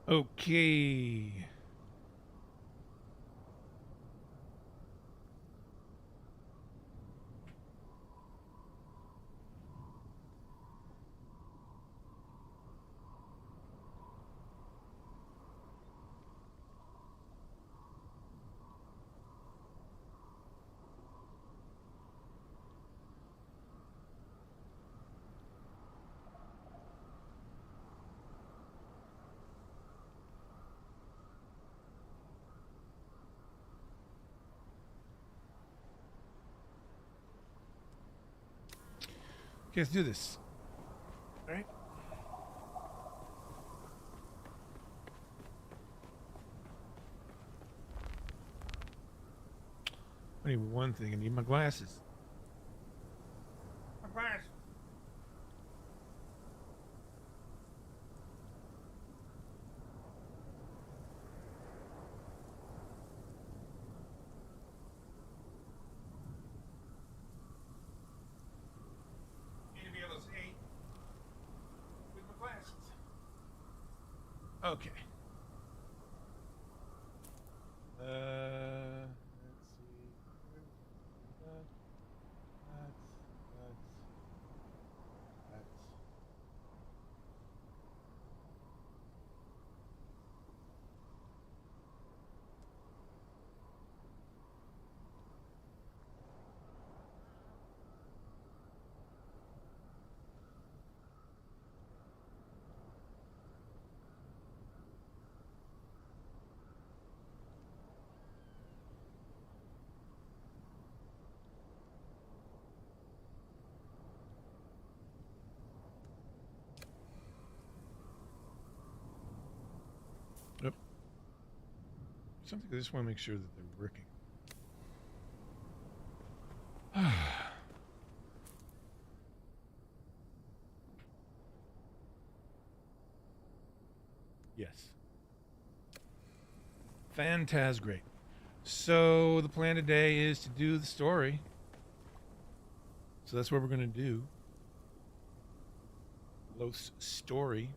Okay. Okay, let's do this. All right. I need one thing. I need my glasses. My glasses. Need to be able to see with my glasses. Okay. Let's see. That, that, that, that. Yep. Something I just want to make sure that they're working. Yes. Fantastic. Great. So the plan today is to do the story. So that's what we're going to do. Loth's story.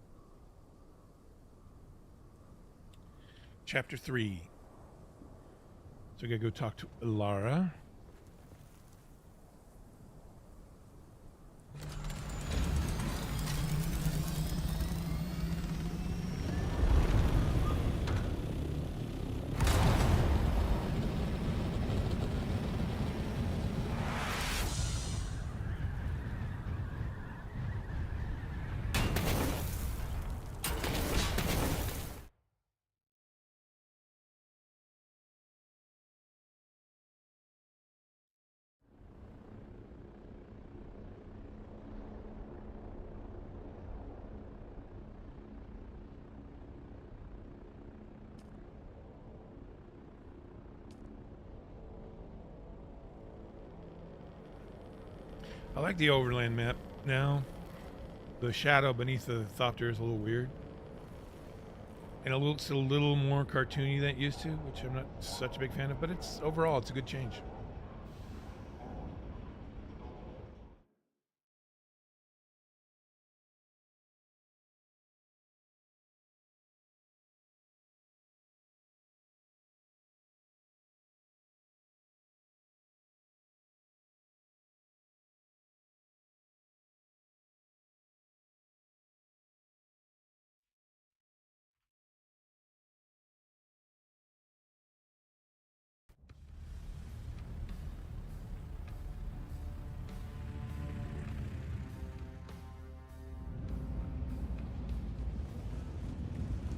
Chapter 3. So we got to go talk to Ilara. I like the overland map now. The shadow beneath the Thopter is a little weird. And it looks a little more cartoony than it used to, which I'm not such a big fan of, but overall it's a good change.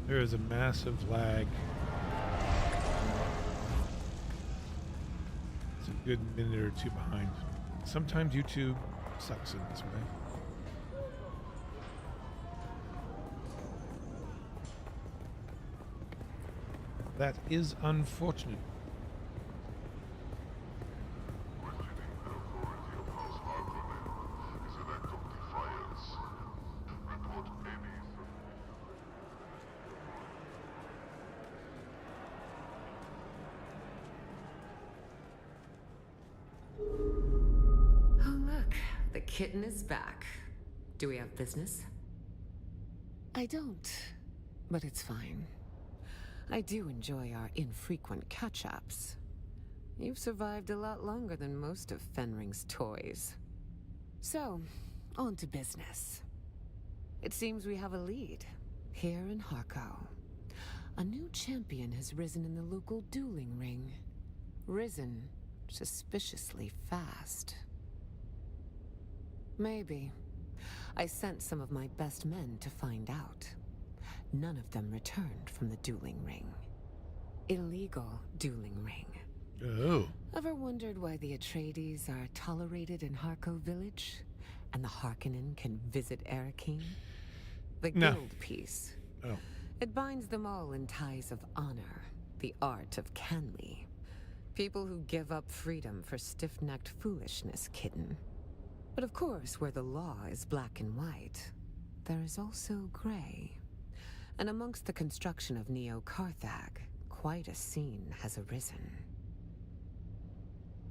There is a massive lag. It's a good minute or two behind. Sometimes YouTube sucks in this way. That is unfortunate. Kitten is back. Do we have business? I don't. but it's fine. I do enjoy our infrequent catch-ups. You've survived a lot longer than most of Fenring's toys. So, on to business. It seems we have a lead here in Harko. A new champion has risen in the local dueling ring. Risen suspiciously fast. Maybe. I sent some of my best men to find out. None of them returned from the dueling ring. Illegal dueling ring. Oh. Ever wondered why the Atreides are tolerated in Harko village, and the Harkonnen can visit Arakeen? The guild piece. Oh. It binds them all in ties of honor, the art of Canly. People who give up freedom for stiff-necked foolishness, kitten. But of course, where the law is black and white, there is also gray. And amongst the construction of Neo-Carthag, quite a scene has arisen.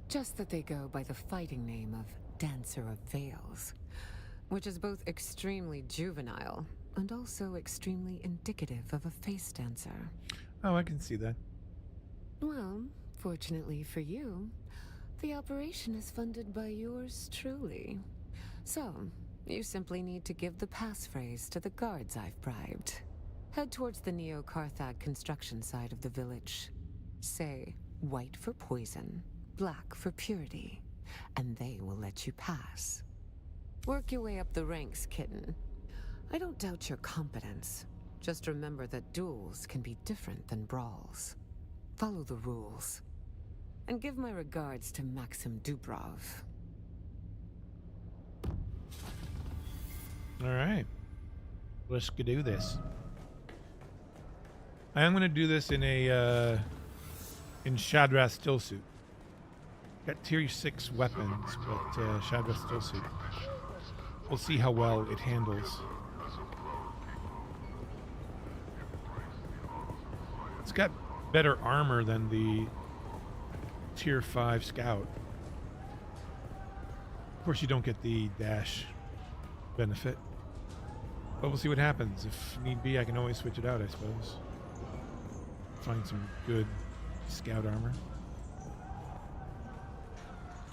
Just that they go by the fighting name of Dancer of Veils, which is both extremely juvenile and also extremely indicative of a face dancer. Oh, I can see that. Well, fortunately for you, the operation is funded by yours truly. So, you simply need to give the passphrase to the guards I've bribed. Head towards the Neo-Carthag construction side of the village. Say, white for poison, black for purity, and they will let you pass. Work your way up the ranks, kitten. I don't doubt your competence. Just remember that duels can be different than brawls. Follow the rules. And give my regards to Maxim Dubrov. All right. Let's do this. I am going to do this in a in Shadra's stillsuit. Got tier 6 weapons, but Shadra's stillsuit. We'll see how well it handles. It's got better armor than the tier 5 scout. Of course, you don't get the dash benefit, but we'll see what happens. If need be, I can always switch it out, I suppose. Find some good scout armor.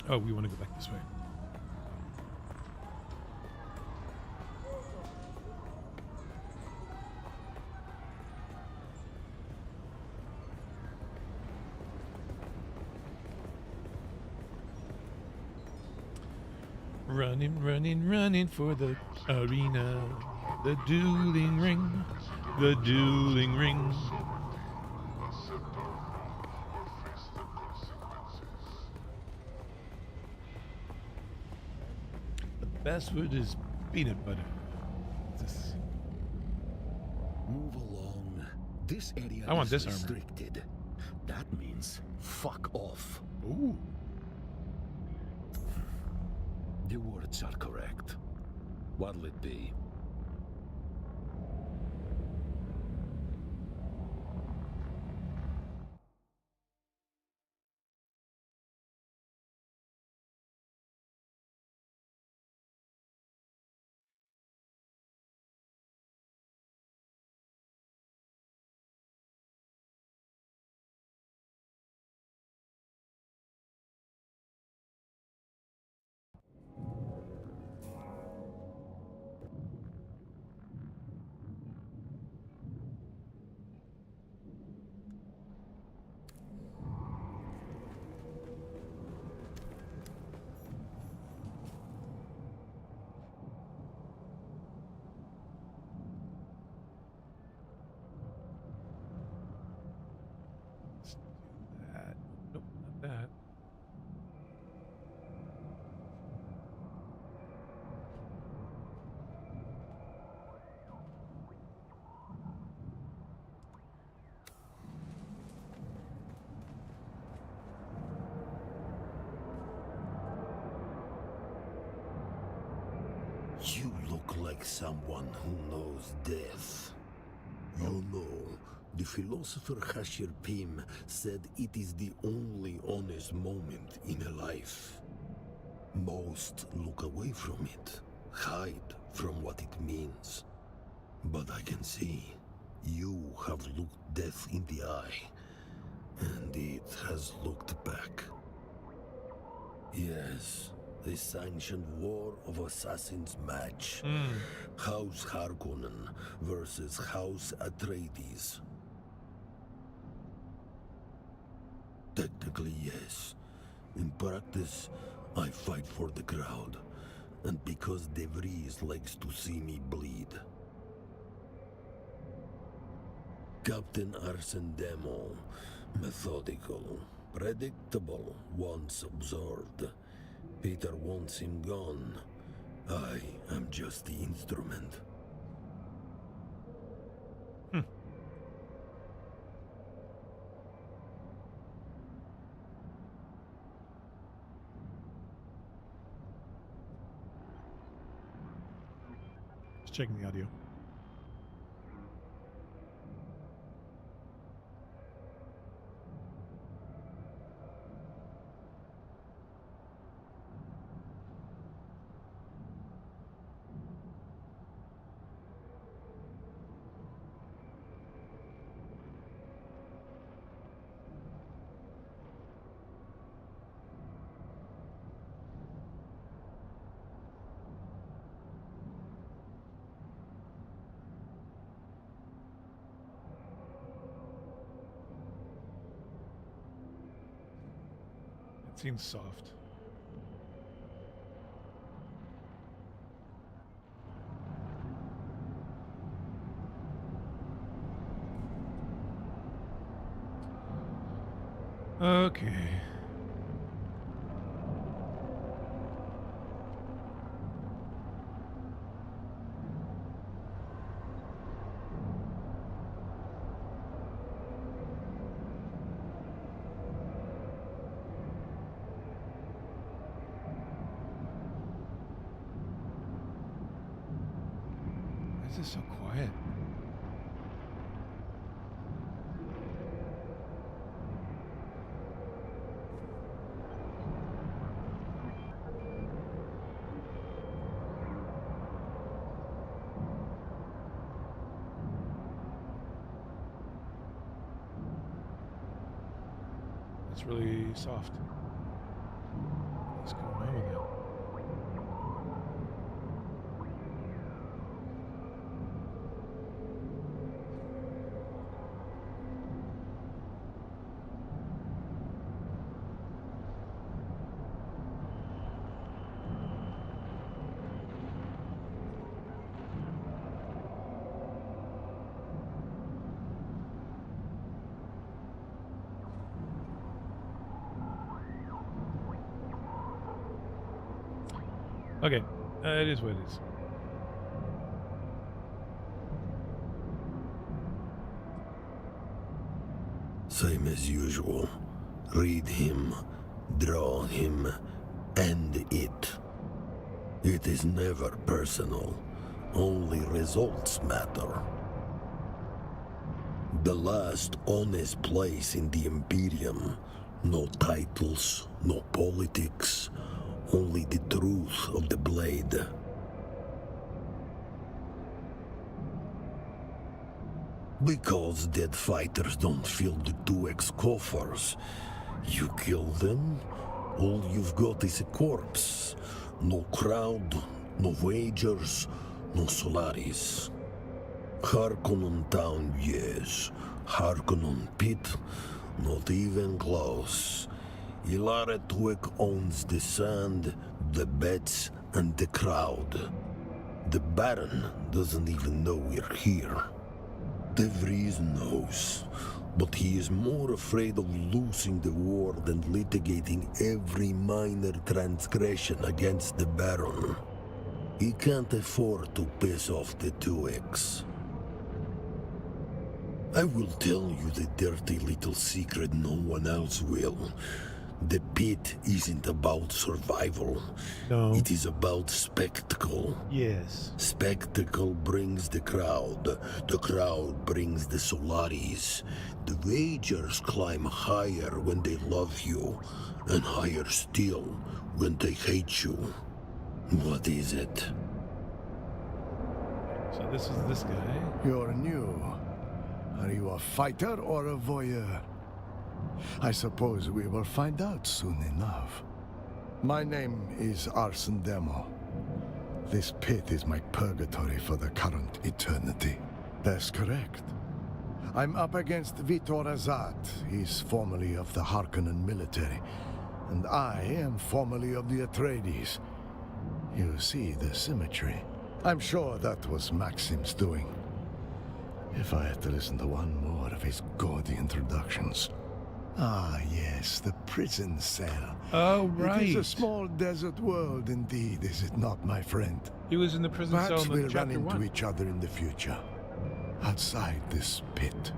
Oh, we want to go back this way. Running, running, running for the arena. The dueling ring. The dueling ring. The password is peanut butter. This. Move along. This area I want is this armor. restricted. That means fuck off. Ooh. The words are correct. What'll it be? Let's do that. Nope, not that. You look like someone who knows death. You know, the philosopher Hashir Pym said it is the only honest moment in a life. Most look away from it, hide from what it means. But I can see you have looked death in the eye, and it has looked back. Yes, the sanctioned war of assassins match. House Harkonnen versus House Atreides. Technically, yes. In practice, I fight for the crowd. And because De Vries likes to see me bleed. Captain Arsene Demo, methodical, predictable once observed. Peter wants him gone. I am just the instrument. Just checking the audio. It seems soft. Okay. Why is this so quiet? It's really soft. What's going on with it? Okay, it is what it is. Same as usual. Read him, draw him, end it. It is never personal. Only results matter. The last honest place in the Imperium. No titles, no politics. Only the truth of the blade. Because dead fighters don't fill the 2x coffers. You kill them, all you've got is a corpse. No crowd, no wagers, no Solaris. Harkonnen town, yes. Harkonnen pit, not even close. Ilara Tuek owns the sand, the bets, and the crowd. The Baron doesn't even know we're here. De Vries knows, but he is more afraid of losing the war than litigating every minor transgression against the Baron. He can't afford to piss off the 2X. I will tell you the dirty little secret no one else will. The pit isn't about survival. No. It is about spectacle. Yes. Spectacle brings the crowd. The crowd brings the Solaris. The wagers climb higher when they love you, and higher still when they hate you. What is it? So this is this guy. You're new. Are Are you a fighter or a voyeur? I suppose we will find out soon enough. My name is Arsen Demo. This pit is my purgatory for the current eternity. That's correct. I'm up against Vitor Azat. He's formerly of the Harkonnen military. And I am formerly of the Atreides. You see the symmetry. I'm sure that was Maxim's doing. If I had to listen to one more of his gaudy introductions. Ah, yes, the prison cell. Oh, right. It is a small desert world indeed, is it not, my friend? He was in the prison cell Perhaps in we'll run chapter into 1. each other in the future. Outside this pit.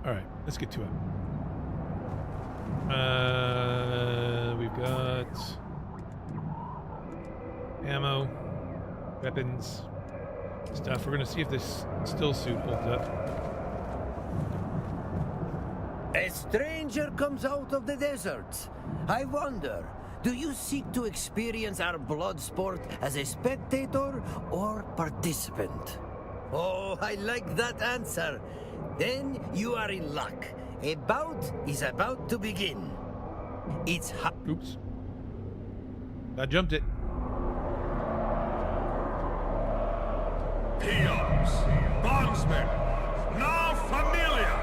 Alright, let's get to it. We've got ammo, weapons, stuff. We're gonna see if this still suit holds up. A stranger comes out of the deserts. I wonder, do you seek to experience our blood sport as a spectator or participant? Oh, I like that answer. Then you are in luck. A bout is about to begin. It's Oops. I jumped it. Peons, bondsmen, now familia.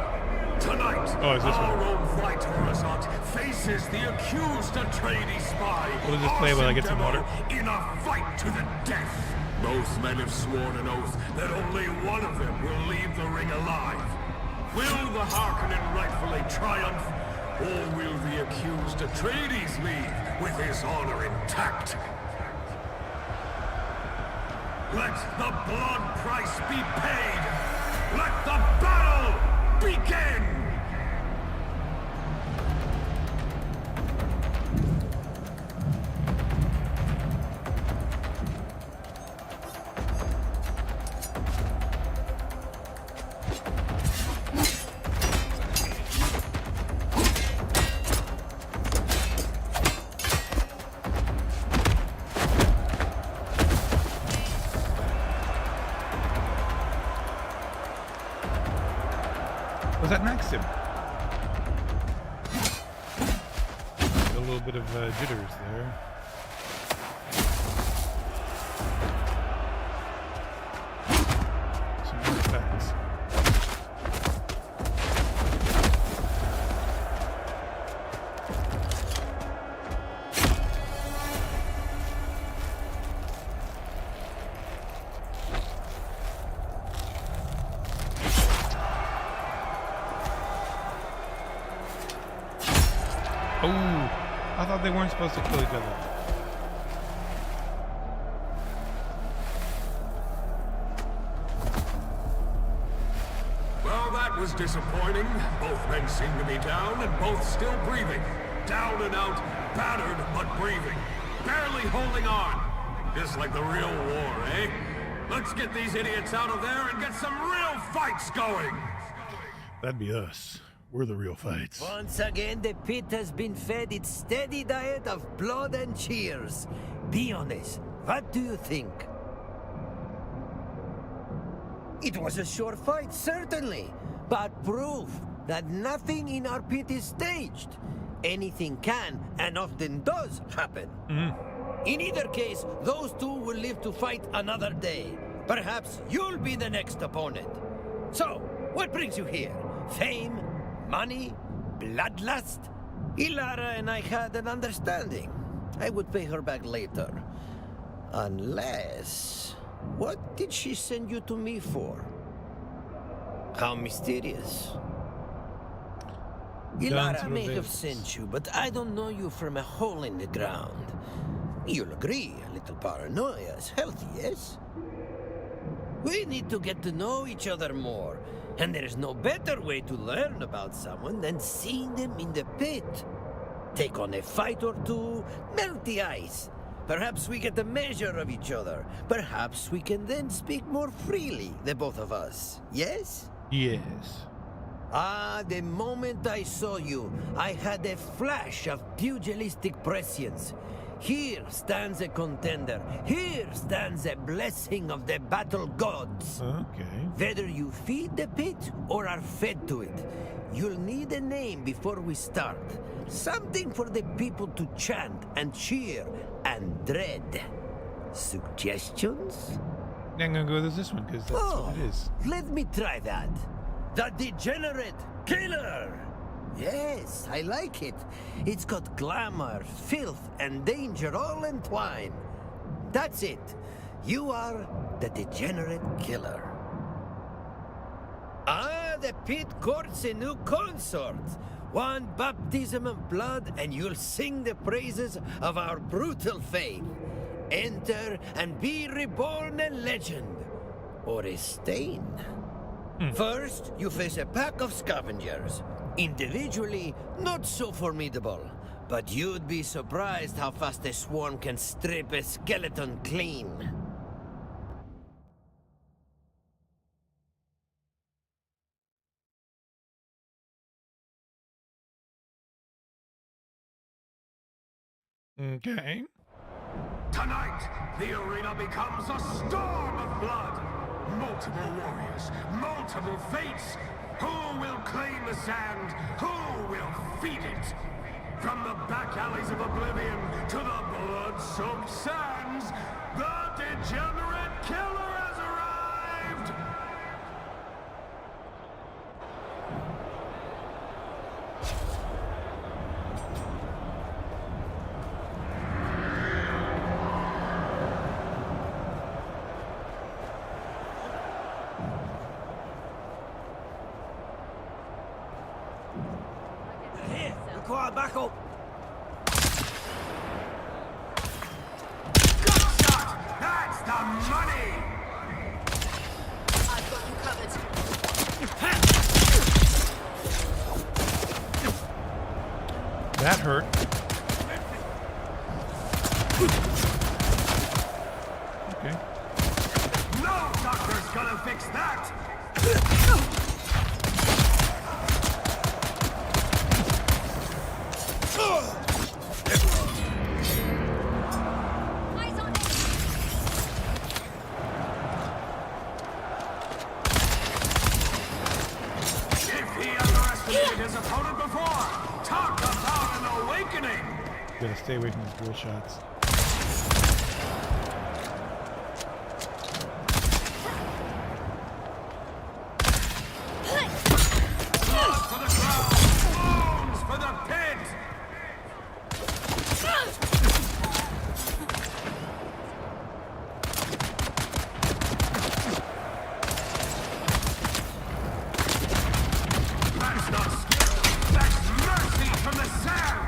Tonight, Oh, is this our one? own Vitor Azat faces the accused Atreides spy. We'll just play while I get some Arsen water. Demo, in a fight to the death. Both men have sworn an oath that only one of them will leave the ring alive. Will the Harkonnen rightfully triumph, or will the accused Atreides leave with his honor intact? Let the blood price be paid! Let the battle begin! Was that Maxim? A little bit of jitters there. Some more effects. Oh, I thought they weren't supposed to kill each other. Well, that was disappointing. Both men seem to be down and both still breathing. Down and out, battered but breathing. Barely holding on. Just like the real war, eh? Let's get these idiots out of there and get some real fights going! That'd be us. We're the real fights. Once again, the pit has been fed its steady diet of blood and cheers. Be honest, what do you think? It was a short fight, certainly, but proof that nothing in our pit is staged. Anything can, and often does, happen. In either case, those two will live to fight another day. Perhaps you'll be the next opponent. So, what brings you here? Fame? Money? Bloodlust? Ilara and I had an understanding. I would pay her back later. Unless... What did she send you to me for? How mysterious. Ilara may have sent you, but I don't know you from a hole in the ground. You'll agree, a little paranoia is healthy, yes? We need to get to know each other more. And there is no better way to learn about someone than seeing them in the pit. Take on a fight or two, melt the ice. Perhaps we get a measure of each other. Perhaps we can then speak more freely, the both of us. Yes? Yes. Ah, the moment I saw you, I had a flash of pugilistic prescience. Here stands a contender. Here stands a blessing of the battle gods. Okay. Whether you feed the pit or are fed to it, you'll need a name before we start. Something for the people to chant and cheer and dread. Suggestions? I'm gonna go with this one because that's what it is. Let me try that. The Degenerate Killer! Yes, I like it. It's got glamour, filth, and danger all entwined. That's it. You are the Degenerate Killer. Ah, the pit courts a new consort. One baptism of blood, and you'll sing the praises of our brutal faith. Enter and be reborn a legend. Or a stain. First, you face a pack of scavengers. Individually, not so formidable. But you'd be surprised how fast a swarm can strip a skeleton clean. Okay. Tonight, the arena becomes a storm of blood. Multiple warriors, multiple fates. Who will claim the sand? Who will feed it? From the back alleys of oblivion to the blood-soaked sands, the Degenerate Killer has arrived! Here, require backup. Gunshot! That's the money! I've got you covered. That hurt. Okay. No doctor's gonna fix that! Eyes on it. If he underestimated his opponent before, talk about an awakening! Gotta stay away from these drill shots. Blood for the crowd! Bones for the pit! That's not skill! That's mercy from the sand!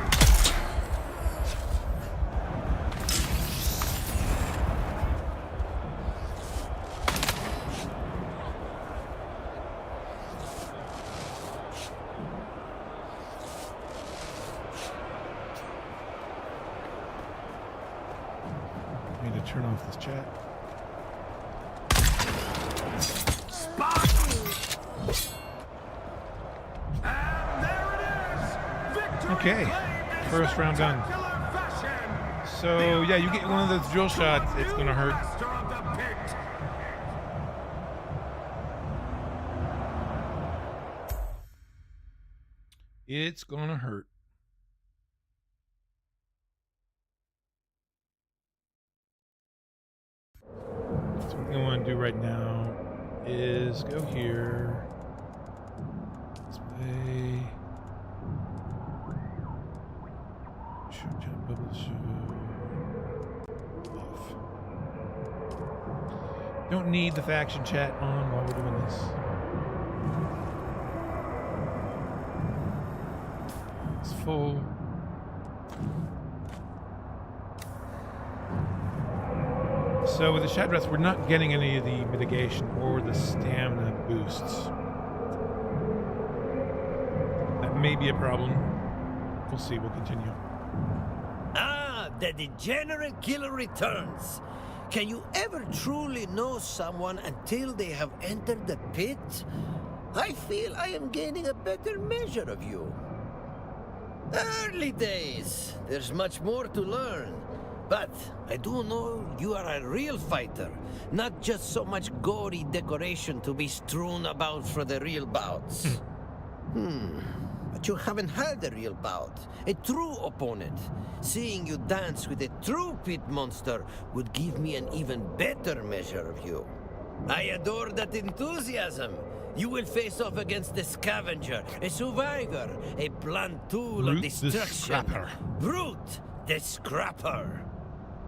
I need to turn off this chat. Spot! And there it is! Victory Okay, claimed in first round done. spectacular fashion! So yeah, you get one of those drill shots, it's gonna hurt. Master of the pit! It's gonna hurt. So what I want to do right now is go here. This way. Show chat bubble show. Off. Don't need the faction chat on while we're doing this. It's full. So with the Shadow Breath, we're not getting any of the mitigation or the stamina boosts. That may be a problem. We'll see. We'll continue. Ah, the Degenerate Killer returns. Can you ever truly know someone until they have entered the pit? I feel I am gaining a better measure of you. Early days. There's much more to learn. But I do know you are a real fighter, not just so much gory decoration to be strewn about for the real bouts. But you haven't had a real bout, a true opponent. Seeing you dance with a true pit monster would give me an even better measure of you. I adore that enthusiasm. You will face off against the scavenger, a survivor, a blunt tool of Brute the destruction. Scrapper. Brute the Scrapper.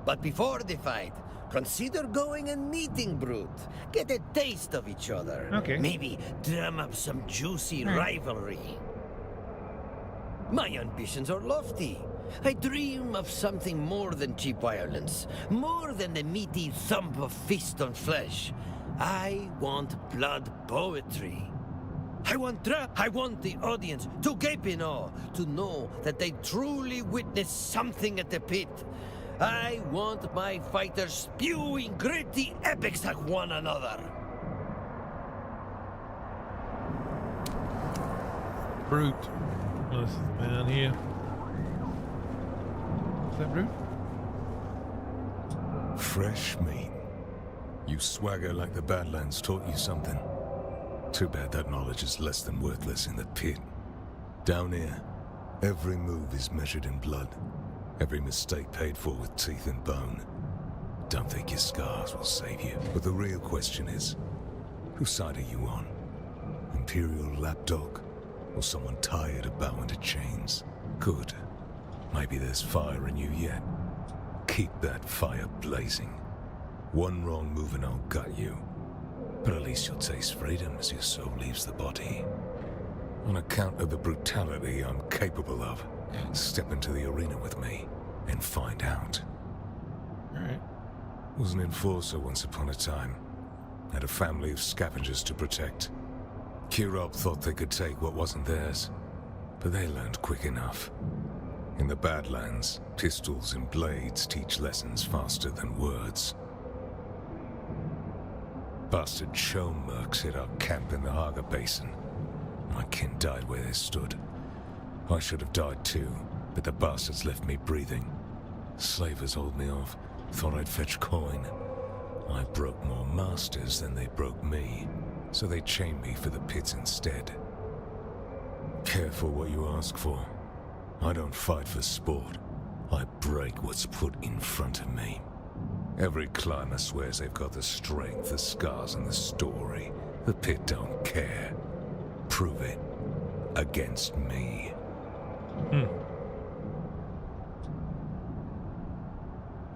But before the fight, consider going and meeting Brute. Get a taste of each other. Okay. Maybe drum up some juicy rivalry. My ambitions are lofty. I dream of something more than cheap violence, more than the meaty thump of fist on flesh. I want blood poetry. I want the audience to gape in awe, to know that they truly witnessed something at the pit. I want my fighters spewing gritty epics at one another. Brute. Oh, this is the man here. Is that Brute? Fresh meat. You swagger like the Badlands taught you something. Too bad that knowledge is less than worthless in the pit. Down here, every move is measured in blood. Every mistake paid for with teeth and bone. Don't think your scars will save you. But the real question is, whose side are you on? Imperial lapdog? Or someone tired of bowing to chains? Good. Maybe there's fire in you yet. Keep that fire blazing. One wrong move and I'll gut you. But at least you'll taste freedom as your soul leaves the body. On account of the brutality I'm capable of, step into the arena with me and find out. Alright. Was an enforcer once upon a time. Had a family of scavengers to protect. Kirov thought they could take what wasn't theirs, but they learned quick enough. In the Badlands, pistols and blades teach lessons faster than words. Bastard Chone mercs hit our camp in the Haga Basin. My kin died where they stood. I should have died too, but the bastards left me breathing. Slavers hauled me off, thought I'd fetch coin. I broke more masters than they broke me, so they chained me for the pits instead. Careful what you ask for. I don't fight for sport. I break what's put in front of me. Every climber swears they've got the strength, the scars, and the story. The pit don't care. Prove it. Against me.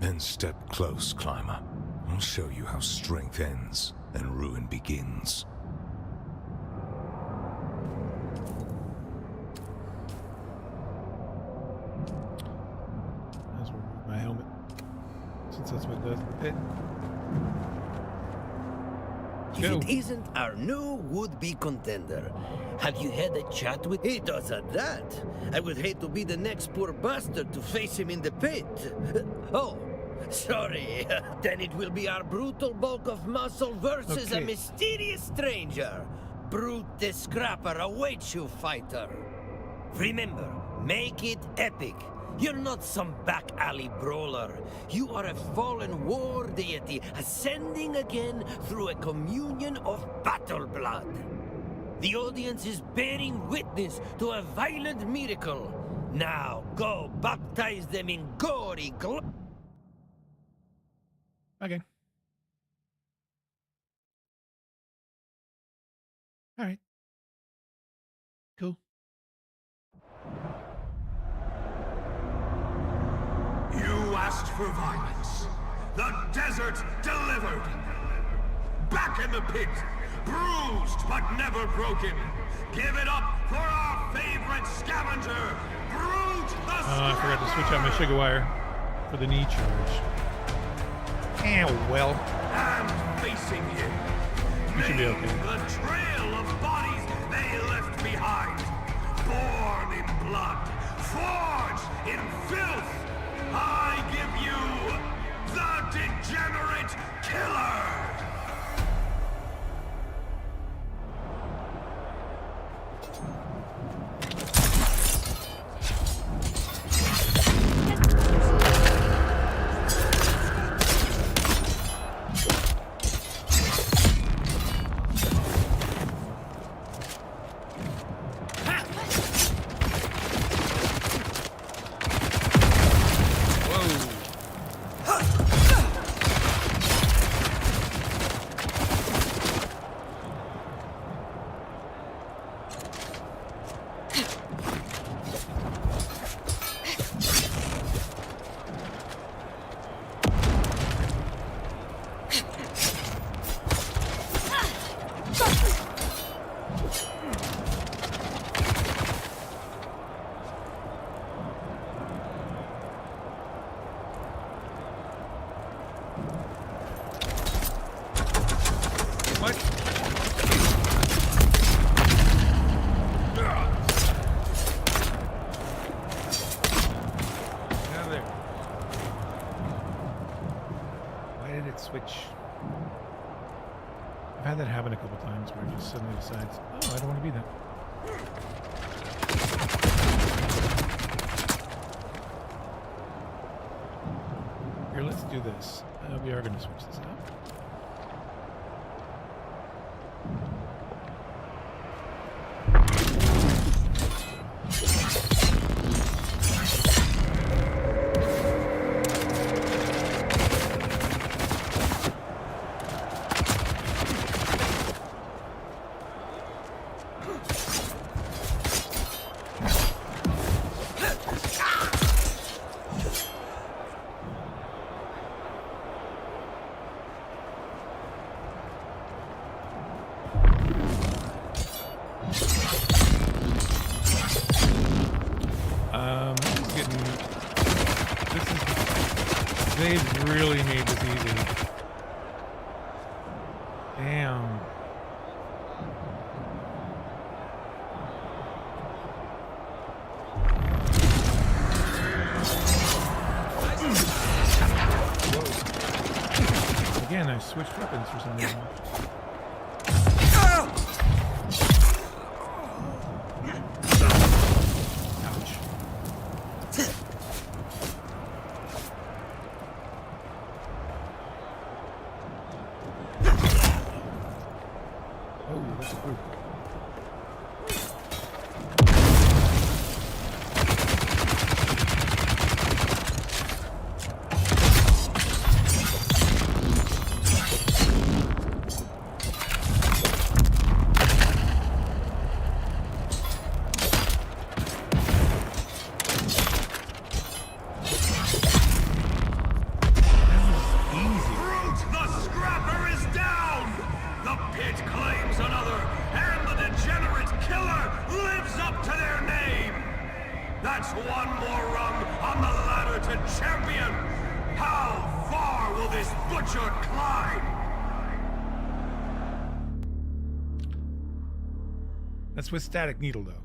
Then step close, climber. I'll show you how strength ends and ruin begins. That's my helmet. Since that's what does the pit. If Go. it isn't our new would-be contender, have you had a chat with... He does at that. I would hate to be the next poor bastard to face him in the pit. Oh, sorry. Then it will be our brutal bulk of muscle versus a Okay. mysterious stranger. Brute the Scrapper awaits you, fighter. Remember, make it epic. You're not some back alley brawler. You are a fallen war deity ascending again through a communion of battle blood. The audience is bearing witness to a violent miracle. Now go baptize them in gory Okay. Alright. Cool. You asked for violence. The desert delivered. Back in the pit, bruised but never broken. Give it up for our favorite scavenger, Brute the I forgot to switch out my sugar wire for the knee charge. Ow, well. And facing him, You should be okay. the trail of bodies they left behind. Born in blood, forged in filth. I give you the Degenerate Killer. had that happen a couple times where it just suddenly decides, oh, I don't want to be that. Here, let's do this. We are going to switch this out. They've really made this easy. Damn. Again, I switched weapons for some reason. That's with static needle though.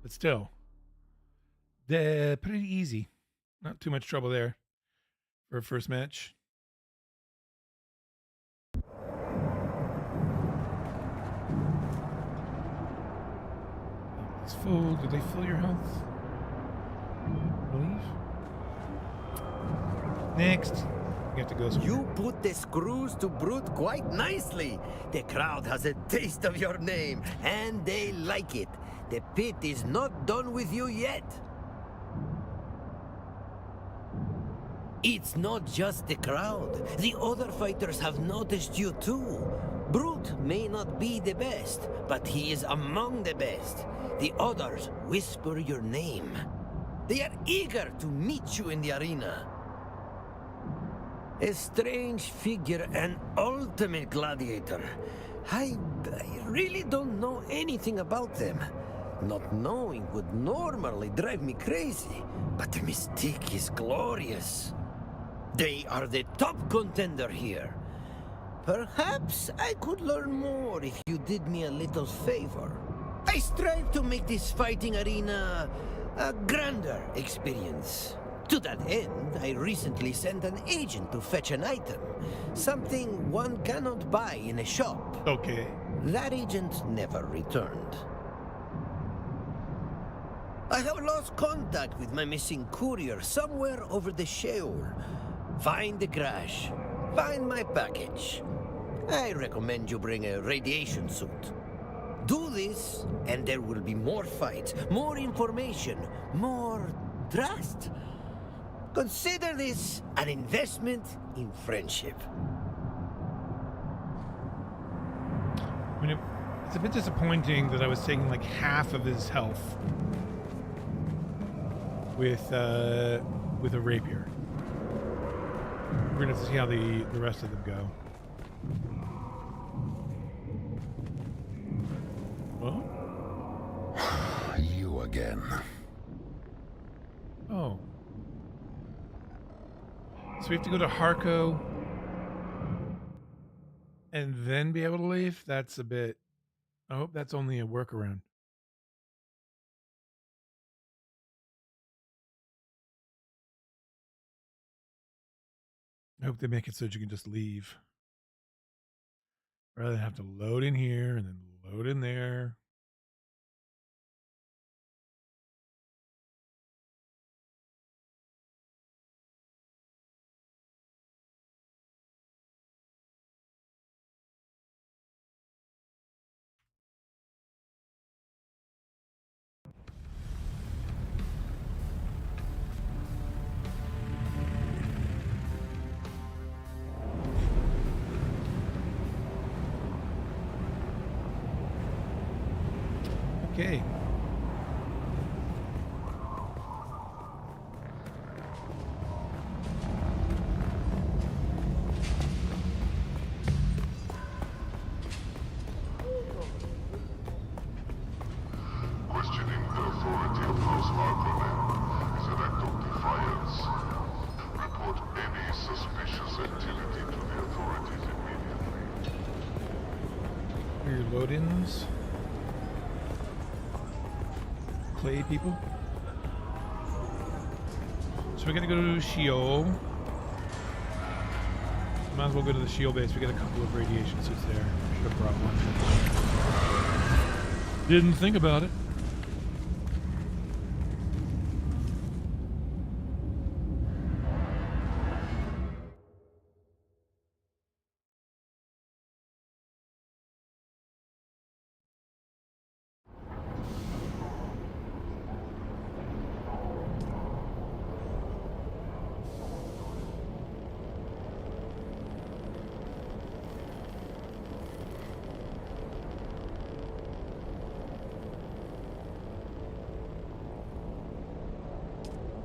But still. Pretty easy. Not too much trouble there for a first match. It's full. Did they fill your health? I believe. Next. You have to go somewhere. You put the screws to Brute quite nicely. The crowd has a taste of your name, and they like it. The pit is not done with you yet. It's not just the crowd. The other fighters have noticed you too. Brute may not be the best, but he is among the best. The others whisper your name. They are eager to meet you in the arena. A strange figure, an ultimate gladiator. I really don't know anything about them. Not knowing would normally drive me crazy, but the mystique is glorious. They are the top contender here. Perhaps I could learn more if you did me a little favor. I strive to make this fighting arena a grander experience. To that end, I recently sent an agent to fetch an item. Something one cannot buy in a shop. Okay. That agent never returned. I have lost contact with my missing courier somewhere over the Sheol. Find the crash. Find my package. I recommend you bring a radiation suit. Do this, and there will be more fights, more information, more trust. Consider this an investment in friendship. I mean, it's a bit disappointing that I was taking like half of his health with a rapier. We're gonna have to see how the rest of them go. Oh? You again. Oh. So we have to go to Harco and then be able to leave? That's a bit... I hope that's only a workaround. I hope they make it so that you can just leave. Rather than have to load in here and then load in there. Okay. Questioning the authority of House Harkonnen is an act of defiance. Report any suspicious activity to the authorities immediately. Here are your load-ins. Clay people. So we gotta go to Sheol. Might as well go to the Sheol base. We got a couple of radiation suits there. Should have brought one. Didn't think about it.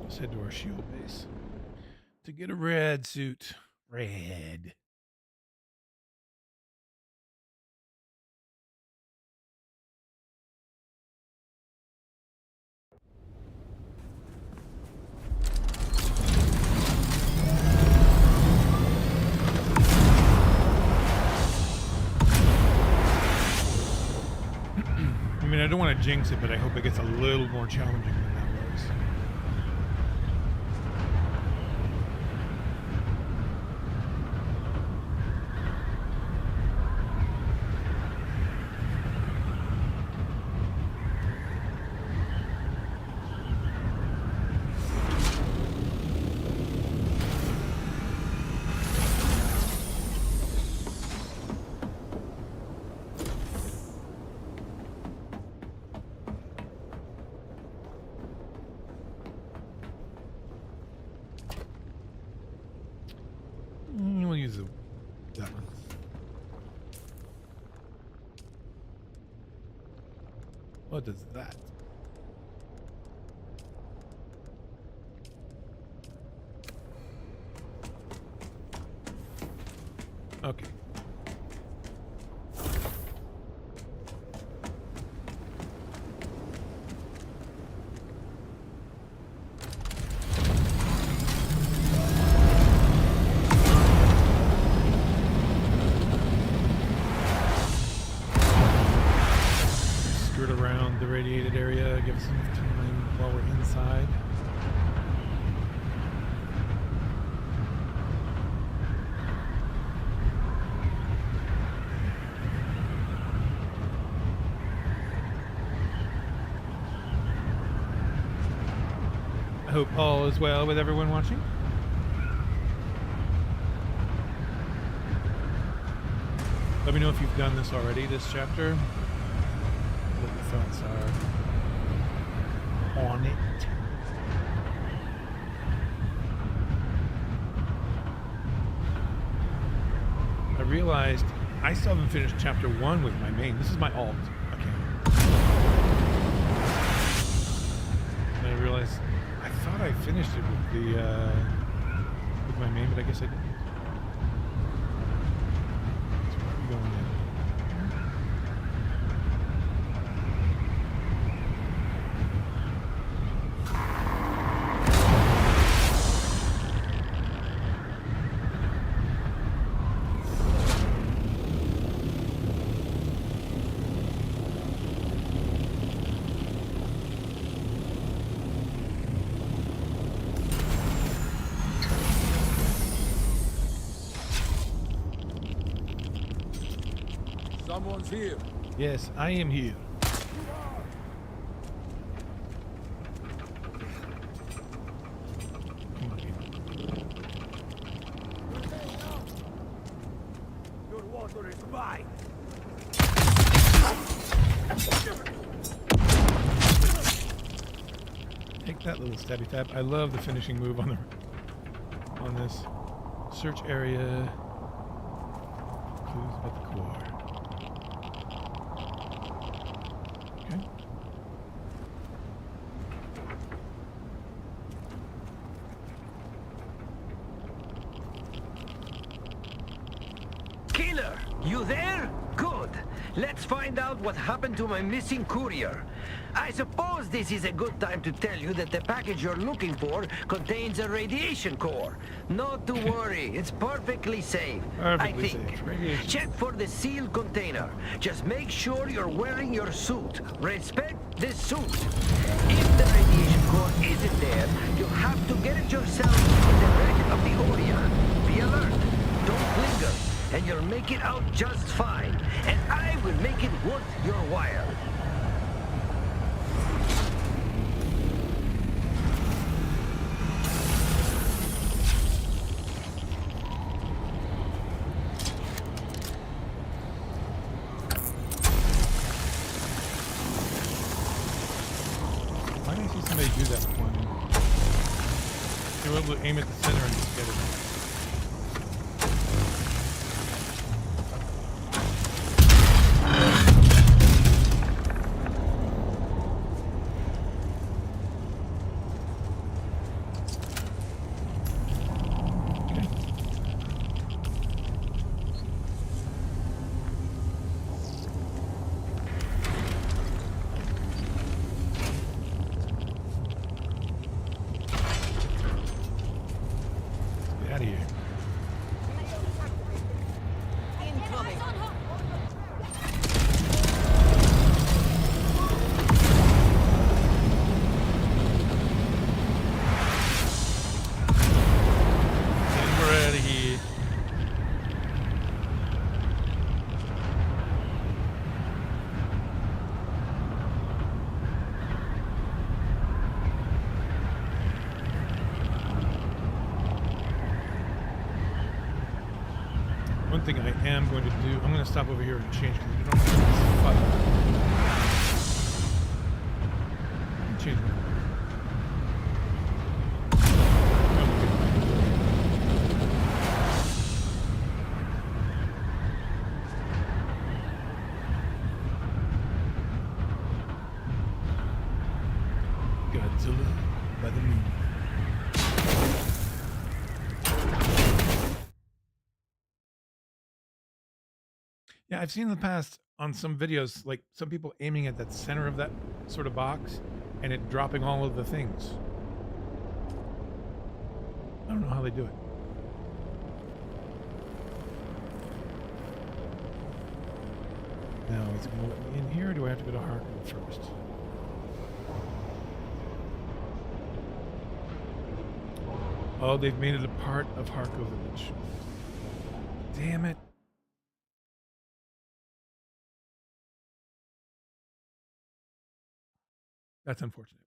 Let's head to our Shield base to get a red suit. Red. I mean, I don't want to jinx it, but I hope it gets a little more challenging than that was. We'll use that one. What is that? Okay. Around the radiated area, give us some time while we're inside. I hope all is well with everyone watching. Let me know if you've done this already, this chapter. What your thoughts are on it. I realized I still haven't finished chapter 1 with my main. This is my alt account. And I realized I thought I finished it with the with my main, but I guess I didn't. So where are we going now? Someone's here. Yes, I am here. Come on, game. Your water is mine. Take that little stabby tab. I love the finishing move on this search area. Clues about the core. Okay. Killer, you there? Good. Let's find out what happened to my missing courier. I suppose this is a good time to tell you that the package you're looking for contains a radiation core. Not to worry, it's perfectly safe. Perfectly I think. safe. Radiation. Check for the sealed container. Just make sure you're wearing your suit. Respect the suit. If the radiation core isn't there, you have to get it yourself in the wreck of the Orion. Be alert. Don't linger. And you'll make it out just fine. And I will make it worth your while. Why didn't I see somebody do that before me? They were able to aim at the center and just get it. Get out of here. And we're out of here. One thing I am going to do, I'm going to stop over here and change because you don't have this fight. Change my Godzilla by the moon. Yeah, I've seen in the past on some videos, like some people aiming at that center of that sort of box and it dropping all of the things. I don't know how they do it. Now, is it going to let me in here or do I have to go to Harkov first? Oh, they've made it a part of Harkov Village. Damn it. That's unfortunate.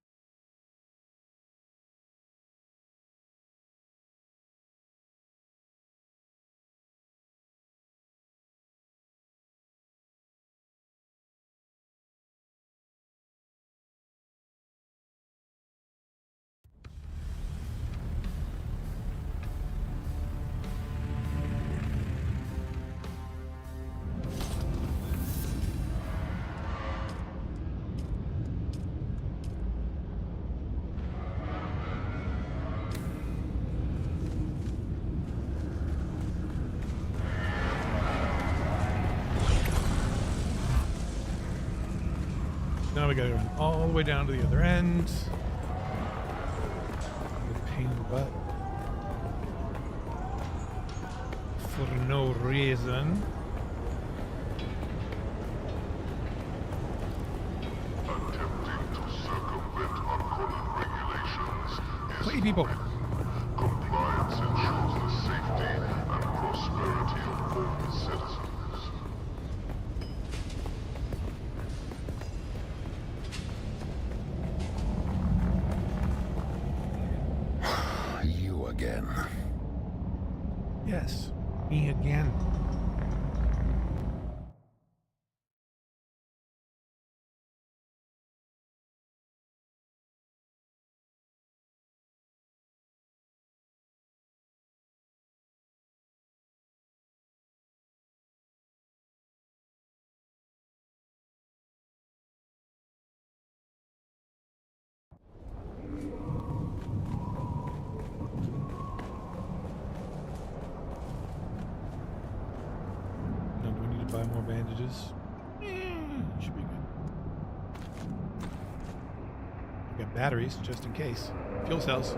Now we gotta go all the way down to the other end. The pain in the butt. For no reason. Attempting to circumvent Arconan regulations is Play people. compliance ensures the safety and prosperity of all citizens. again. Yes, me again. Now, do we need to buy more bandages? Should be good. We got batteries just in case. Fuel cells.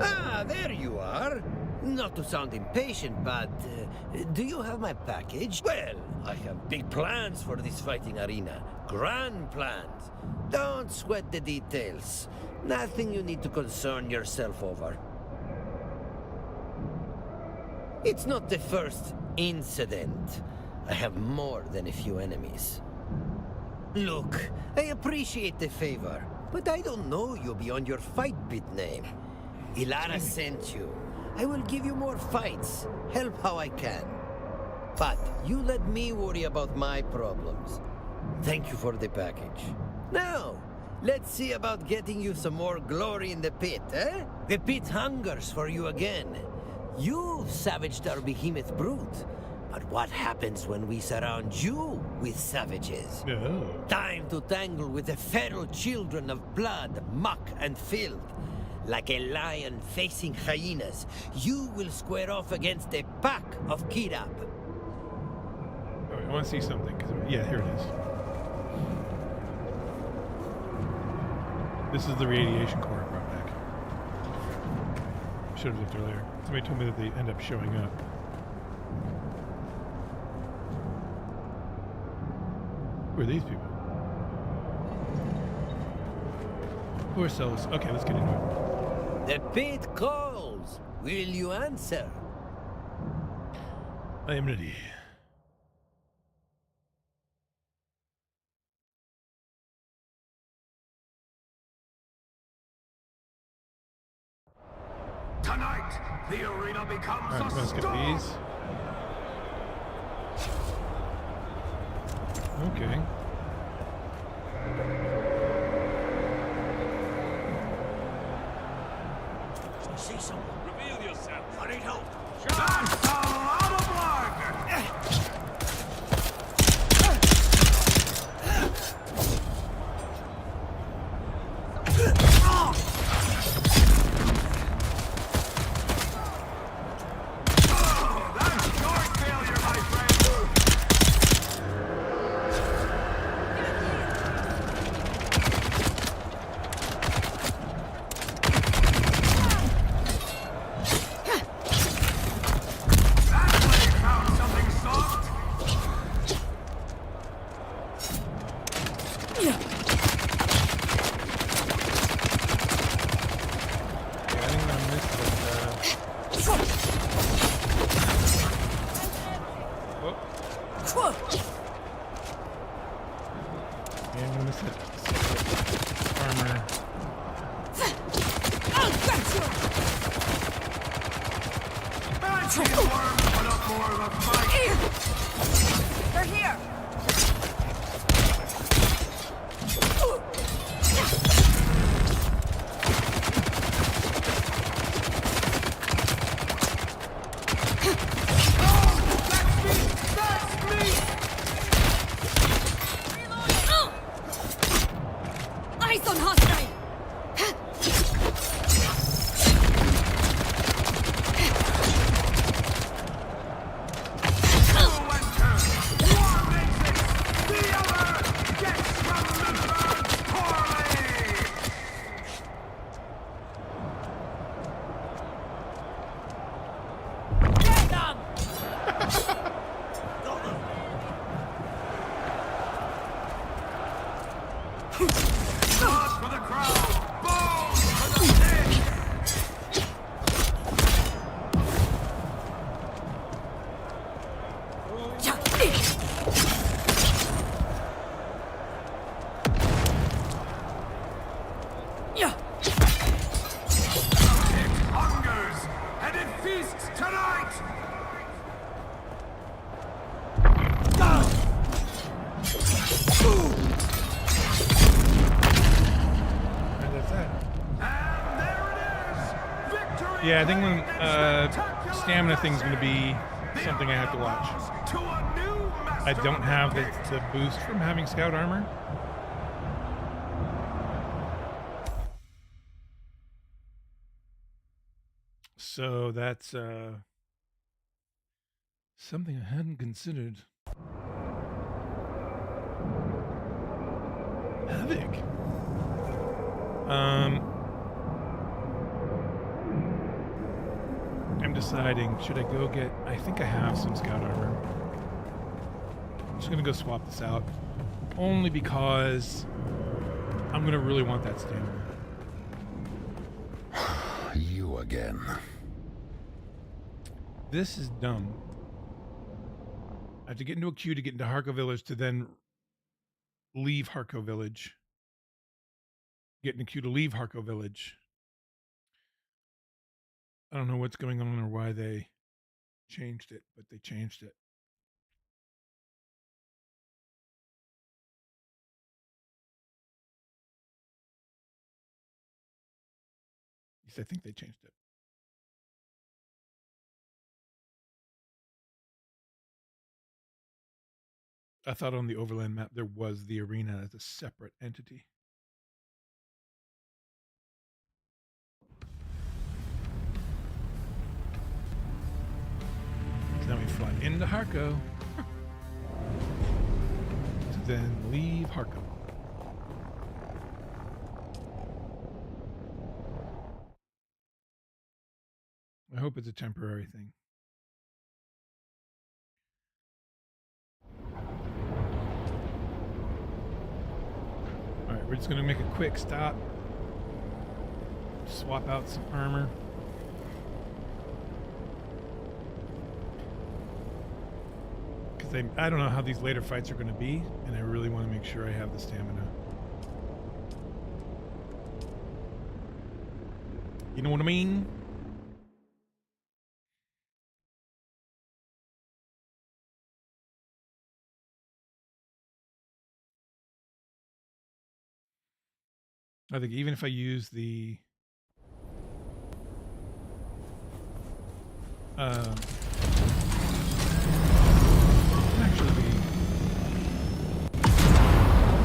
Ah, there you are. Not to sound impatient, but do you have my package? Well, I have big plans for this fighting arena. Grand plans. Don't sweat the details. Nothing you need to concern yourself over. It's not the first incident. I have more than a few enemies. Look, I appreciate the favor, but I don't know you beyond your fight bit name. Ilara sent you. I will give you more fights, help how I can. But you let me worry about my problems. Thank you for the package. Now, let's see about getting you some more glory in the pit, eh? The pit hungers for you again. You've savaged our behemoth brute. But what happens when we surround you with savages? No. Time to tangle with the feral children of blood, muck, and filth. Like a lion facing hyenas, you will square off against a pack of Kirab. Oh, I want to see something. Yeah, here it is. This is the radiation core I brought back. Should have looked earlier. Somebody told me that they end up showing up. Who are these people? Who are souls? Okay, let's get into it. The pit calls. Will you answer? I am ready. Tonight, the arena becomes Alright, a let's get storm. these. Okay. See someone. Reveal yourself. I need help. That's a lot of blood! Oh, that's your failure, my friend! That blade found something soft! Yeah, I think I'm gonna miss this. Oh. Yeah, I'm gonna miss it. Armor. Fancy worm put up more of a fight! They're here! Eyes on hostile! And that's that. And there it is! Victory! Yeah, I think when stamina thing's going to be something I have to watch. To a new I master don't have of the the boost from having scout armor. So that's something I hadn't considered. Havoc. I'm deciding, should I go get, I think I have some scout armor. I'm just gonna go swap this out. Only because I'm gonna really want that stamina. You again. This is dumb. I have to get into a queue to get into Harko Village to then leave Harko Village. Get in a queue to leave Harko Village. I don't know what's going on or why they changed it, but they changed it. At least I think they changed it. I thought on the overland map there was the arena as a separate entity. So now we fly into Harko to then leave Harko. I hope it's a temporary thing. All right, we're just gonna make a quick stop. Swap out some armor. Because I don't know how these later fights are gonna be, and I really want to make sure I have the stamina. You know what I mean? I think even if I use the actually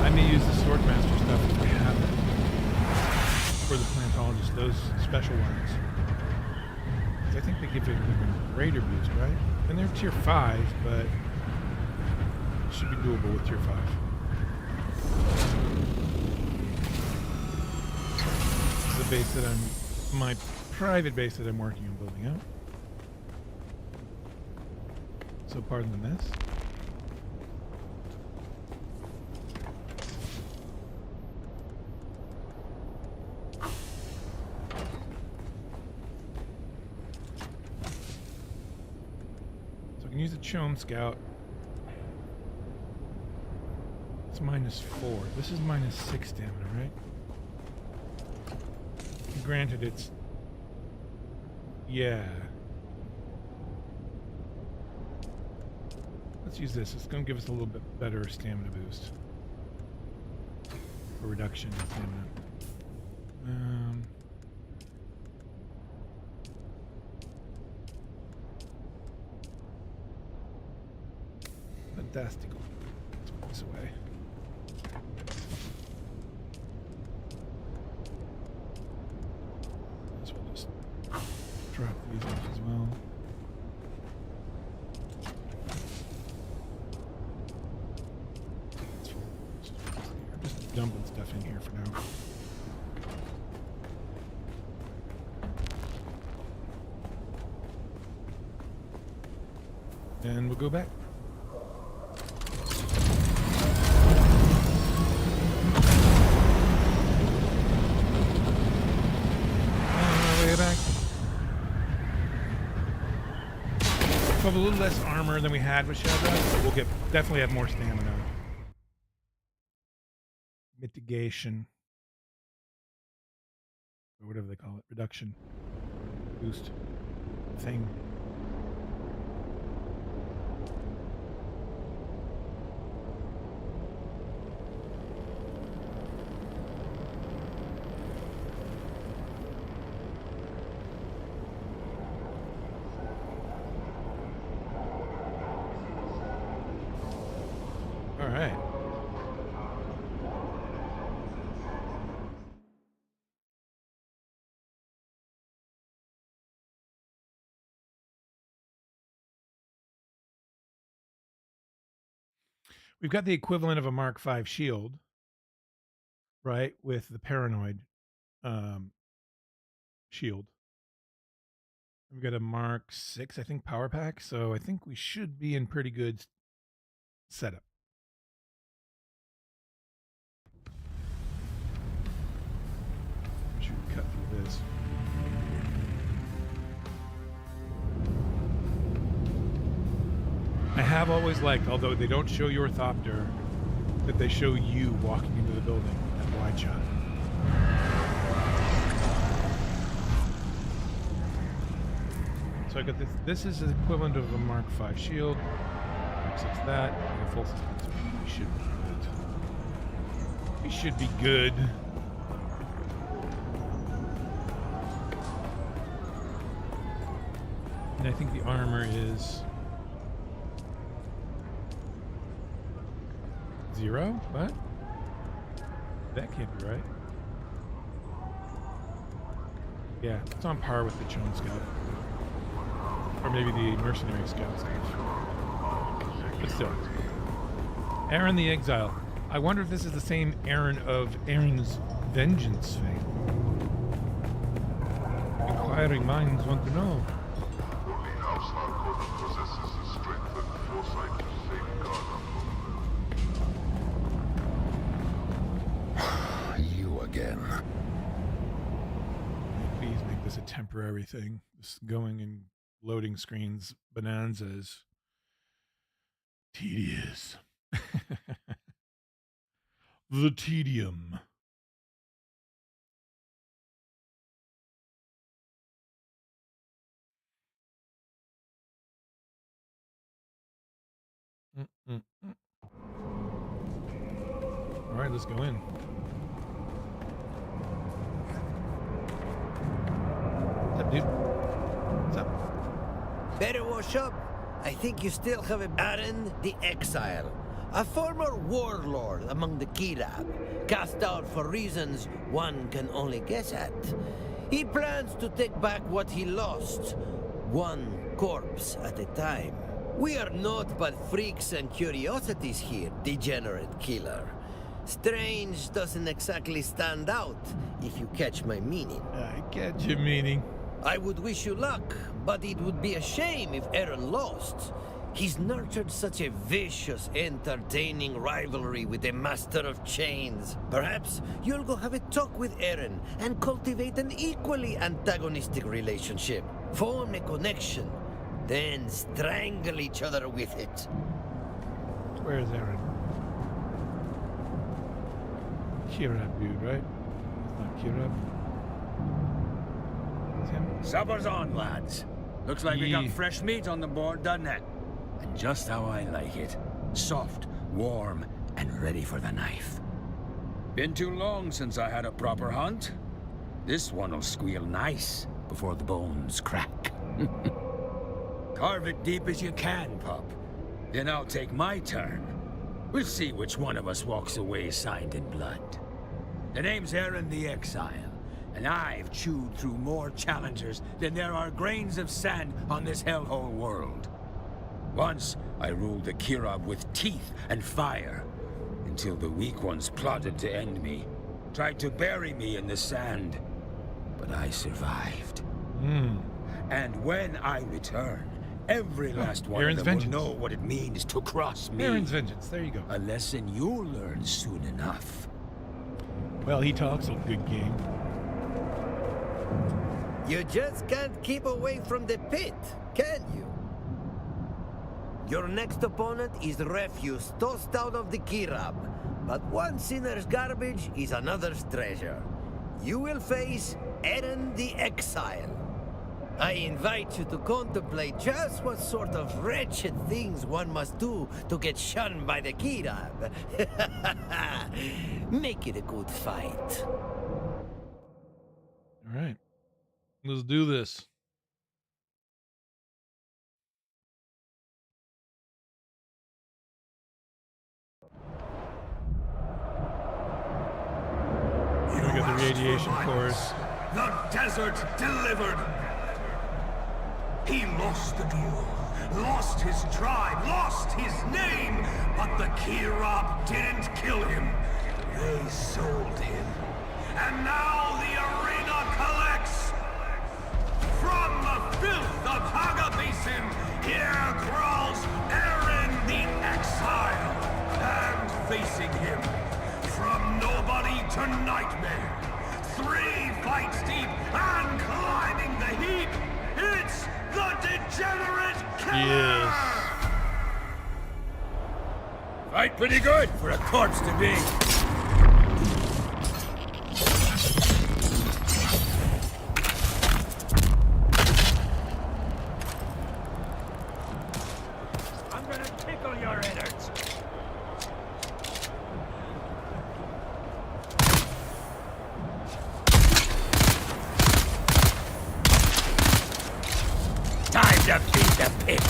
I may use the Swordmaster stuff if I have it for the Plantologist, those special ones. 'Cause I think they give it a greater boost, right? And they're tier 5, but it should be doable with tier 5. The base that my private base that I'm working on building out. So pardon the mess. So I can use the Chome Scout. It's -4. This is -6 stamina, right? Granted, it's... Yeah. Let's use this. It's going to give us a little bit better stamina boost. Or reduction in stamina. Fantastical. Let's put this away. Drop these off as well. I'm just dumping stuff in here for now. And we'll go back. Way back. We'll have a little less armor than we had with Shadow, but we'll definitely have more stamina. Mitigation. Or whatever they call it. Reduction. Boost. Thing. All right. We've got the equivalent of a Mark V shield, right, with the paranoid shield. We've got a Mark VI, I think, power pack, so I think we should be in pretty good setup. Should cut through this. I have always liked, although they don't show your Thopter, that they show you walking into the building at wide shot. So I got this. This is the equivalent of a Mark V shield. Mark 6 that. And a full suspense. We should be good. We should be good. And I think the armor is 0? What? That can't be right. Yeah, it's on par with the Chone Scout. Or maybe the Mercenary Scout stuff. But still. Aaron the Exile. I wonder if this is the same Aaron of Aaron's Vengeance fame. Inquiring minds want to know. Only House Harkonnen possesses the strength and foresight to safeguard our You again. Please make this a temporary thing. This going and loading screens bonanzas. Tedious. The tedium. All right, let's go in. What's up, dude? What's up? Better wash up. I think you still have a Aaron the Exile, a former warlord among the Kirab, cast out for reasons one can only guess at. He plans to take back what he lost, one corpse at a time. We are not but freaks and curiosities here, degenerate killer. Strange doesn't exactly stand out, if you catch my meaning. I get your meaning. I would wish you luck, but it would be a shame if Aaron lost. He's nurtured such a vicious, entertaining rivalry with the Master of Chains. Perhaps you'll go have a talk with Aaron and cultivate an equally antagonistic relationship. Form a connection, then strangle each other with it. Where is Aaron? Kirab dude, right? It's not Kirab. It's him. Supper's on, lads. Looks like we got fresh meat on the board, doesn't it? And just how I like it. Soft, warm, and ready for the knife. Been too long since I had a proper hunt. This one'll squeal nice before the bones crack. Carve it deep as you can, pup. Then I'll take my turn. We'll see which one of us walks away signed in blood. The name's Aaron the Exile, and I've chewed through more challengers than there are grains of sand on this hellhole world. Once, I ruled the Kirab with teeth and fire, until the weak ones plotted to end me, tried to bury me in the sand. But I survived. And when I return, every last one Aaron's of them vengeance. will know what it means to cross me. Aaron's Vengeance. There you go. A lesson you'll learn soon enough. Well, he talks a good game. You just can't keep away from the pit, can you? Your next opponent is refuse tossed out of the Kirab, but one sinner's garbage is another's treasure. You will face Aaron the Exile. I invite you to contemplate just what sort of wretched things one must do to get shunned by the Kirab. Make it a good fight. All right. Let's do this. radiation for cores. violence. The desert delivered. He lost the duel, lost his tribe, lost his name, but the Kirab didn't kill him. They sold him. And now the arena collects. From the filth of Haga Basin, here crawls Eren the Exile. And facing him, from nobody to nightmare, 3 fights deep and climbing the heap, it's the Degenerate Killer! Yes. Fight pretty good for a corpse to be. I'm gonna tickle your innards. Time to beat the pig.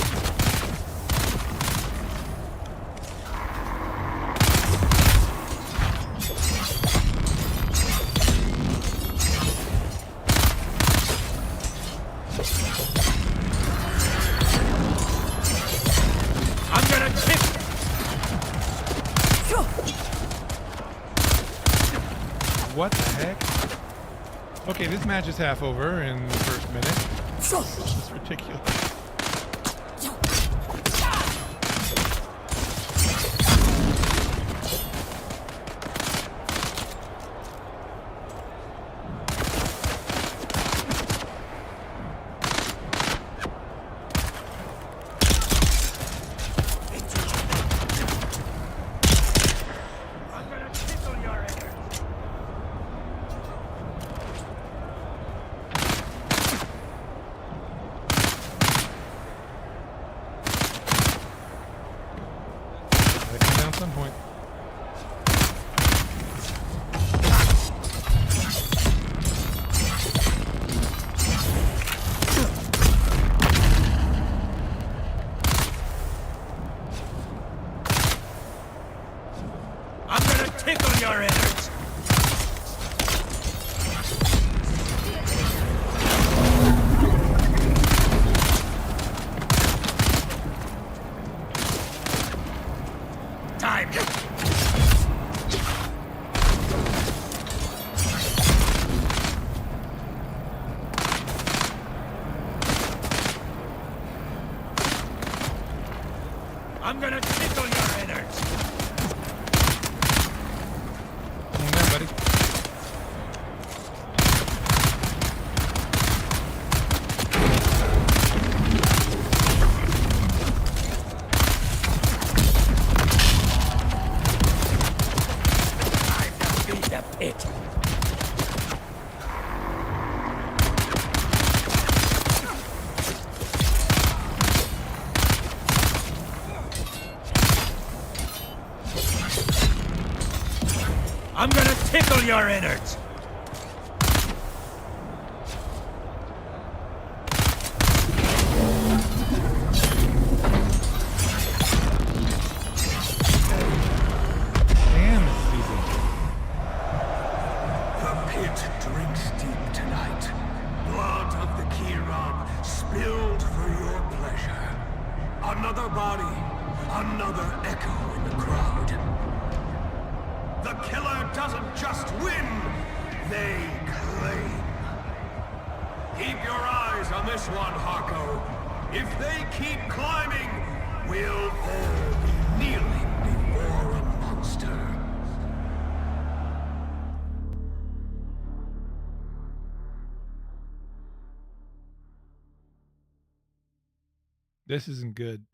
I'm gonna kick. What the heck? Okay, this match is half over in the first minute. This is ridiculous. I'm gonna tickle your innards. Gotta come down at some point. I'm gonna tickle your innards. Time. I'm gonna tickle your innards. Hang on, buddy. Time to beat the pit. I'm gonna tickle your innards. Damn, this is easy. The pit drinks deep tonight. Blood of the Kirab spilled for your pleasure. Another body, another echo in the crowd. The killer doesn't just win, they claim. Keep your eyes on this one, Harko. If they keep climbing, we'll all be kneeling before a monster. This isn't good.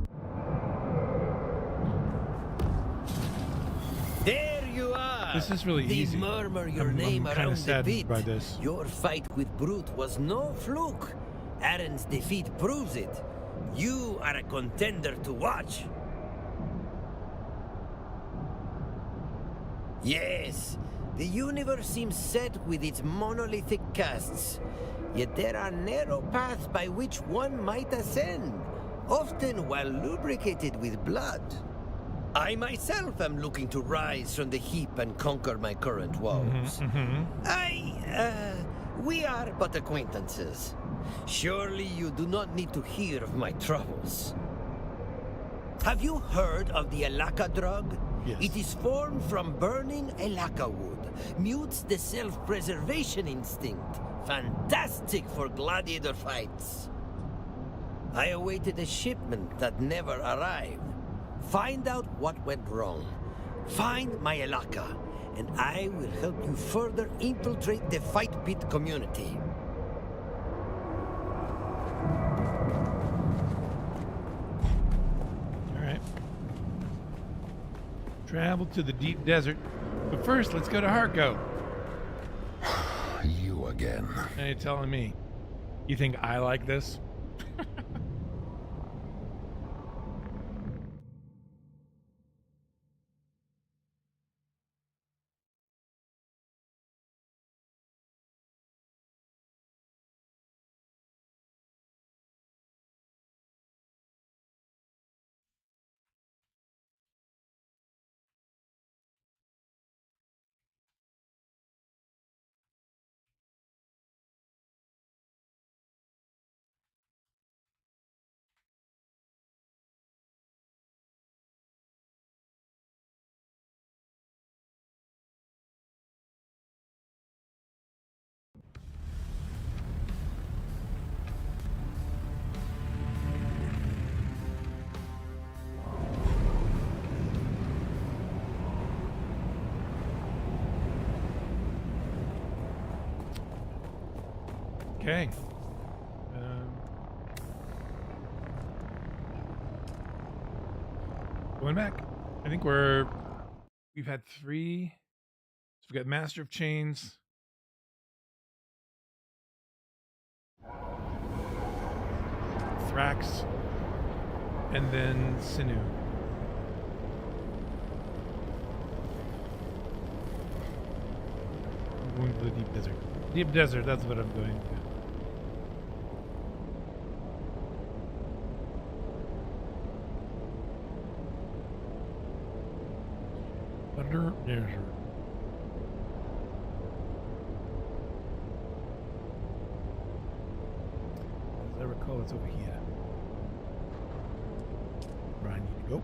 There you are! This is really they easy. murmur your I'm name kinda around the saddened pit. by this. Your fight with Brute was no fluke. Aren's defeat proves it. You are a contender to watch. Yes, the universe seems set with its monolithic castes. Yet there are narrow paths by which one might ascend, often while lubricated with blood. I myself am looking to rise from the heap and conquer my current woes. We are but acquaintances. Surely you do not need to hear of my troubles. Have you heard of the Alaka drug? Yes. It is formed from burning Alaka wood. Mutes the self-preservation instinct. Fantastic for gladiator fights. I awaited a shipment that never arrived. Find out what went wrong. Find my Alaka, and I will help you further infiltrate the Fight Pit community. Alright. Travel to the deep desert. But first, let's go to Harco. You again. Now you're telling me. You think I like this? Okay. Going back. I think we've had 3. So we've got Master of Chains. Thrax. And then Sinew. I'm going to the deep desert. Deep desert, that's what I'm going to. Thunder Desert. As I recall, it's over here. Where I need to go.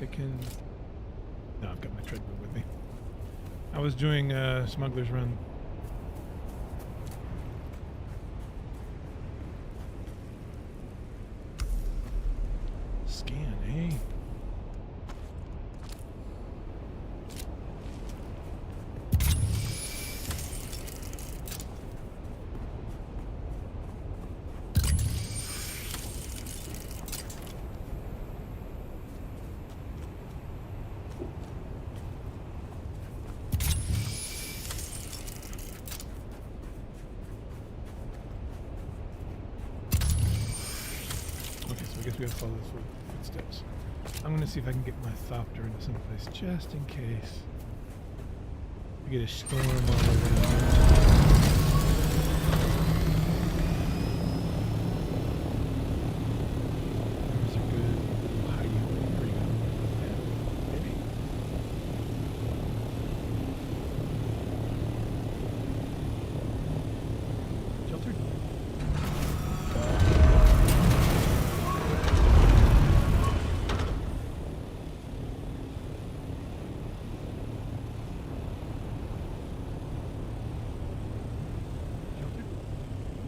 I can... No, I've got my treadmill with me. I was doing Smuggler's Run. Scan, eh? I guess we have to follow the footsteps. I'm going to see if I can get my Thopter into some place just in case we get a storm all around.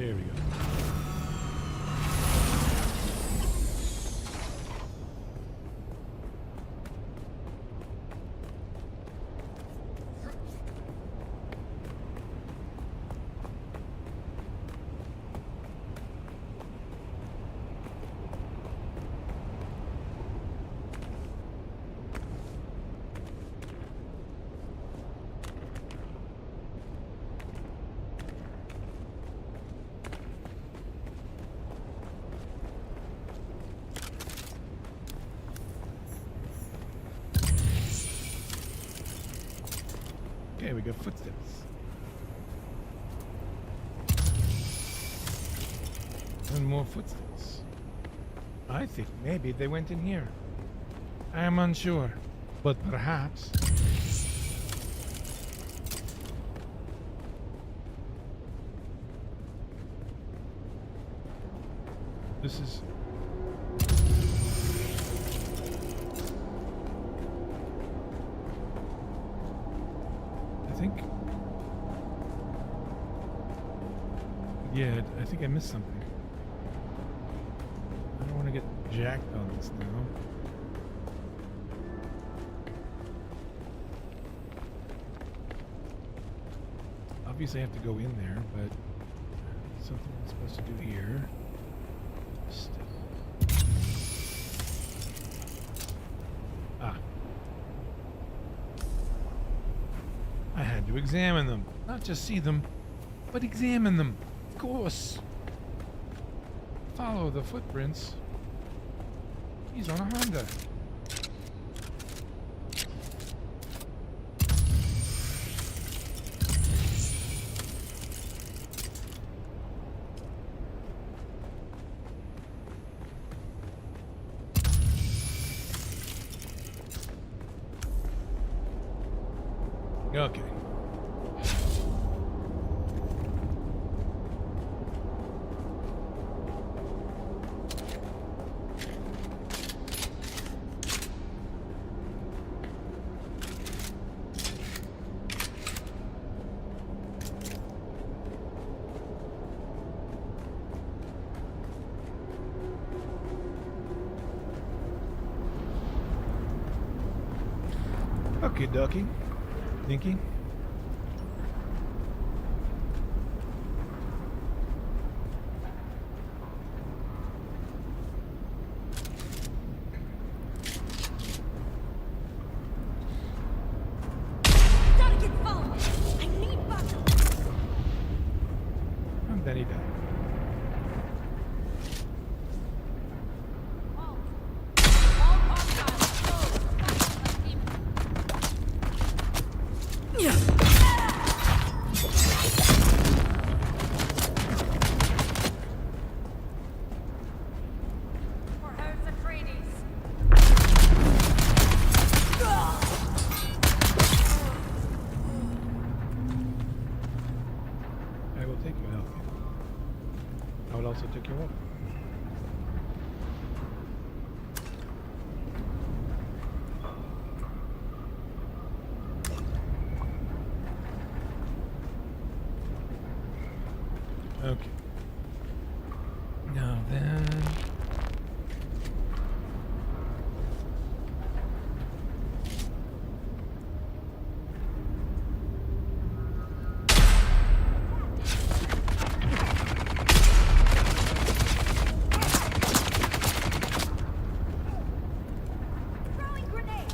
There we go. Okay, we got footsteps. And more footsteps. I think maybe they went in here. I am unsure, but perhaps. This is... Yeah, I think I missed something. I don't want to get jacked on this now. Obviously I have to go in there, but something I'm supposed to do here. Ah. I had to examine them. Not just see them, but examine them. Of course. Follow the footprints. He's on a Honda. Okay. Okay, ducky. Thinking. Gotta get phone. I need backup. And then he died. All hostiles. For House Atreides. I will take your help. I will also take your walk. Okay. Now then. Throwing grenade.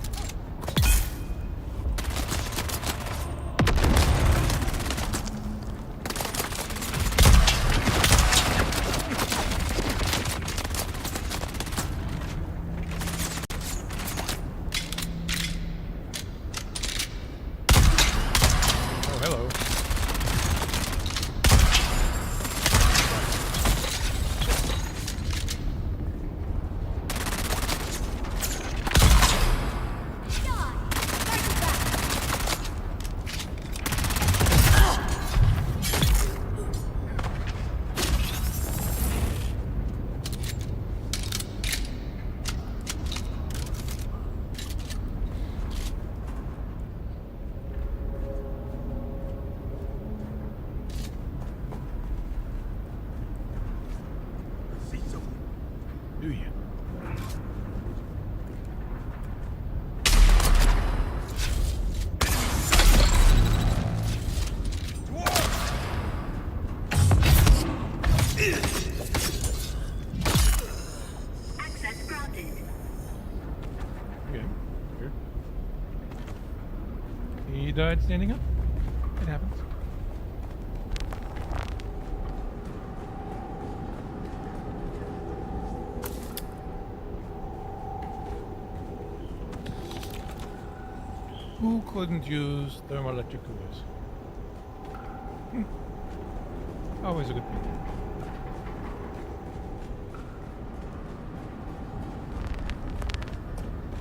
tried standing up. It happens. Who couldn't use thermoelectric coolers? Always a good thing.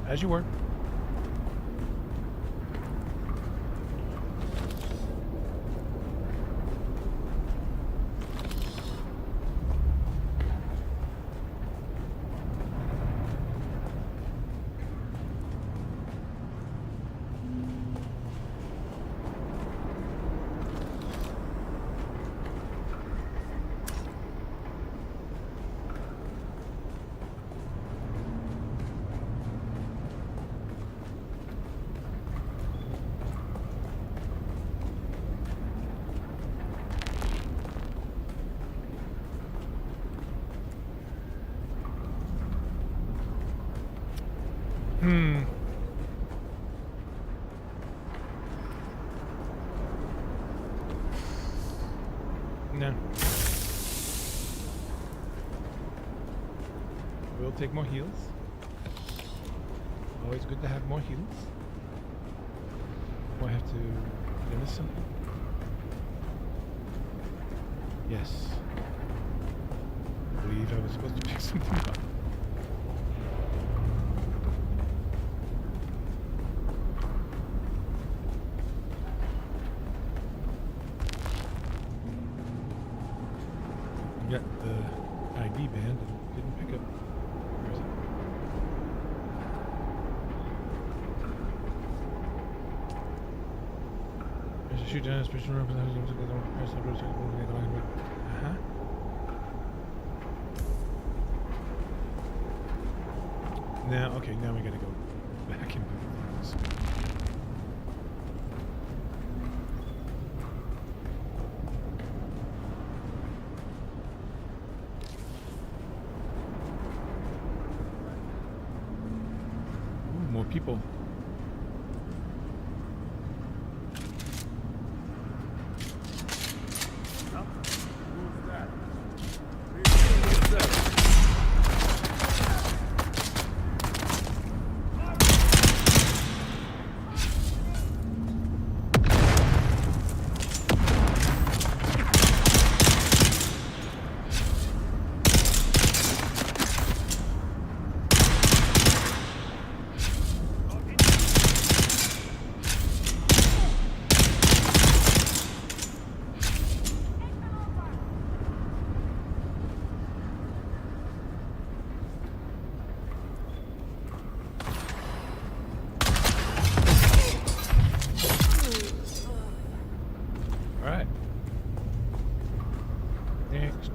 As you were. No. We'll take more heals. Always good to have more heals. Do I have to... Did I miss something? Yes. I believe I was supposed to pick something up. Got the ID band and didn't pick up. Where is it? There's a shoot down, special representative. Uh-huh. Now, okay, now we gotta go back and move things. More people. Alright. Next.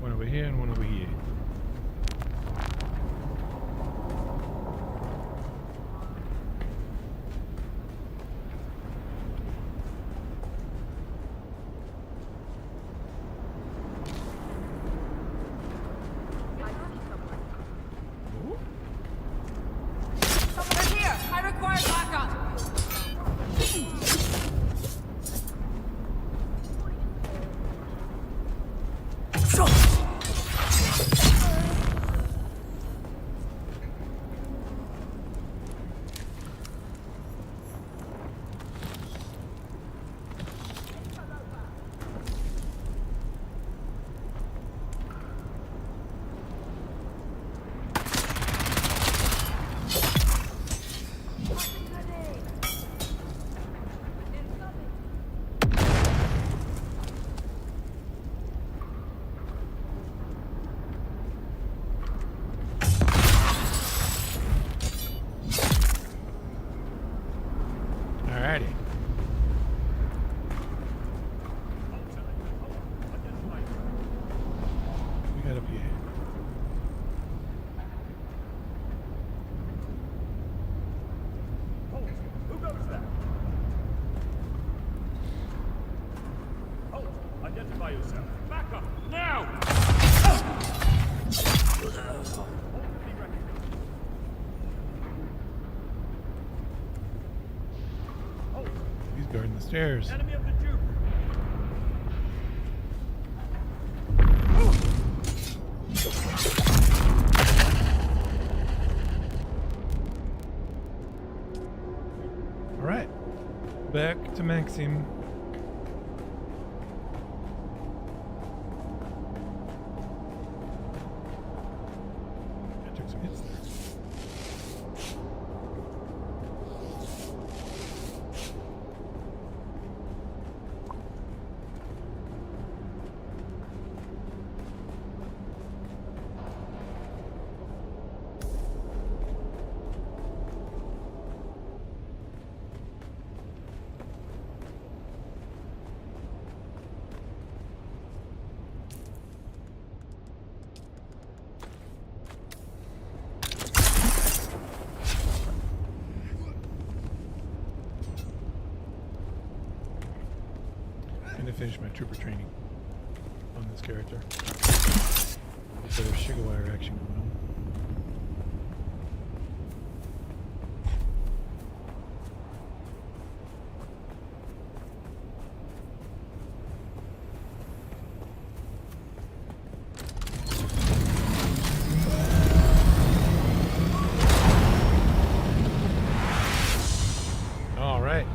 One over here and one over here. Someone here! I require backup! Alrighty. We got up here. Who goes that? Halt! Identify yourself. Back up! Now! Halt! the stairs. Enemy of the Jew. All right, back to Maxim. I took some hits there. And to finish my trooper training on this character. A bit of sugar wire action going on. All right.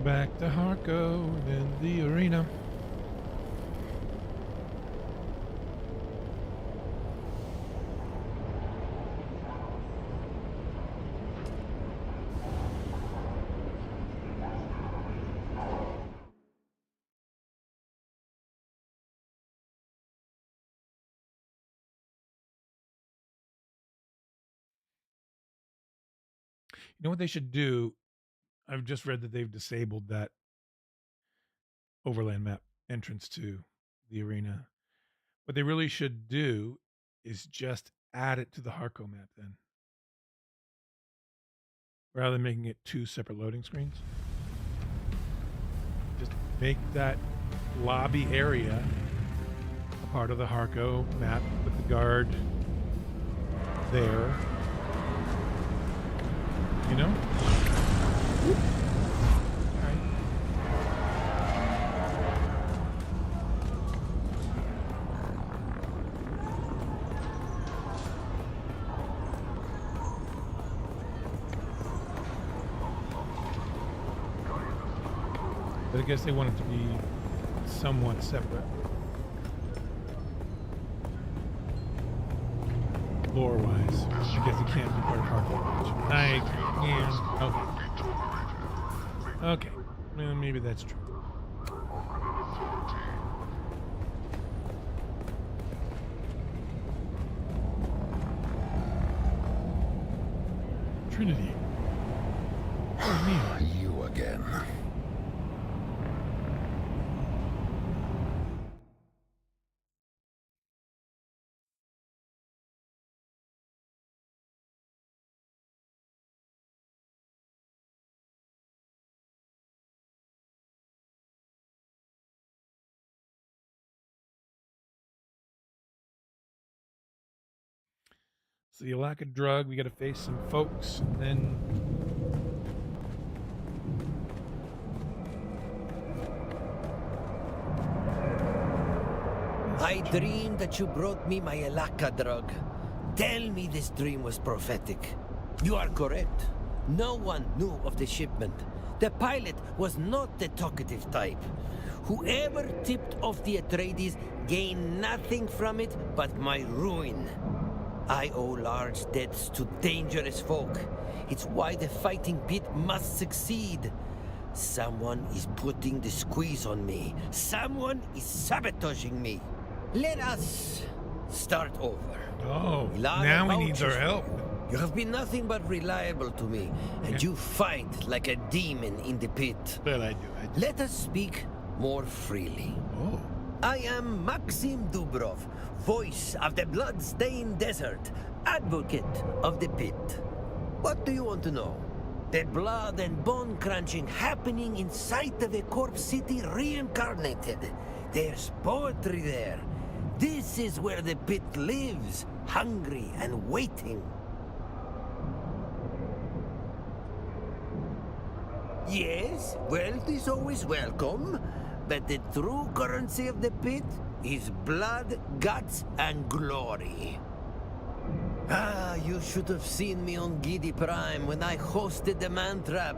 Back to Harko in the arena. You know what they should do? I've just read that they've disabled that overland map entrance to the arena. What they really should do is just add it to the Harko map then, rather than making it two separate loading screens. Just make that lobby area a part of the Harko map with the guard there. You know? But I guess they want it to be somewhat separate. Lore-wise. I guess it can't be part of Harko. Yeah. Okay. Well, maybe that's true. Trinity. Oh, me. You again. So you lack a drug, we gotta face some folks, and then I dreamed that you brought me my Elaka drug. Tell me this dream was prophetic. You are correct. No one knew of the shipment. The pilot was not the talkative type. Whoever tipped off the Atreides gained nothing from it but my ruin. I owe large debts to dangerous folk. It's why the fighting pit must succeed. Someone is putting the squeeze on me. Someone is sabotaging me. Let us start over. Oh, Ilara now he needs vouches our for help. You have been nothing but reliable to me, and you fight like a demon in the pit. But I do. Let us speak more freely. Oh. I am Maxim Dubrov, voice of the blood-stained desert, advocate of the pit. What do you want to know? The blood and bone crunching happening inside of a corpse city reincarnated. There's poetry there. This is where the pit lives, hungry and waiting. Yes, wealth is always welcome, but the true currency of the pit is blood, guts, and glory. Ah, you should have seen me on Giddy Prime when I hosted the man trap.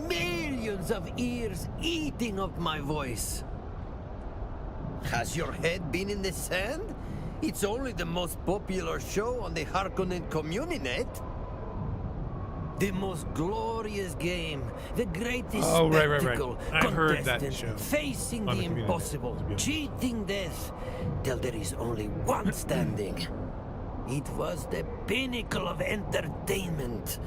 Millions of ears eating up my voice. Has your head been in the sand? It's only the most popular show on the Harkonnen Communinet. The most glorious game, the greatest spectacle, I've heard that contestant show facing on the the Communinet. impossible, cheating death, till there is only one standing. It was the pinnacle of entertainment,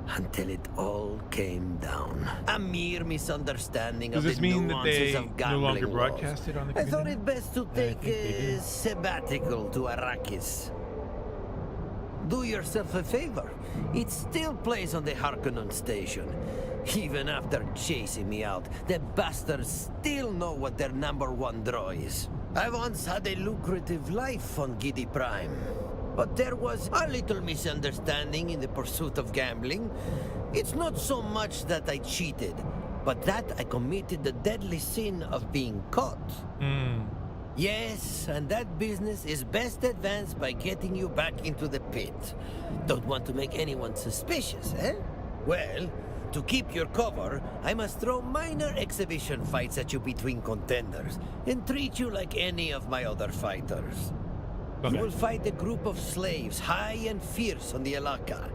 until it all came down. A mere misunderstanding Does of this the mean that nuances they of no gambling longer laws. broadcast it on the I thought Communinet? it best to I take think they a do. sabbatical to Arrakis. Do yourself a favor. It still plays on the Harkonnen station. Even after chasing me out, the bastards still know what their #1 draw is. I once had a lucrative life on Giddy Prime, but there was a little misunderstanding in the pursuit of gambling. It's not so much that I cheated, but that I committed the deadly sin of being caught. Yes, and that business is best advanced by getting you back into the pit. Don't want to make anyone suspicious, eh? Well, to keep your cover, I must throw minor exhibition fights at you between contenders and treat you like any of my other fighters. Okay. You will fight a group of slaves, high and fierce on the Alaka.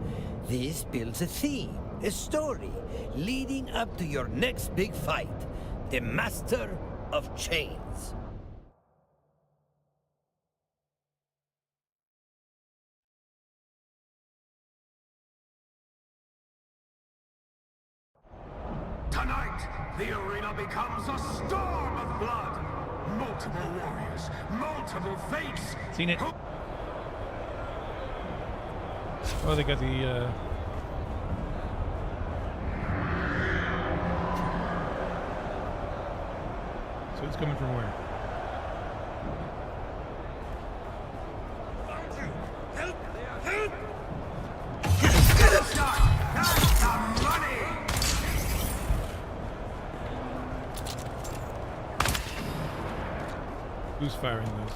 This builds a theme, a story, leading up to your next big fight, the Master of Chains. Tonight, the arena becomes a storm of blood. Multiple warriors, multiple fates. Seen it. Oh, they got the. So it's coming from where? That's the money! Who's firing those?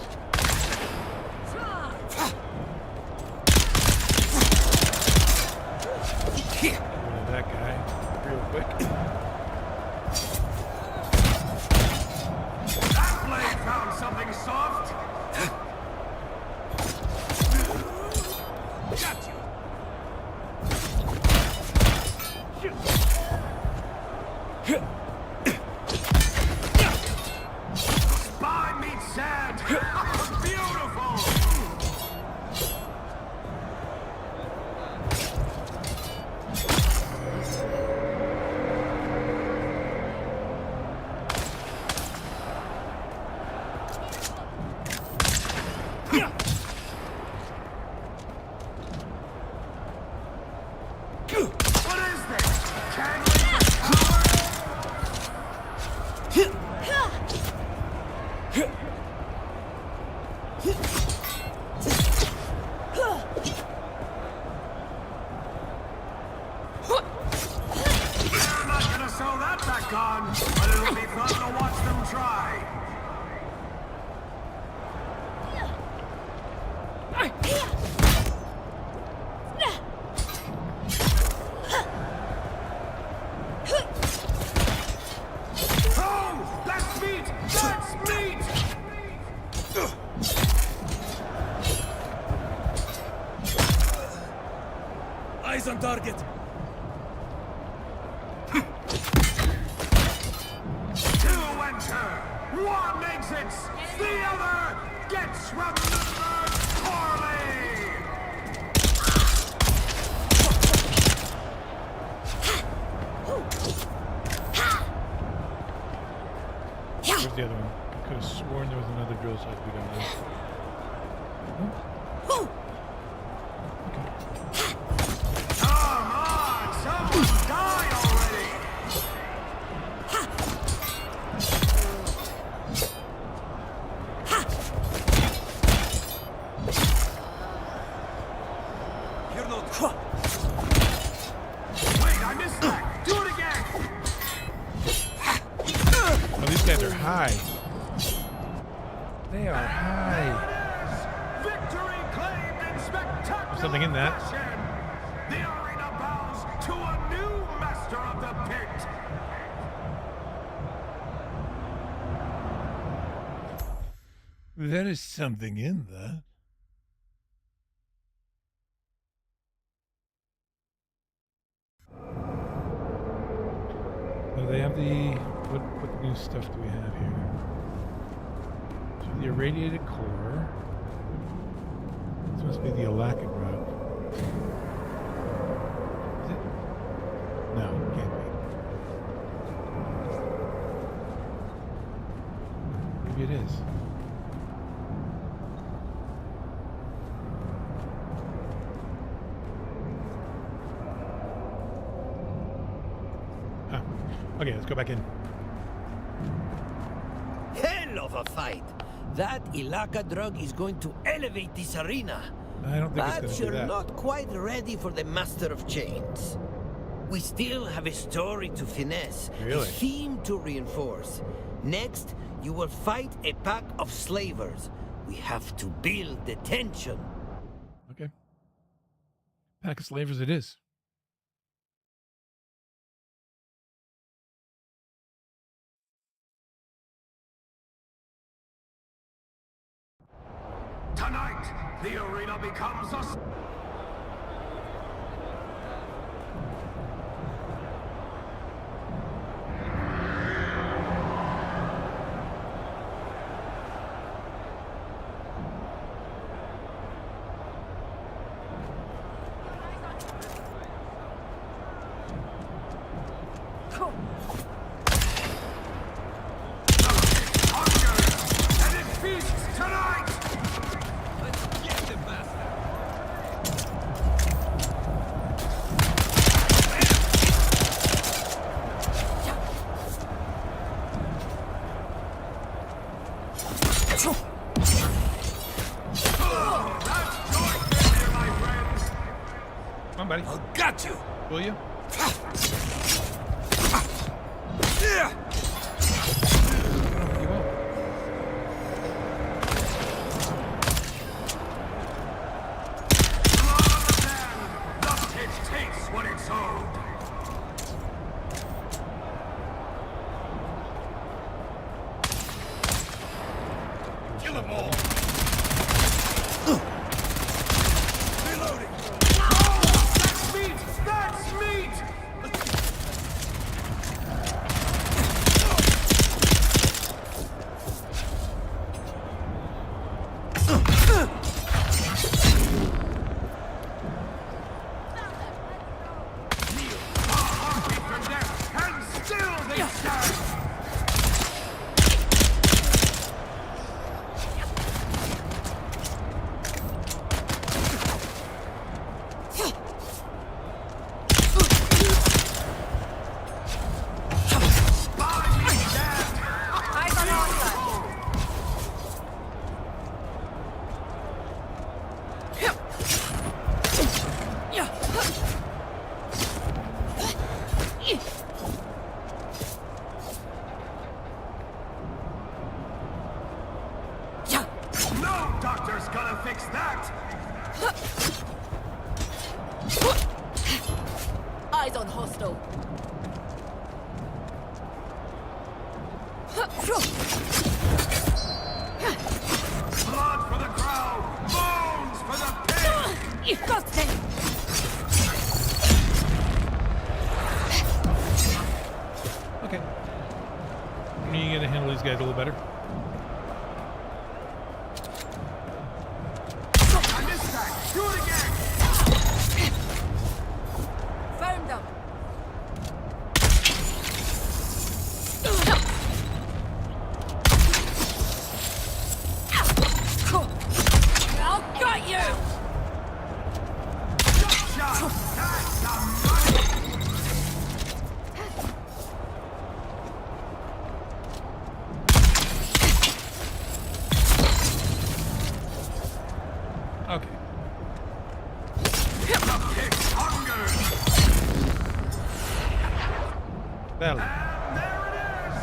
That guy, real quick. That blade found something soft! Got you! Spine meets sand! Beautiful! What is this? Candling power? They're not gonna sew that back on, but it'll be fun to watch them try. Oh, that's meat! That's meat! Eyes on target. One exits, the other gets remembered poorly! Where's the other one? I could have sworn there was another drill site we got in. Come on, someone die already! You're not... Wait, I missed that! Do it again! Oh, these guys are high. They are high. Victory claimed in spectacular There's something in that. fashion. The arena bows to a new master of the pit. There is something in that. Oh, they have the... What new stuff do we have here? So the irradiated core. This must be the Alaka route. Is it? No, it can't be. Maybe it is. Ah. Okay, let's go back in. Hell of a fight! That Ilaka drug is going to elevate this arena. I don't think it's But going to do you're that. not quite ready for the Master of Chains. We still have a story to finesse, Really? a theme to reinforce. Next, you will fight a pack of slavers. We have to build the tension. Okay. Pack of slavers it is. Tonight, the arena becomes a... And it feasts tonight! Come on, buddy. Got you! Will you? Yeah! You will. The pit takes what it's owed. Kill them all! Reloading! That's meat! That's meat! A heartbeat from death, and still they stand! By me dead! Eyes on Alpha. No doctor's gonna fix that! Eyes on hostile. Blood for the crowd! Bones for the pig! You got them. Okay. When are you begin to handle these guys a little better. On this side! Do it again! Found them. I'll got you! Okay. That'll. And there it is!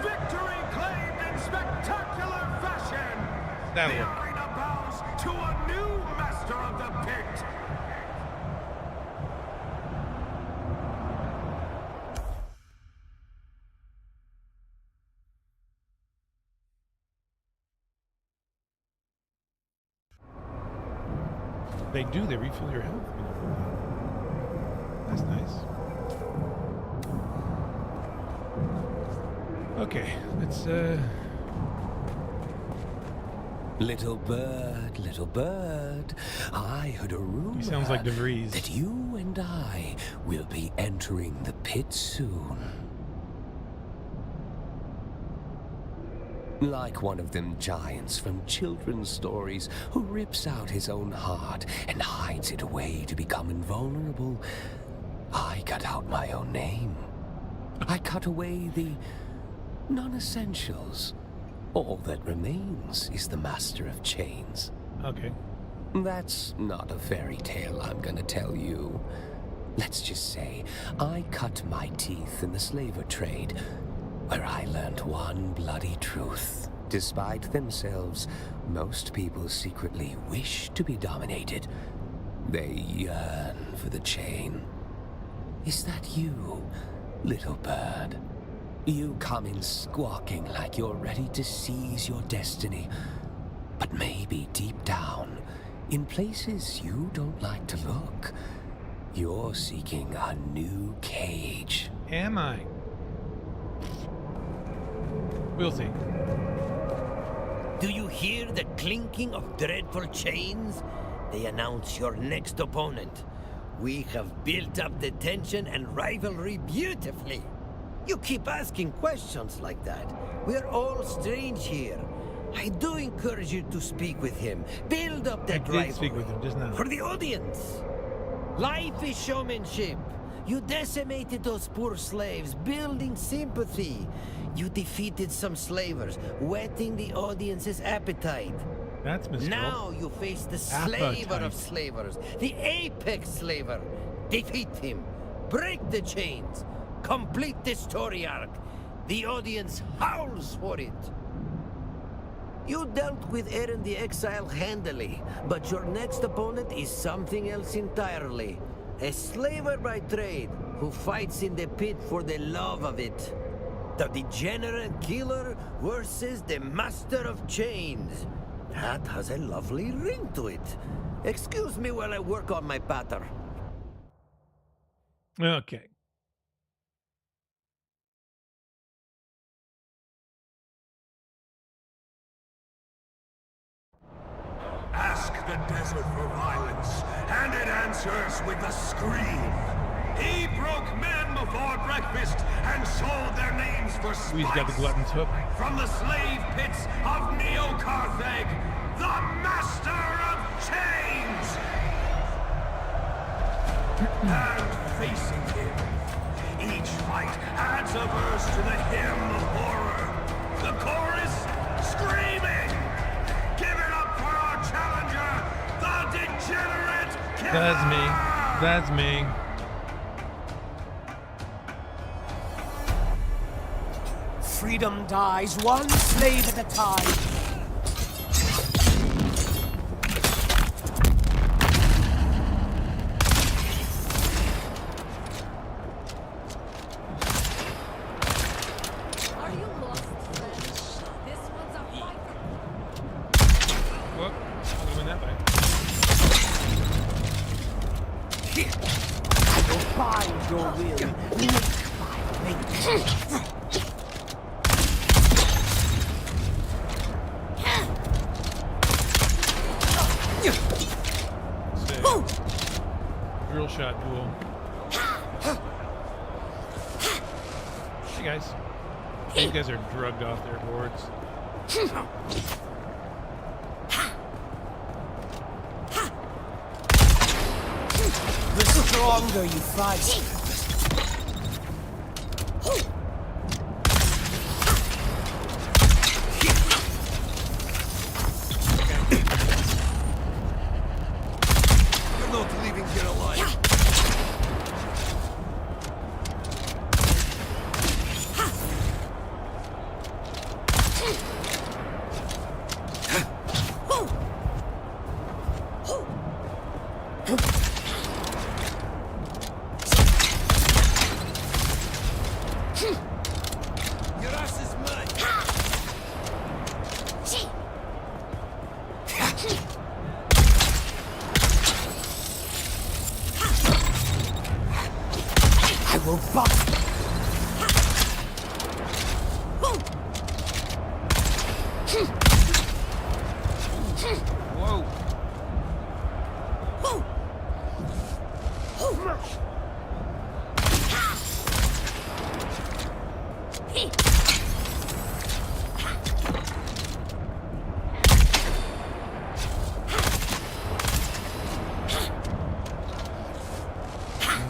Victory claimed in spectacular fashion! That'll The work. arena bows to a new master of the pit! They do. They refill your health. That's nice. Okay, let's Little bird, I heard a rumor He sounds like DeVries. that you and I will be entering the pit soon. Like one of them giants from children's stories who rips out his own heart and hides it away to become invulnerable, I cut out my own name. I cut away the non-essentials. All that remains is the Master of Chains. Okay. That's not a fairy tale I'm gonna tell you. Let's just say I cut my teeth in the slaver trade, where I learned one bloody truth. Despite themselves, most people secretly wish to be dominated. They yearn for the chain. Is that you, little bird? You come in squawking like you're ready to seize your destiny. But maybe deep down, in places you don't like to look, you're seeking a new cage. Am I? We'll see. Do you hear the clinking of dreadful chains? They announce your next opponent. We have built up the tension and rivalry beautifully. You keep asking questions like that. We're all strange here. I do encourage you to speak with him. Build up that rivalry. I did speak with him just now. For the audience. Life is showmanship. You decimated those poor slaves, building sympathy. You defeated some slavers, whetting the audience's appetite. That's Miss Now you face the slaver of slavers, the apex slaver. Defeat him. Break the chains. Complete the story arc. The audience howls for it. You dealt with Eren the Exile handily, but your next opponent is something else entirely. A slaver by trade who fights in the pit for the love of it. The degenerate killer versus the master of chains. That has a lovely ring to it. Excuse me while I work on my patter. Okay. Ask the desert for violence, and it answers with a scream. He broke men before breakfast and sold their names for spice. He's got the glutton's hook. From the slave pits of Neo-Carthage, the Master of Chains! And facing him, each fight adds a verse to the hymn of horror. The chorus, screaming! Give it up for our challenger, the degenerate killer! That's me. That's me. Freedom dies one slave at a time. Are you lost, friend? This one's a fighter. Whoop. I'm going that way. You'll find your will. duel. Hey guys. These guys are drugged off their boards. The stronger you fight. You're not leaving here alive. Your ass is mine. I will bust. Whoa.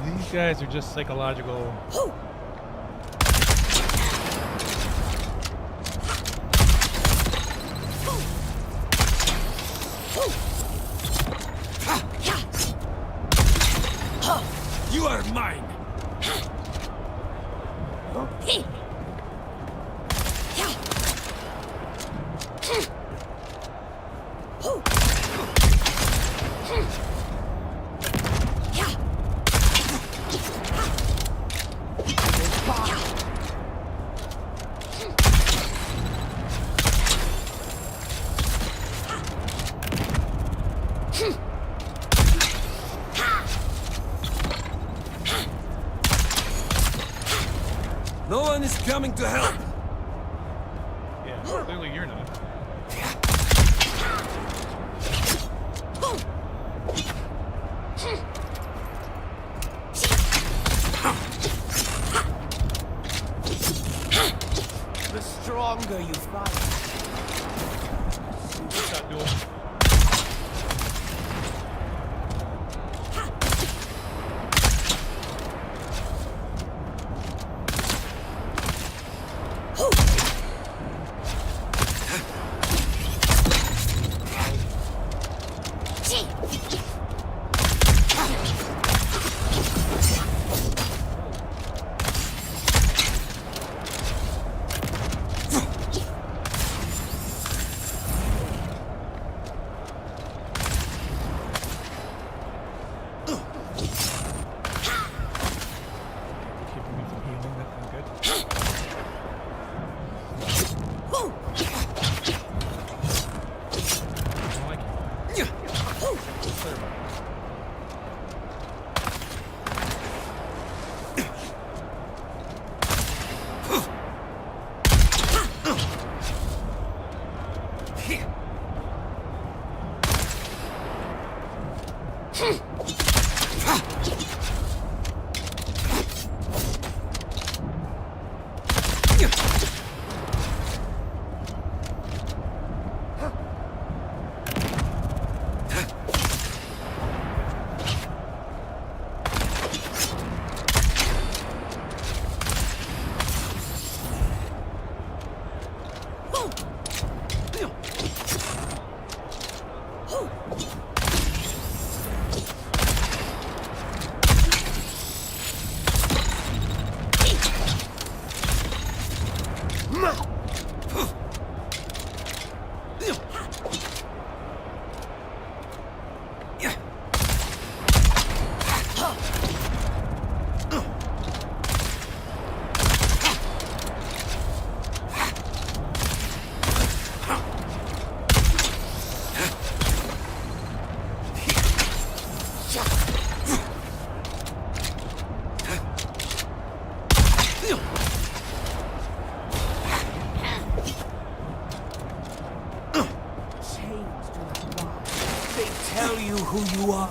These guys are just psychological. You are mine. No one is coming to help. Yeah, clearly you're not. The stronger you fight. What's that duel? Keeping me from healing, that's not good. I don't like it. Clear about it. They tell you who you are.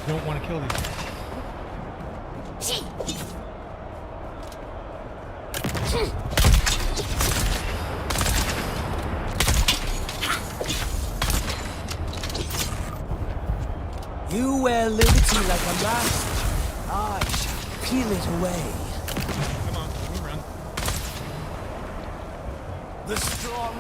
don't want to kill these guys. You wear liberty like a mask. I shall peel it away. Come on, we run. The strong.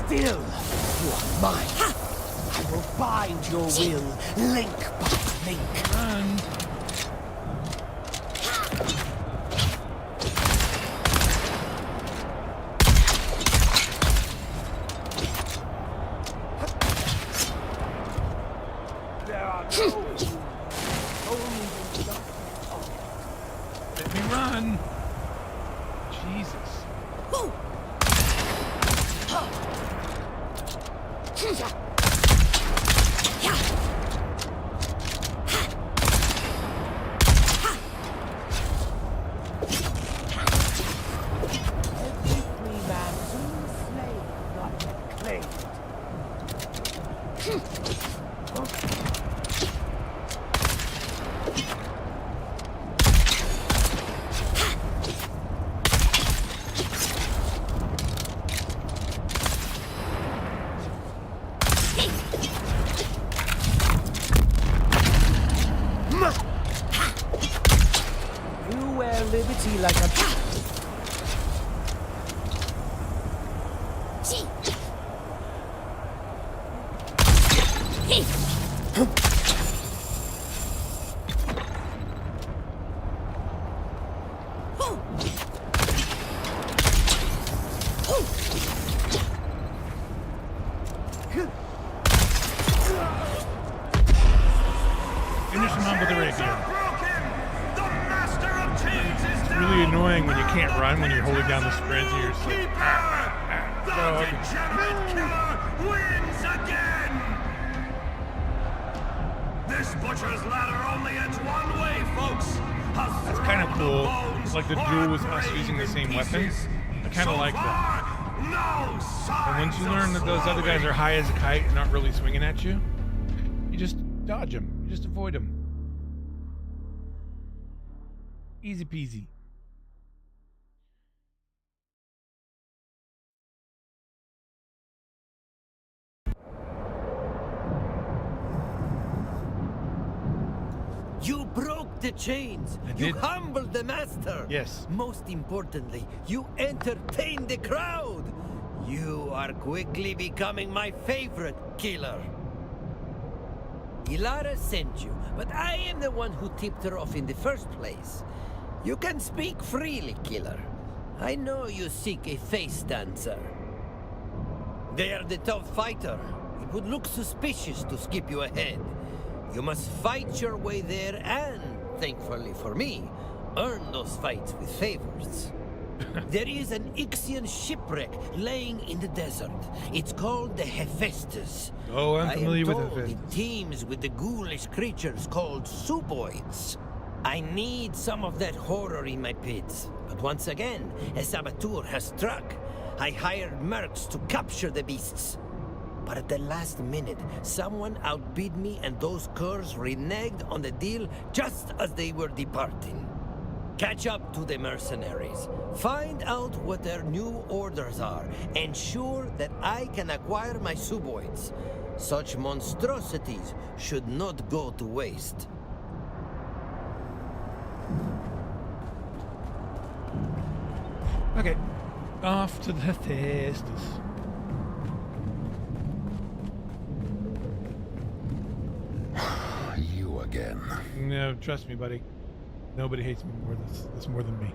Still, you are mine. I will bind your will, link by link. Run. There are no rules, only the justice of Let me run. Jesus. every free man soon slave, not yet claimed. You wear liberty like a Finish him up with a rapier. Broken! The master of chains is It's down! really annoying when you can't run when you're holding down the sprint and you're just like, The dog. degenerate killer wins again! This butcher's ladder only ends one way, folks. That's kind of cool. Like the duel with us using the same weapon. I kind of like that. No And once you signs learn of that those other guys slowing. are high as a kite and not really swinging at you, you just dodge them. You just avoid them. Easy peasy. You broke the chains. I You did. humbled the master. Yes. Most importantly, you entertained the crowd. You are quickly becoming my favorite killer. Ilara sent you, but I am the one who tipped her off in the first place. You can speak freely, killer. I know you seek a face dancer. They are the top fighter. It would look suspicious to skip you ahead. You must fight your way there and, thankfully for me, earn those fights with favors. There is an Ixian shipwreck laying in the desert. It's called the Hephaestus. Oh, I'm familiar with I am told Hephaestus. it teems with the ghoulish creatures called suboids. I need some of that horror in my pits. But once again, a saboteur has struck. I hired mercs to capture the beasts. But at the last minute, someone outbid me and those curs reneged on the deal just as they were departing. Catch up to the mercenaries. Find out what their new orders are. Ensure that I can acquire my suboids. Such monstrosities should not go to waste. Okay. Off to the Hephaestus. You again. No, trust me, buddy. Nobody hates me more this more than me.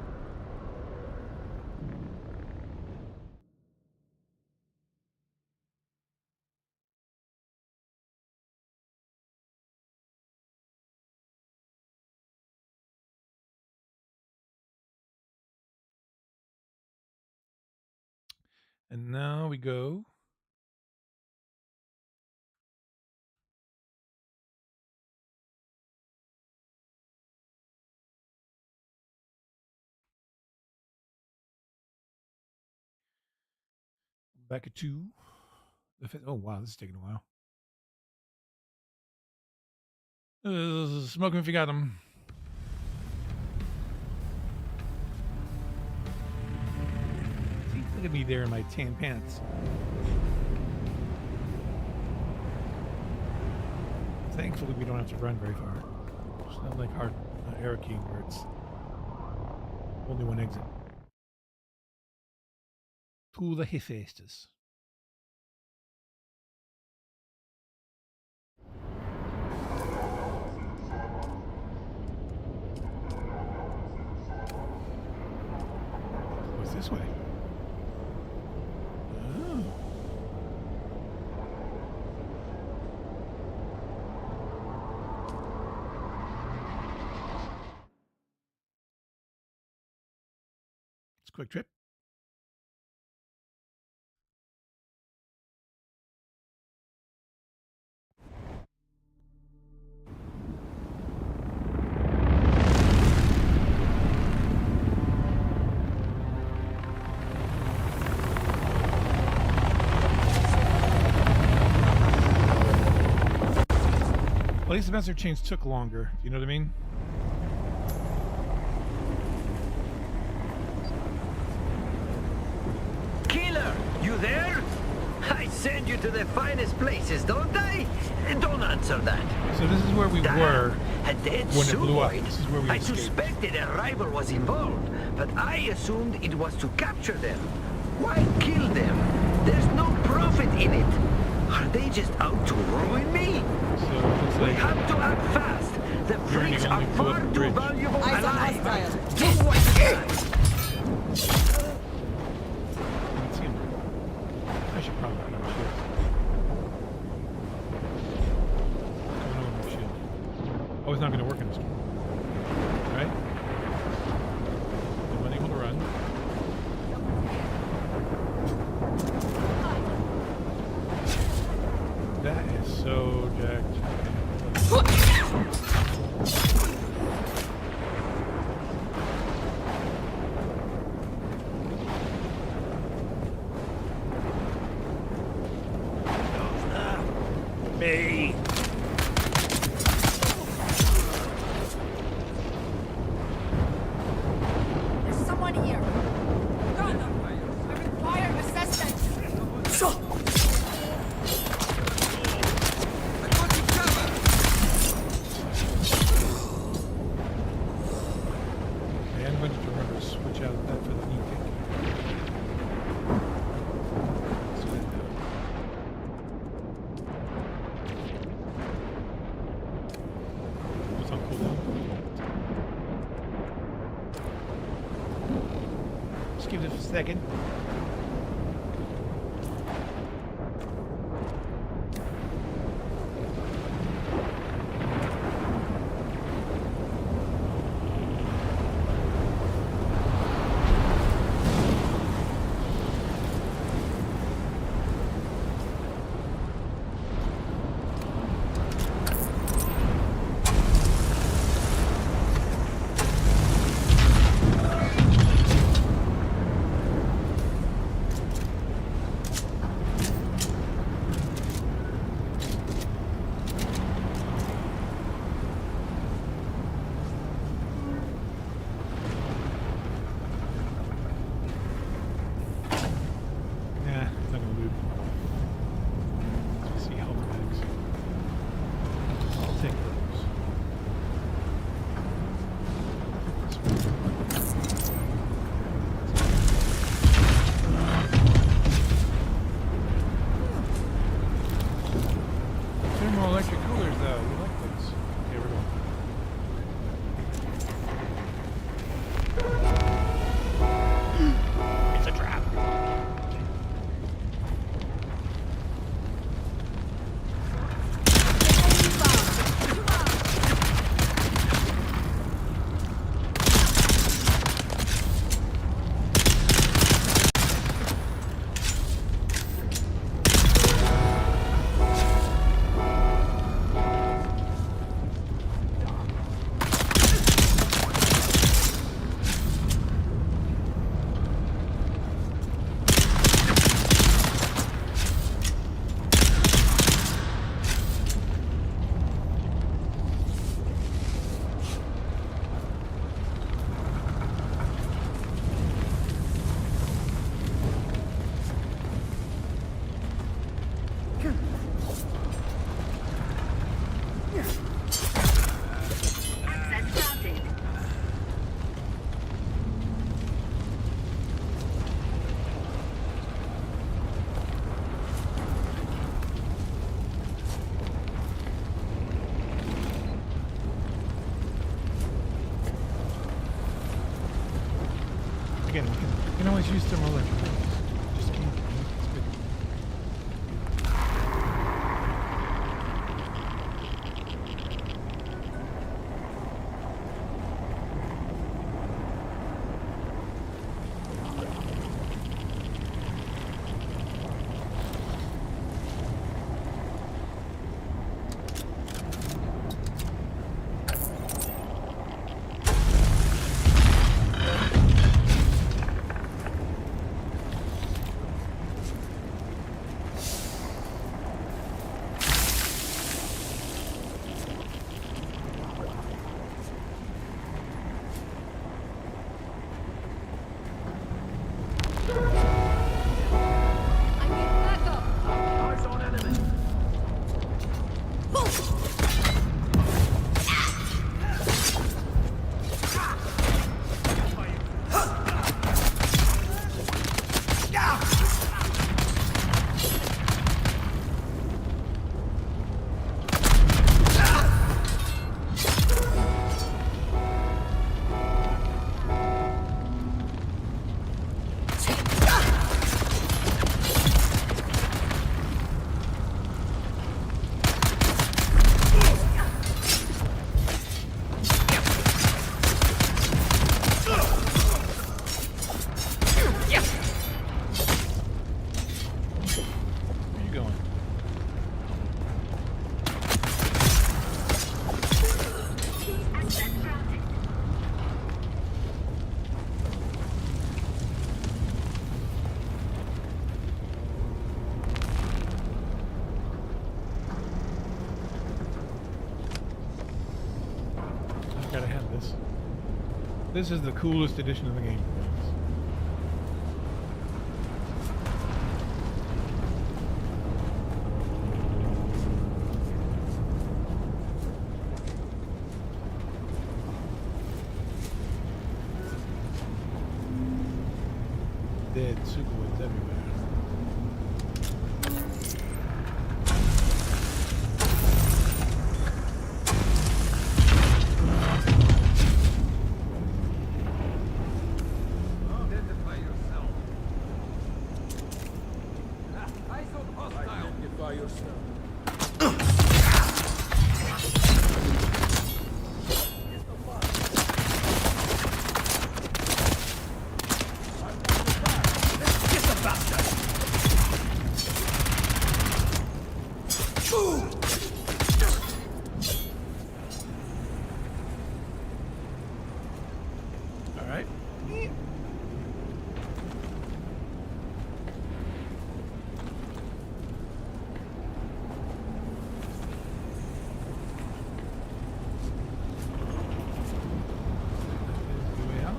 And now we go. Back at 2. Oh, wow, this is taking a while. Smoking if you got them. See, look at me there in my tan pants. Thankfully, we don't have to run very far. It's not like hard arrow keying where it's only one exit. To the Hephaestus. What's this way? Oh. It's a quick trip. At least the master chains took longer. You know what I mean? Killer, you there? I send you to the finest places, don't I? Don't answer that. So this is where we were a dead when it blew up. suboid. This is where we I escaped. suspected a rival was involved, but I assumed it was to capture them. Why kill them? There's no profit in it. Are they just out to ruin me? So it looks We like have to act fast. The freaks are only blew up far the too bridge. valuable Eyes on alive. hostile. Do what you can. Let's see him. I should probably put on a shield. Coming over with shield. Oh, it's not going to work in this one. Right? I'm unable to run. That is so jacked. Me. There's someone here. Gun! I require assistance. I am going to remember to switch out that for the knee kick. So that, what's on cooldown? Just give it a second. Let's use thermoelectric. Just keep. It's good. Where you going? I gotta have this. This is the coolest edition of the game. Dead superwoods everywhere. Identify yourself. Identify yourself. All right. The way out.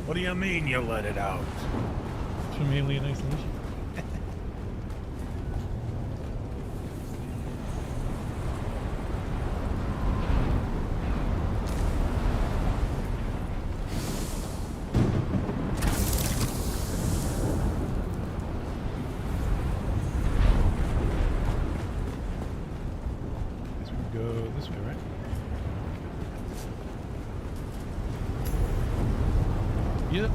What do you mean you let it out? It's from Alien Isolation. Guess we go this way, right? Yep.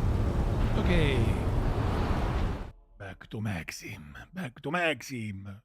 Okay. Back to Maxim. Back to Maxim.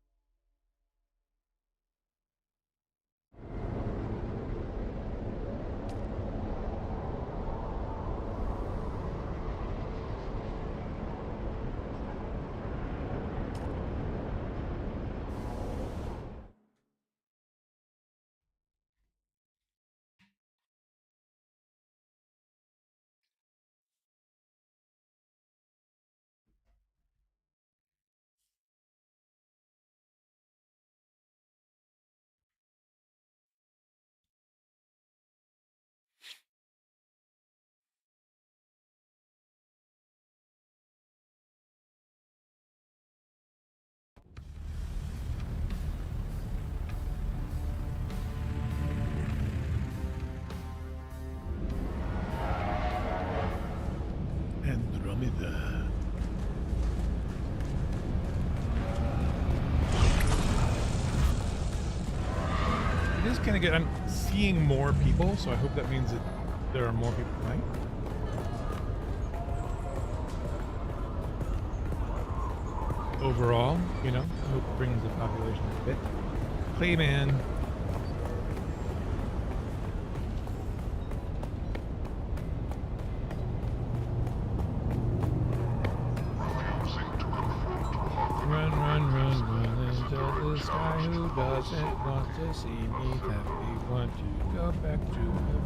Smither. It is kind of good. I'm seeing more people, so I hope that means that there are more people playing. Overall, you know, I hope it brings the population a bit. Clayman. Run, run, run, run into this guy who doesn't want to see me happy. Want to go back to the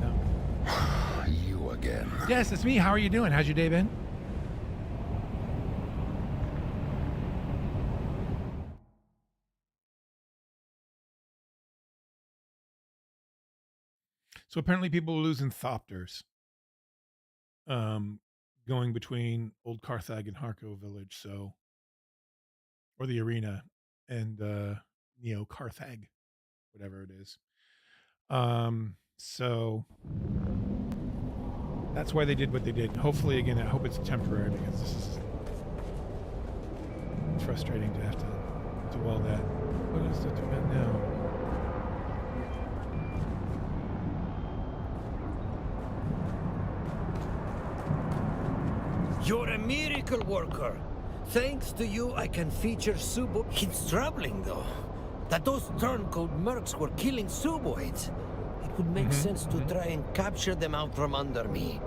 no. You again. Yes, it's me. How are you doing? How's your day been? So apparently people are losing thopters. Going between Old Carthag and Harko village, so or the arena and Neo Carthag, whatever it is. So that's why they did what they did. Hopefully, again, I hope it's temporary because this is frustrating to have to do all that. What is it about now? You're a miracle worker. Thanks to you, I can feature Subo. It's troubling, though, that those turncoat mercs were killing Suboids. It would make sense to try and capture them out from under me.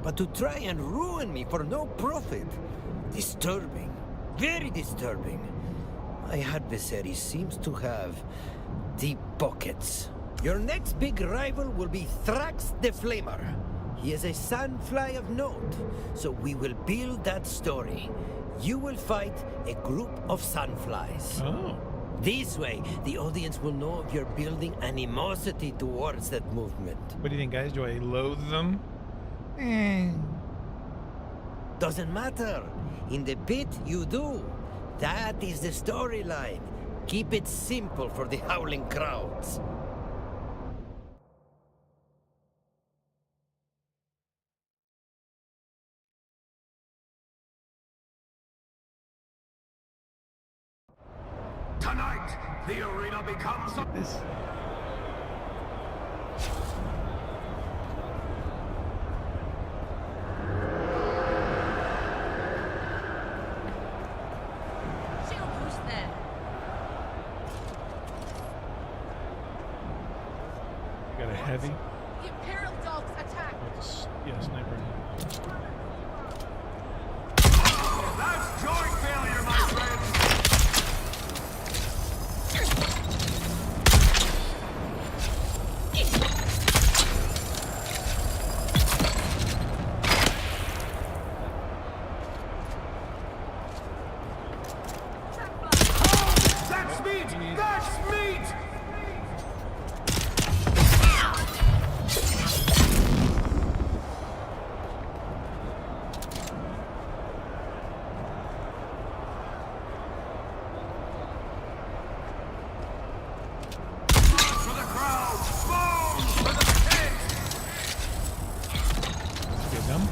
But to try and ruin me for no profit? Disturbing. Very disturbing. My adversary seems to have deep pockets. Your next big rival will be Thrax the Flamer. He is a sandfly of note, so we will build that story. You will fight a group of sandflies. Oh. This way, the audience will know if you're building animosity towards that movement. What do you think, guys? Do I loathe them? Doesn't matter. In the pit, you do. That is the storyline. Keep it simple for the howling crowds. Tonight, the arena becomes This. Shield boost then. Got a heavy. The Imperial dogs attack. Yeah, sniper. That's joint failure, my friend! That's meat! That's meat! For the crowd! Boom! For the pit! Get them.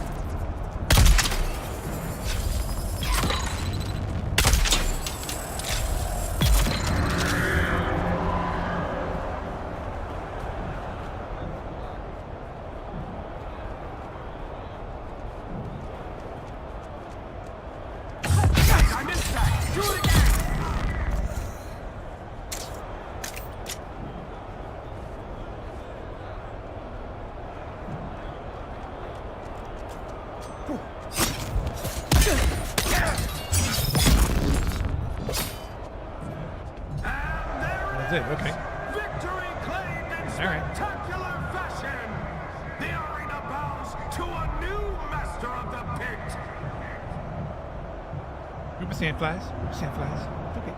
I missed that! Do it again! And there That's it. Okay. Victory claimed in All right. spectacular fashion! The arena bows to a new master of the pit! Group of sandflies. Group of sandflies. It's okay.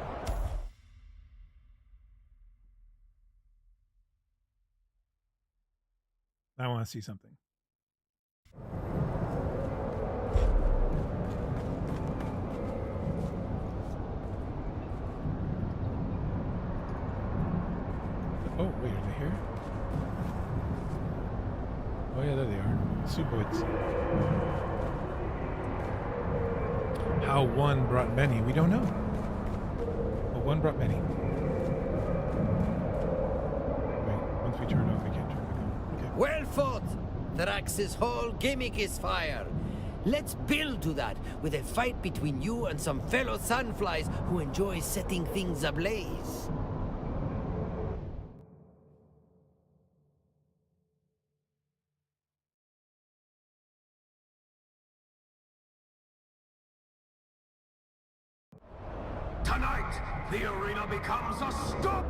I want to see something. Oh, wait, are they here? Oh, yeah, there they are. Suboids. how one brought many, we don't know. But one brought many. Wait, once we turn off, we can't turn back on. Okay. Well fought! Thrax's whole gimmick is fire. Let's build to that with a fight between you and some fellow sunflies who enjoy setting things ablaze. Tonight, the arena becomes a stop.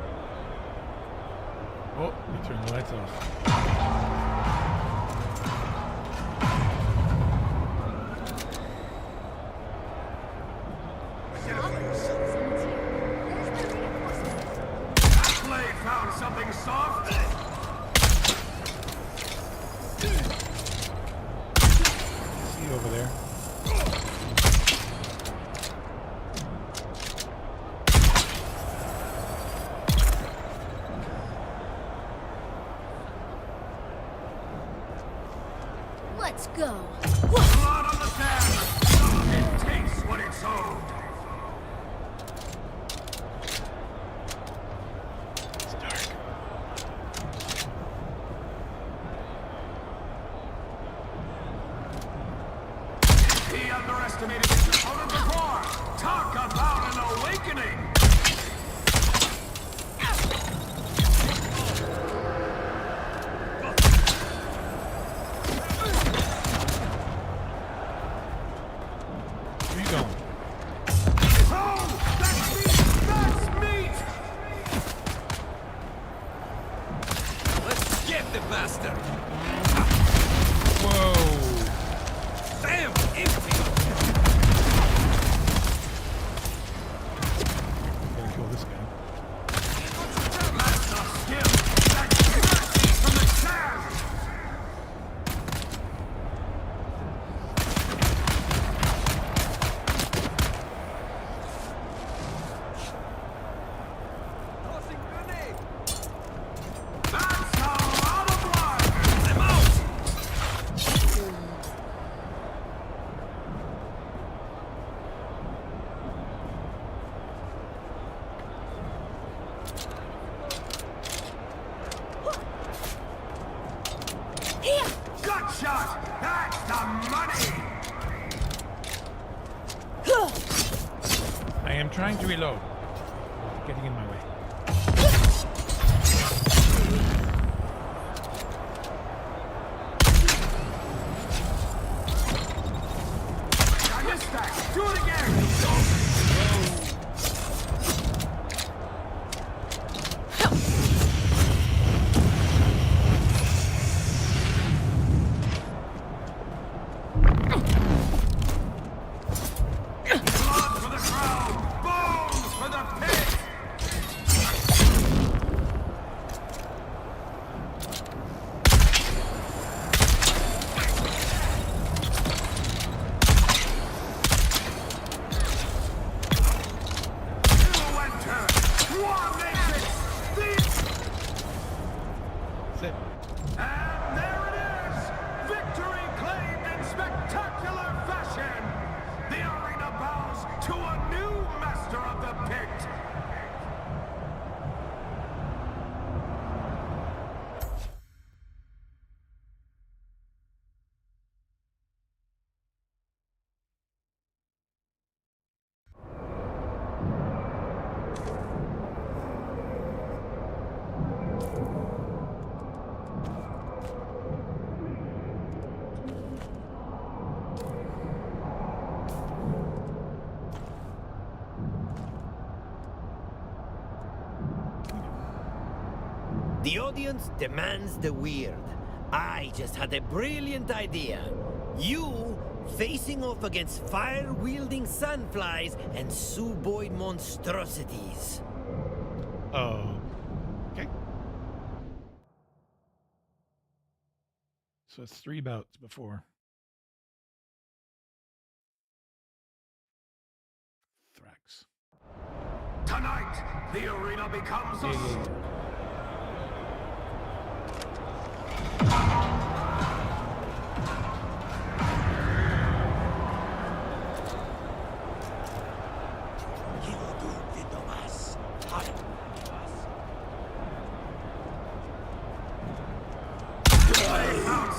Oh, we turned the lights off. That blade found something soft. See you over there. Let's go. Blood on the sand. It takes what it's owed. It's dark. He underestimated his opponent before. Talk about an awakening. Where you going? Oh, that's meat! That's meat! Let's get the bastard! Whoa! Damn! Empty! Gotta kill this guy. That's not skill. That's mercy from the sand. That's a lot of blood. I'm out. Gut shot. That's the money. I am trying to reload. It's getting in my way. I missed that. Do it again. Blood for the crown. Bones for the pit. New enter. War makes it. That's it. And there it is! Victory claimed in spectacular fashion! The arena bows to a new master of the pit! The audience demands the weird. I just had a brilliant idea. You facing off against fire-wielding sunflies and Suboid monstrosities. Okay. So it's 3 bouts before. Thrax. Tonight, the arena becomes a...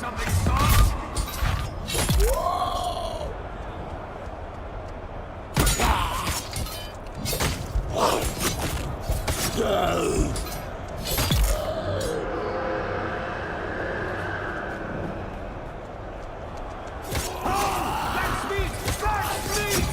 something soft? That's meat! That's meat!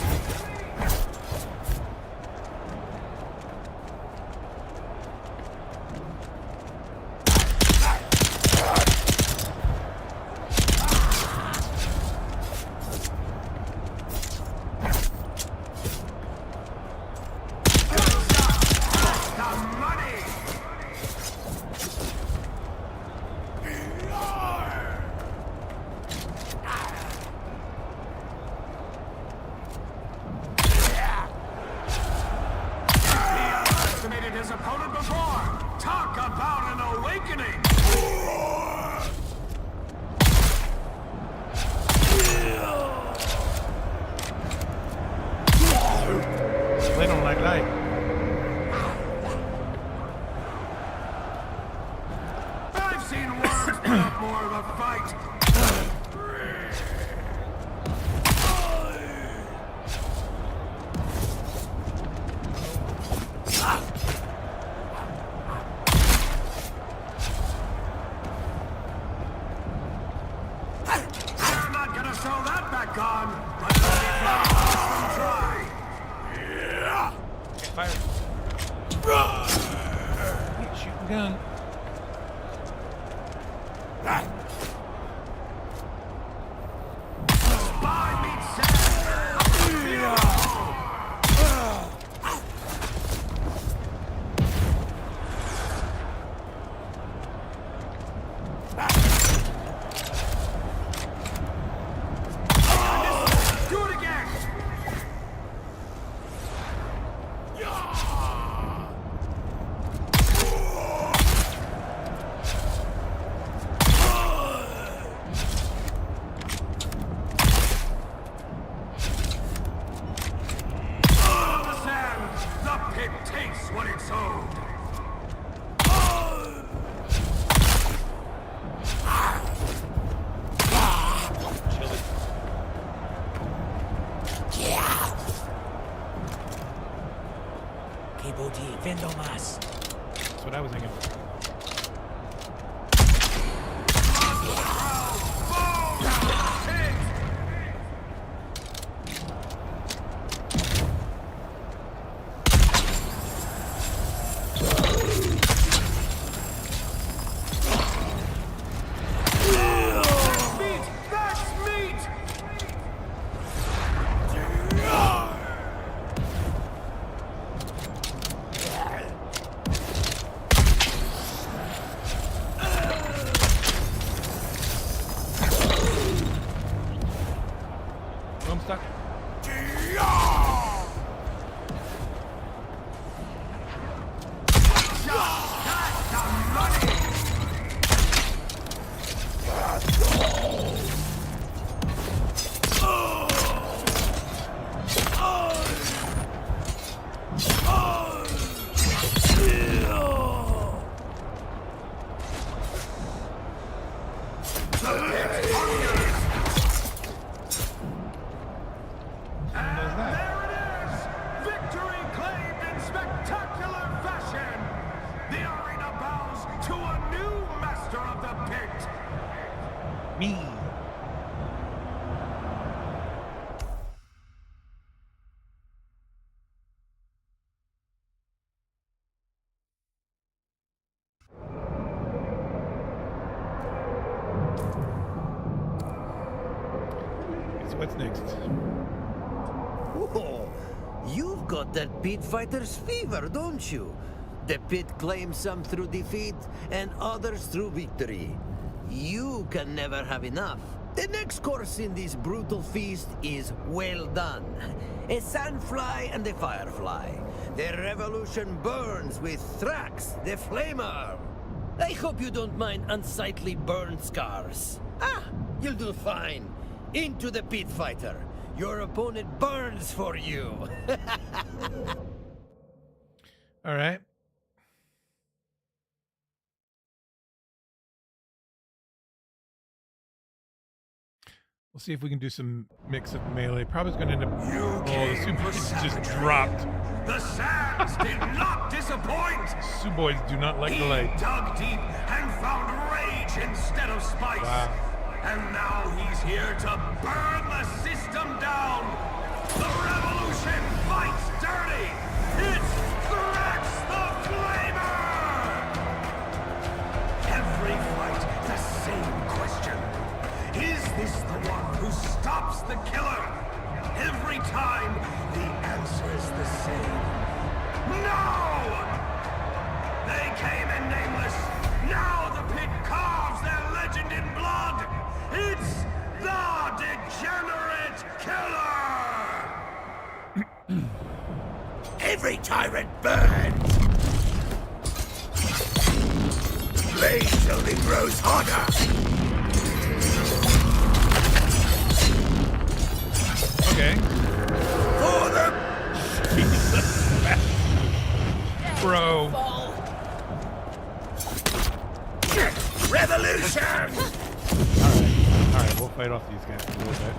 His opponent before. Talk about an awakening! They don't like light. I've seen worms put up more of a fight. They're not gonna sew that back on, but let me try. Fire. Shooting gun. Spy meets sand. Do it again. The sand. The pit takes what it's owed. Chill it. Kiboti, vendo más. That's what I was thinking. That's meat! That's meat! Oh, I'm stuck. That's the money! And there it is! Victory claimed in spectacular fashion! The arena bows to a new master of the pit! Me. So what's next? Oh, you've got that pit fighter's fever, don't you? The pit claims some through defeat and others through victory. You can never have enough. The next course in this brutal feast is well done. A sandfly and a firefly. The revolution burns with Thrax, the flamer. I hope you don't mind unsightly burn scars. Ah, you'll do fine. Into the pit fighter. Your opponent burns for you. All right. We'll see if we can do some mix of melee. Probably going to end up. You Oh, the came for Suboids just savagery. dropped. The sands did not disappoint. Suboids do not like He the light. dug deep and found rage instead of spice. Wow. And now he's here to burn the system down. The revolution fights dirty. It's Thrax the Flamer! Every fight, the same question. Is this the one who stops the killer? Every time, the answer is the same. No! They came in nameless. Now the pit carves their legend in blood. It's the Degenerate Killer! Every tyrant burns! Blaze only grows hotter! Okay. For the Bro. revolution! Alright, we'll fight off these guys a little bit.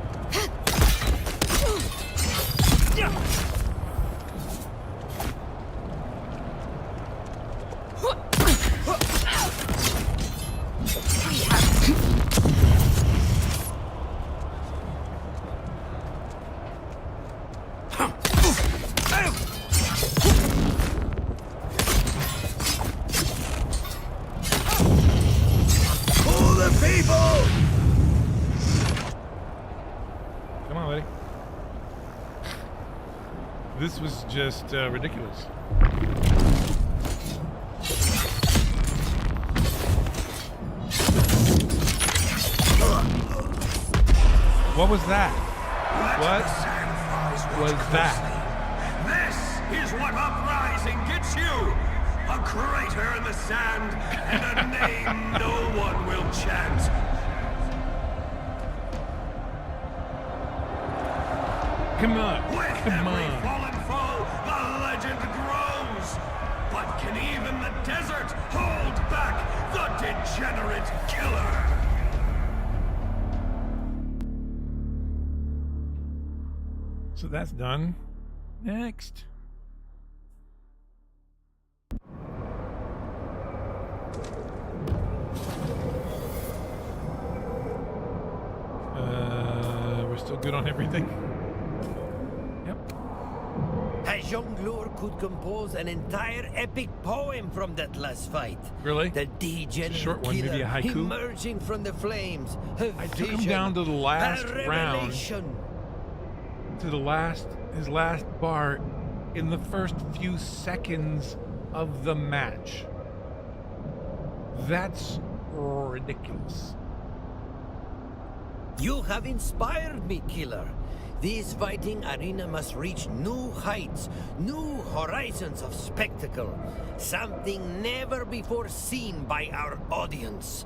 For the people! Come on, buddy. This was just ridiculous. What was that? What was that? This is what uprising gets you! A crater in the sand and a name no one will chant. Come on. With Come every on. fallen foe, the legend grows. But can even the desert hold back the Degenerate Killer? So that's done. Next. We're still good on everything. Yep. A jongleur could compose an entire epic poem from that last fight. Really? The degenerate short one, maybe killer a haiku? emerging from the flames. A I took him vision, down to the last a round. revelation. To his last bar in the first few seconds of the match. That's ridiculous. You have inspired me, killer. This fighting arena must reach new heights, new horizons of spectacle. Something never before seen by our audience.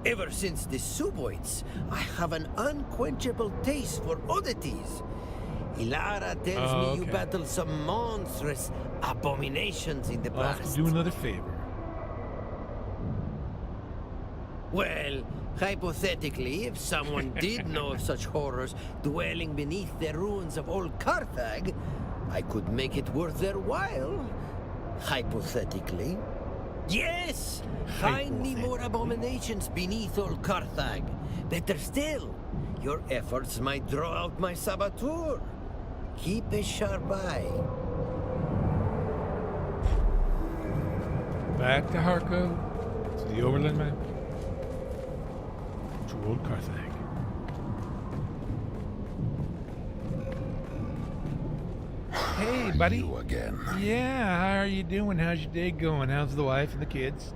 Ever since the Suboids, I have an unquenchable taste for oddities. Ilara tells me you okay. battled some monstrous abominations in the I'll have to past. do another favor. Well, hypothetically, if someone did know of such horrors dwelling beneath the ruins of old Carthage, I could make it worth their while. Hypothetically. Yes! Find me more abominations beneath old Carthage. Better still, your efforts might draw out my saboteur. Keep a sharp eye. Back to Harco, to the Overland map, to old Carthage. Hey, buddy. You again. Yeah, how are you doing? How's your day going? How's the wife and the kids?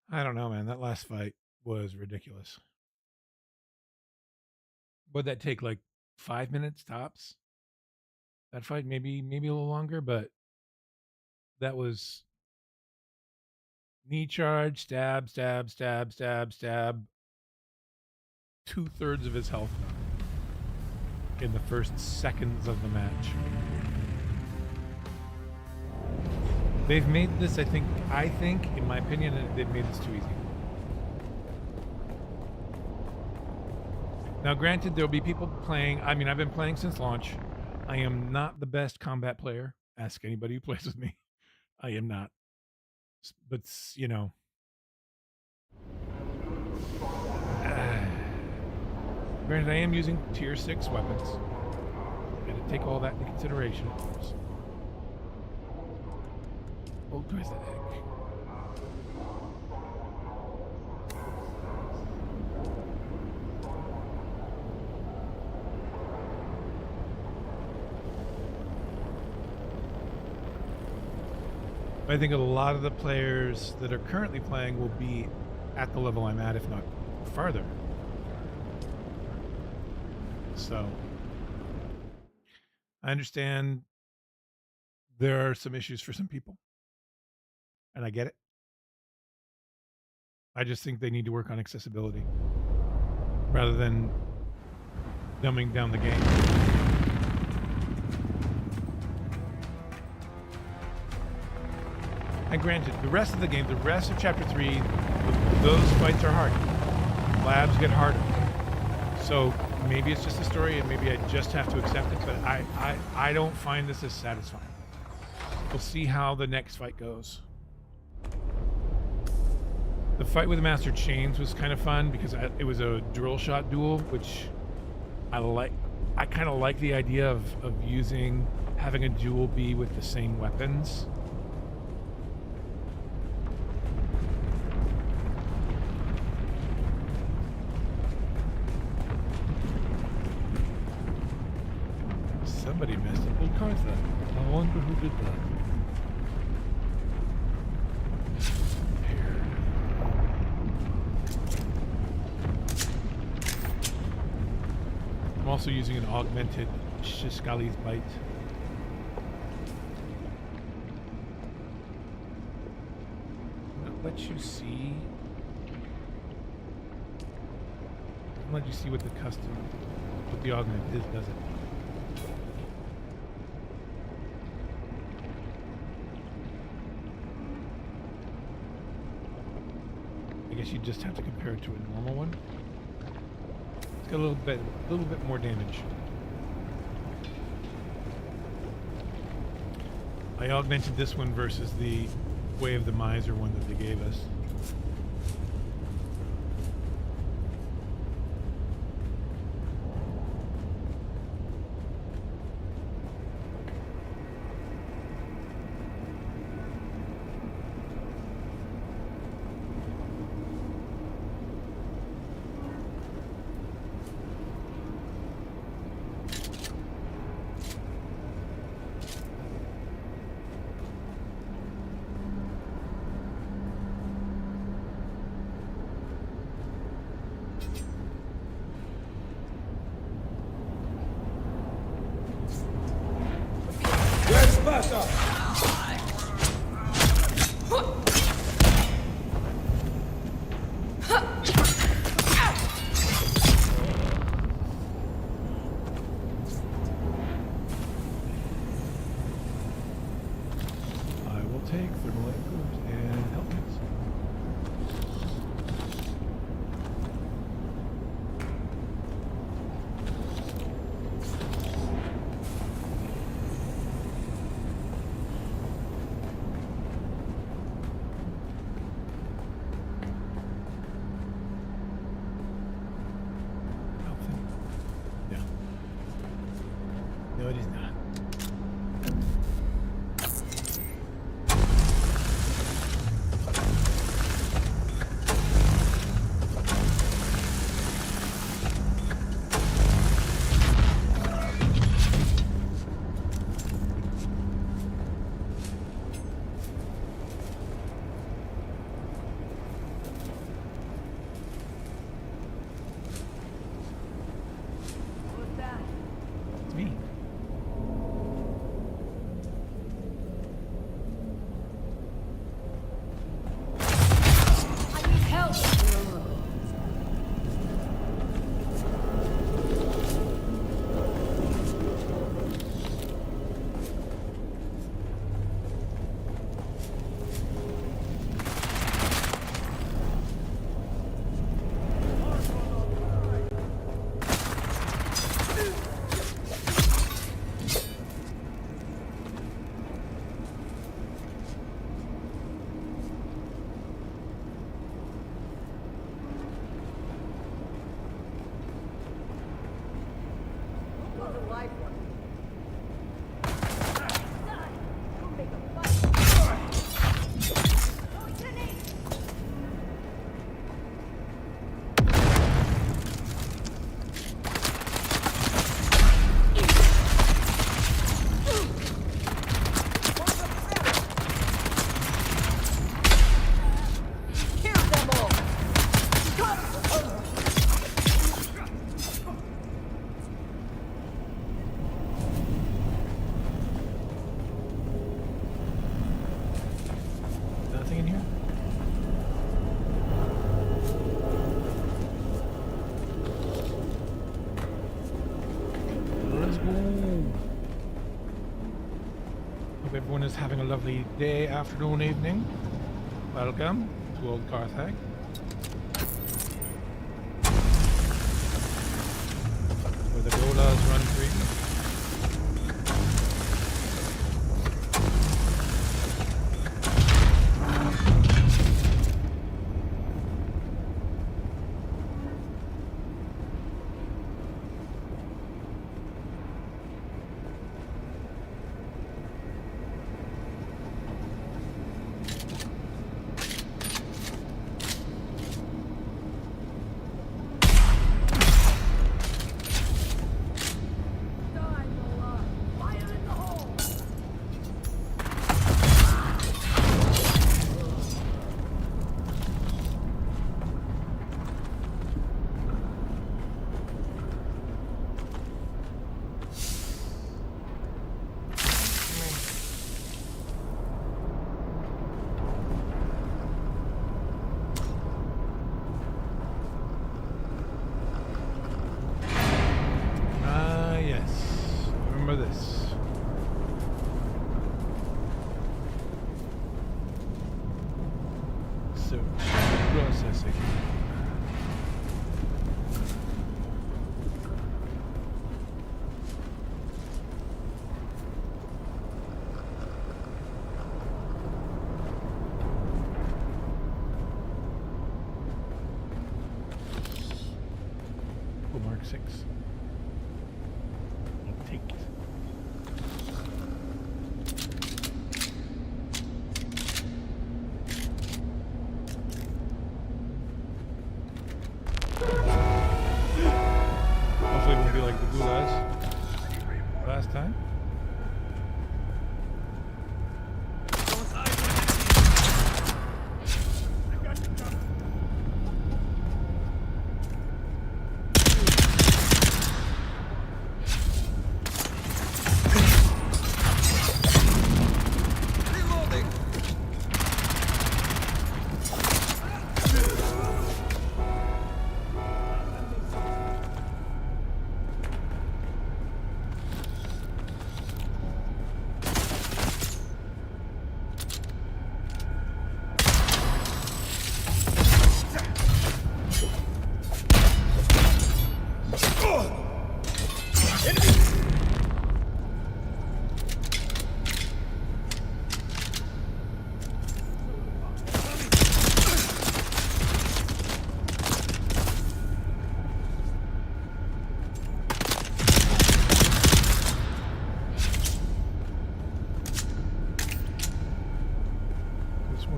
I don't know, man. That last fight was ridiculous. Would that take like 5 minutes tops? That fight maybe a little longer, but that was knee charge, stab, stab, stab, stab, stab. 2/3 of his health in the first seconds of the match. They've made this, I think, in my opinion, they've made this too easy. Now, granted, there'll be people playing. I mean, I've been playing since launch. I am not the best combat player. Ask anybody who plays with me. I am not. But, you know. Granted, I am using tier 6 weapons. Gotta take all that into consideration, of course. Oh, twice that egg. I think a lot of the players that are currently playing will be at the level I'm at, if not farther. So, I understand there are some issues for some people. And I get it. I just think they need to work on accessibility rather than dumbing down the game. And granted, the rest of the game, the rest of Chapter 3, those fights are hard. Labs get harder. So maybe it's just a story and maybe I just have to accept it, but I don't find this as satisfying. We'll see how the next fight goes. The fight with Master Chains was kind of fun because it was a drill shot duel, which I like. I kind of like the idea of having a duel be with the same weapons. Somebody messed up the cards then. I wonder who did that. I'm also using an augmented Shishkali's Bite. Doesn't let you see. Doesn't let you see what the augment is, does it? I guess you just have to compare it to a normal one. It's got a little bit more damage. I augmented this one versus the Way of the Miser one that they gave us. No, it is not. It's me. everyone is having a lovely day, afternoon, evening. Welcome to Old Carthage. Where the Golas run free. Mark 6. I'll take it. Hopefully it won't be like the Gulas last time.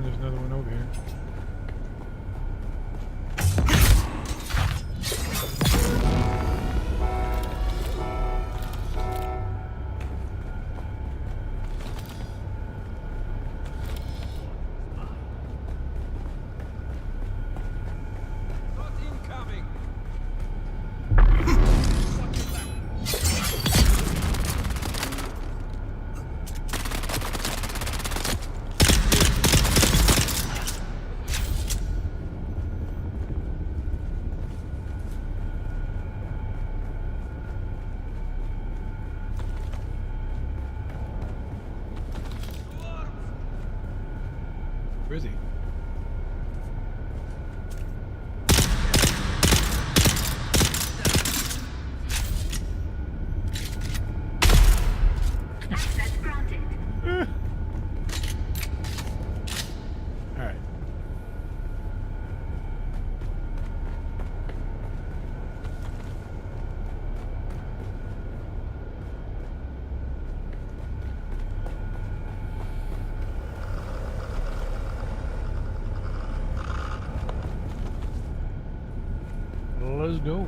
There's another one over here. Where is he? Access granted. All right. Let's go.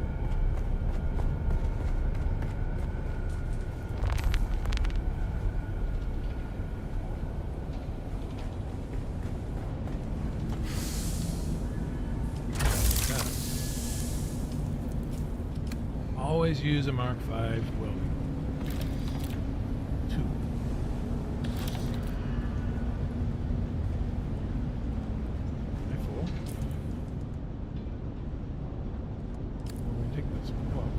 Always use a Mark V welding. 2. Full. Take this one. Well.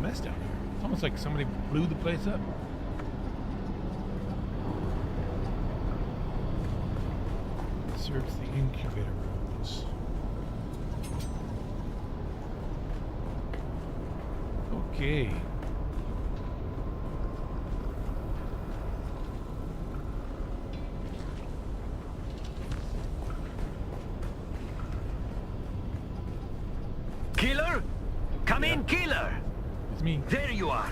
mess down here. It's almost like somebody blew the place up. Search the incubator rooms. Okay. Killer? Come in, Killer! It's me. There you are.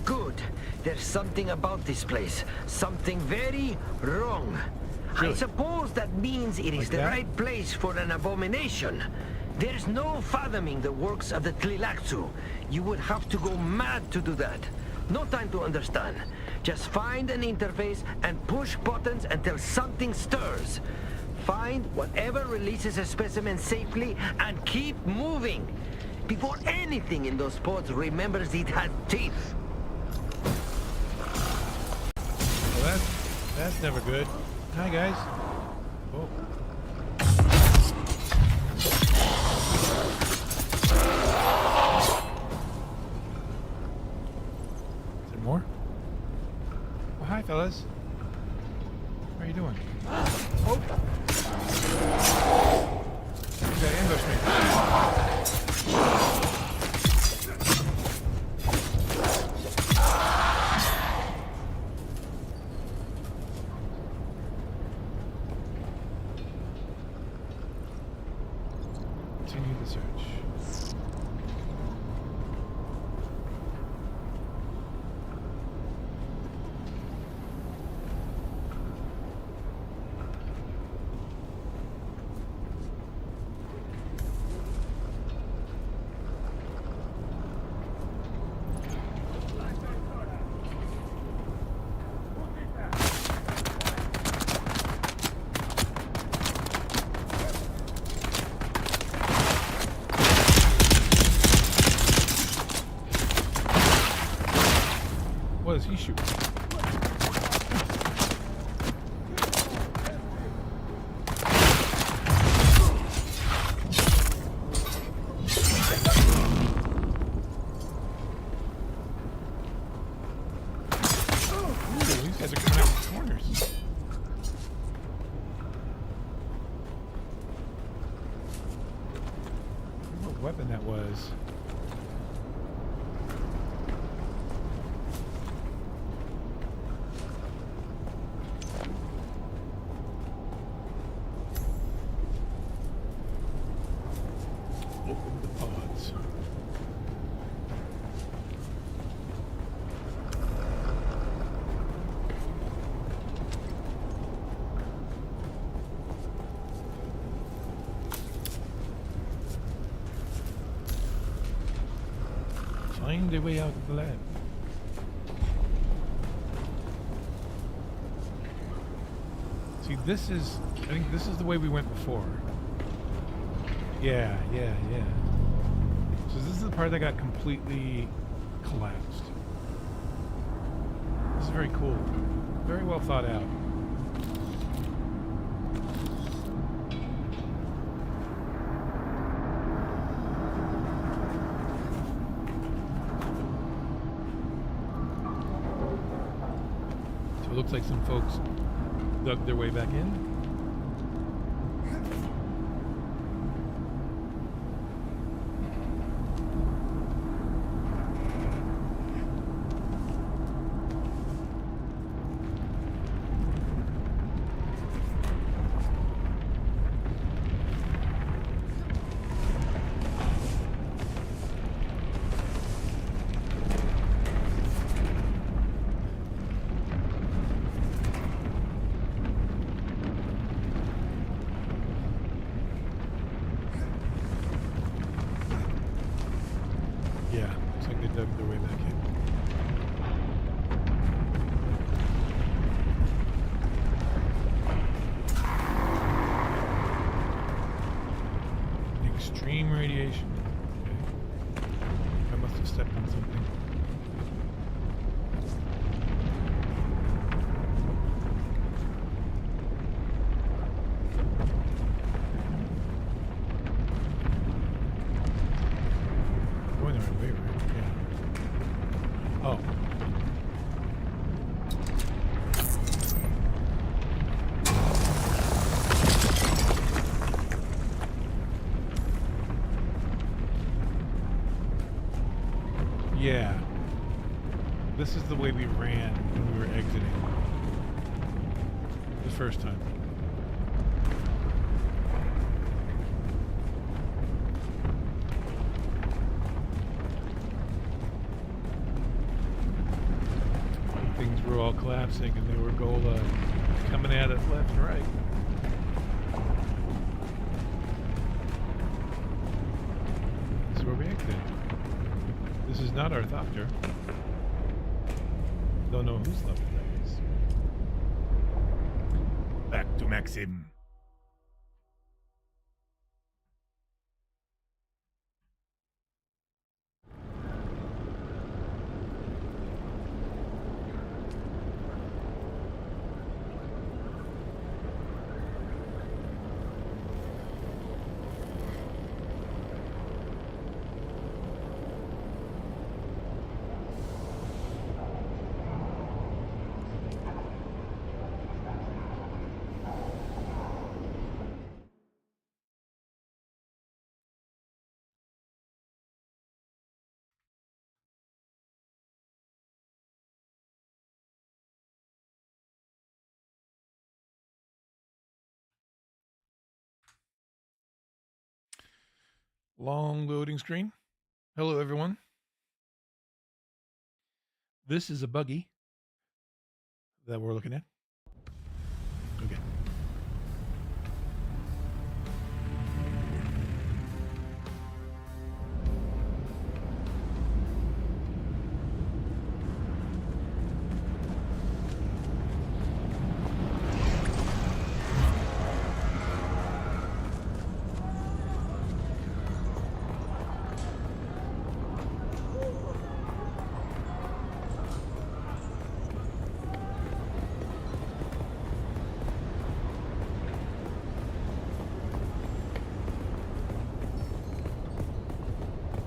Good. There's something about this place. Something very wrong. Really? I suppose that means it is Like the that? right place for an abomination. There's no fathoming the works of the Tlilaxu. You would have to go mad to do that. No time to understand. Just find an interface and push buttons until something stirs. Find whatever releases a specimen safely and keep moving. Before anything in those pods remembers it has teeth. Well, that's never good. Hi, guys. Oh. Is there more? Oh, hi, fellas. How are you doing? Oh! You got ambushed me. Continue the search. What is he shooting? Ooh, these guys are coming out with corners. What weapon that was? Open the pods. Find a way out of the lab. See, this is, I think this is the way we went before. Yeah. So this is the part that got completely collapsed. This is very cool. Very well thought out. So it looks like some folks dug their way back in. Yeah, looks like they dug their way back in. Extreme radiation. Okay. I must have stepped on something. Going the right way, right? Yeah. Oh. Yeah. This is the way we ran when we were exiting. The first time. Things were all collapsing and they were coming at us left and right. This is where we exited. This is not our thopter. Don't know whose thopter that is. Back to Maxim. Long loading screen. Hello, everyone. This is a buggy that we're looking at. Okay.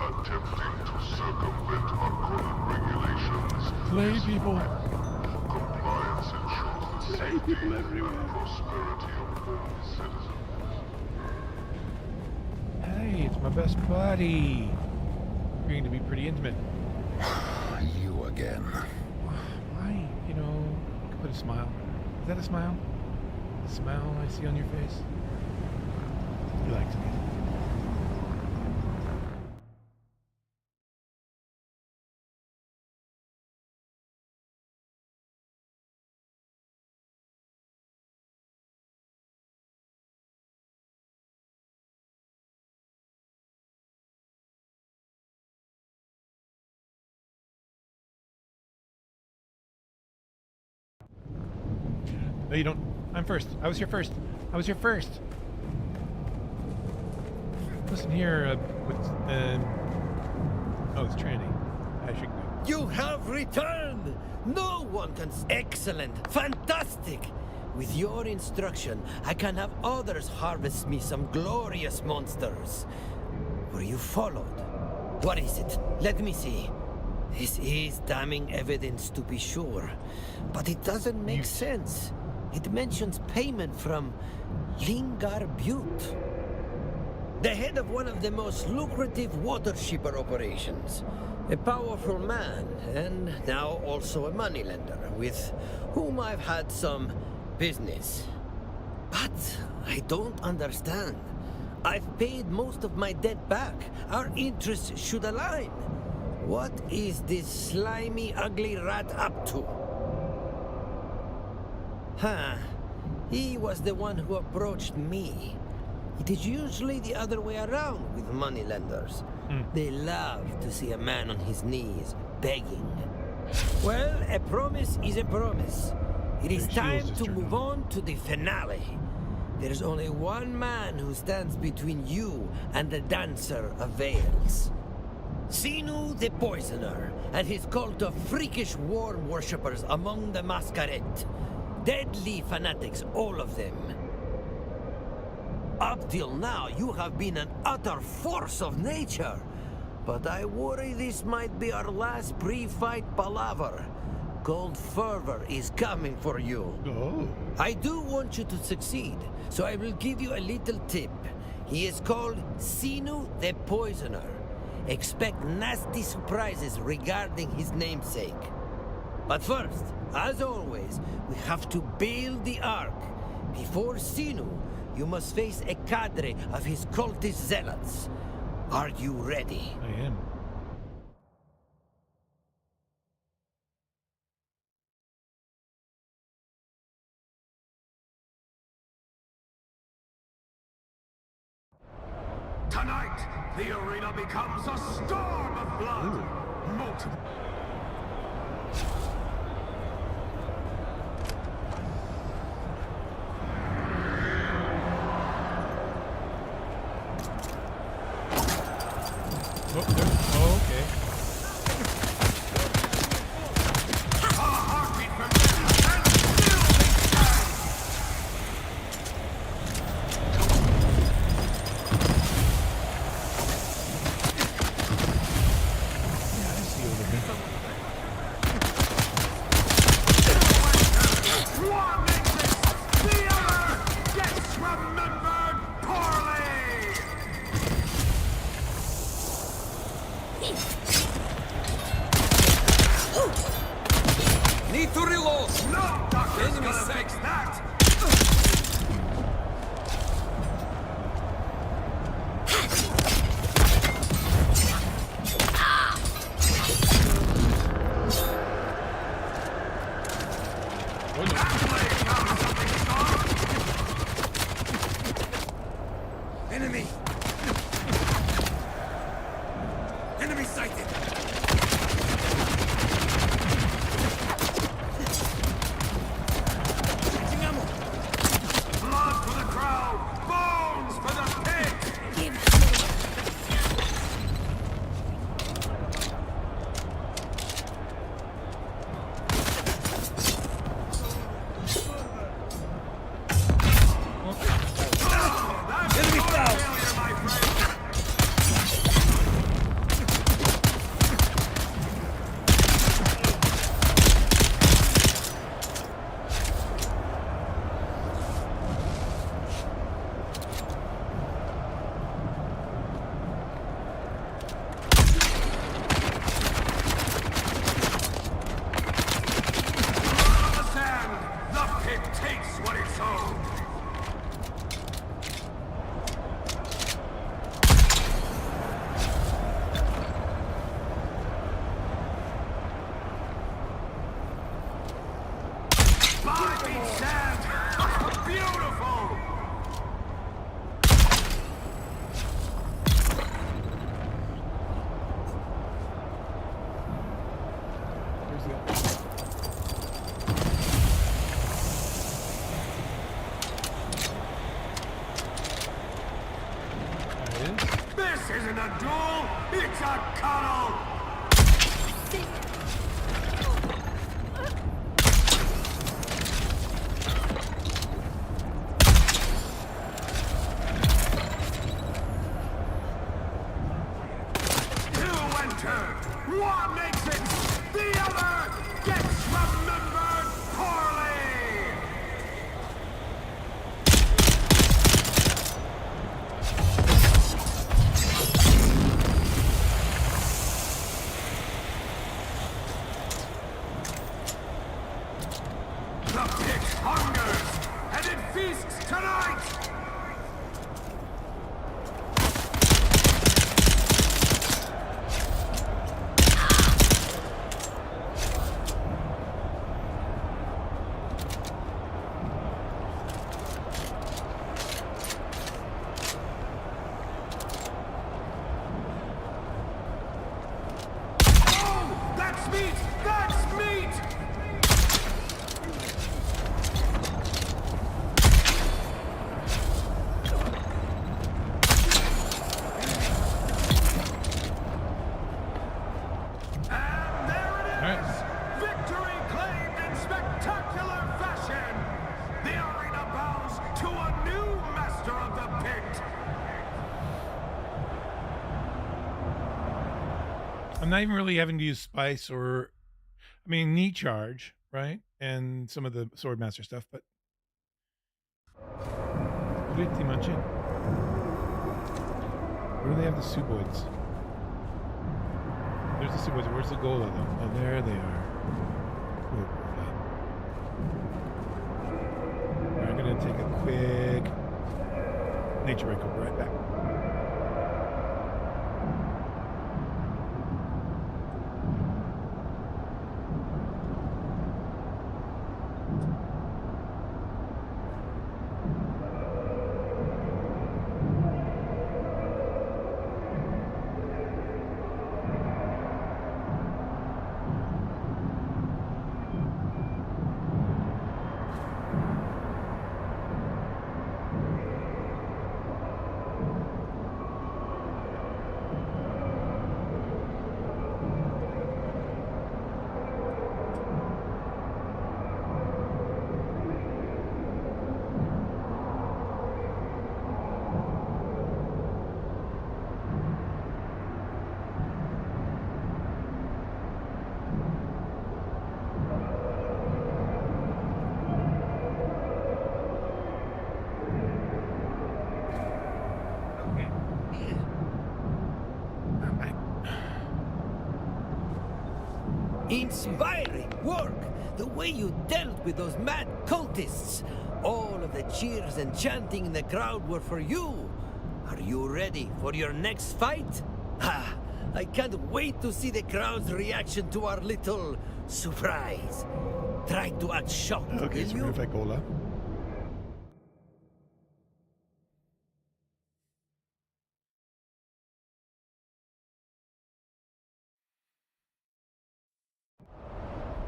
Attempting to circumvent Arconan regulations. Play people. Compliance ensures the safety and prosperity of all citizens. Hey, it's my best buddy. We're going to be pretty intimate. You again. Why? You know, I could put a smile. Is that a smile? The smile I see on your face? He likes me. No, you don't. I'm first. I was here first. I was here first. Listen here, oh, it's Tranny. I should go. You have returned! No one can... Excellent! Fantastic! With your instruction, I can have others harvest me some glorious monsters. Were you followed? What is it? Let me see. This is damning evidence to be sure, but it doesn't make sense. It mentions payment from Lingar Butte, the head of one of the most lucrative water shipper operations. A powerful man, and now also a moneylender, with whom I've had some business. But I don't understand. I've paid most of my debt back. Our interests should align. What is this slimy, ugly rat up to? Huh. He was the one who approached me. It is usually the other way around with moneylenders. They love to see a man on his knees, begging. Well, a promise is a promise. It is time to move on to the finale. There's only one man who stands between you and the Dancer of Veils. Sinu the Poisoner and his cult of freakish worm worshippers among the Masquerade. Deadly fanatics, all of them. Up till now, you have been an utter force of nature. but I worry this might be our last pre-fight palaver. Cold Fervor is coming for you. Oh. I do want you to succeed, so I will give you a little tip. He is called Sinu the Poisoner. Expect nasty surprises regarding his namesake. But first, as always, we have to build the Ark. Before Sinu, you must face a cadre of his cultist zealots. Are you ready? I am. Tonight, the arena becomes a storm of blood. Multiple. Oh, there. Oh, okay. A heartbeat from them, and still they stand. Yeah, I see over here. One exists, the other gets remembered poorly. Need to reload! No doctor's Enemy gonna sight. fix that. Oh, no. That blade found something strong. Enemy! Enemy sighted! Changing ammo! Blood for the crowd, bones for the pit. That's Enemy your foul. failure, my friend. On the sand, the pit takes what it's owed. By beach sand! Beautiful! Where's the other? There it is. This isn't a duel, it's a cuddle! Two enter, one makes it, the other gets remembered poorly! The pit hungers, and it feasts tonight! Oh, that's meat! That's meat! And there it is! Alright. Victory claimed in spectacular fashion! The arena bows to a new master of the pit! I'm not even really having to use spice or, I mean, knee charge, right? And some of the Swordmaster stuff, but pretty much it. Where do they have the Suboids? There's the Suboids. Where's the Gola, though? Oh, there they are. I'm gonna take a quick nature break. I'll be right back. Inspiring work! The way you dealt with those mad cultists! All of the cheers and chanting in the crowd were for you! Are you ready for your next fight? Ha! I can't wait to see the crowd's reaction to our little surprise. Try to act shocked, Okay, so we're gonna fight Gola.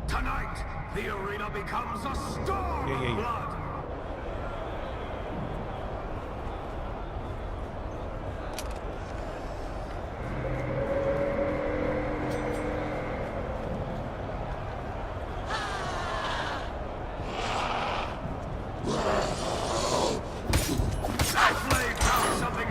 Tonight, the arena becomes a storm of blood. That blade found something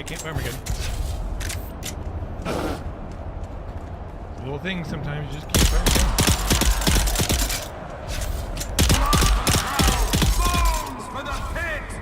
Can't remember again. Little things sometimes you just can't remember again. bones for the pit!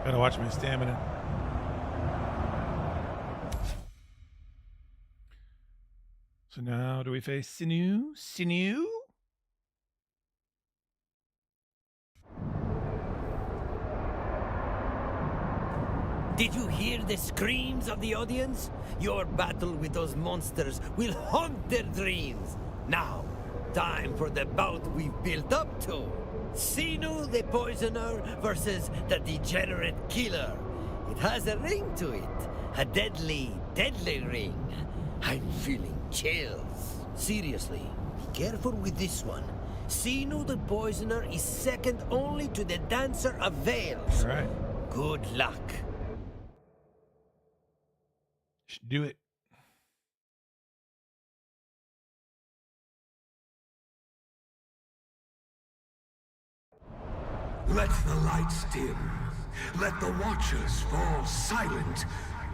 Gotta watch my stamina. So now, do we face Sinew? Sinew? Did you hear the screams of the audience? Your battle with those monsters will haunt their dreams. Now, time for the bout we've built up to. Sinu the Poisoner versus the Degenerate Killer. It has a ring to it. A deadly, deadly ring. I'm feeling chills. Seriously, be careful with this one. Sinu the Poisoner is second only to the Dancer of Veils. All right. Good luck. Should do it. Let the lights dim. Let the watchers fall silent.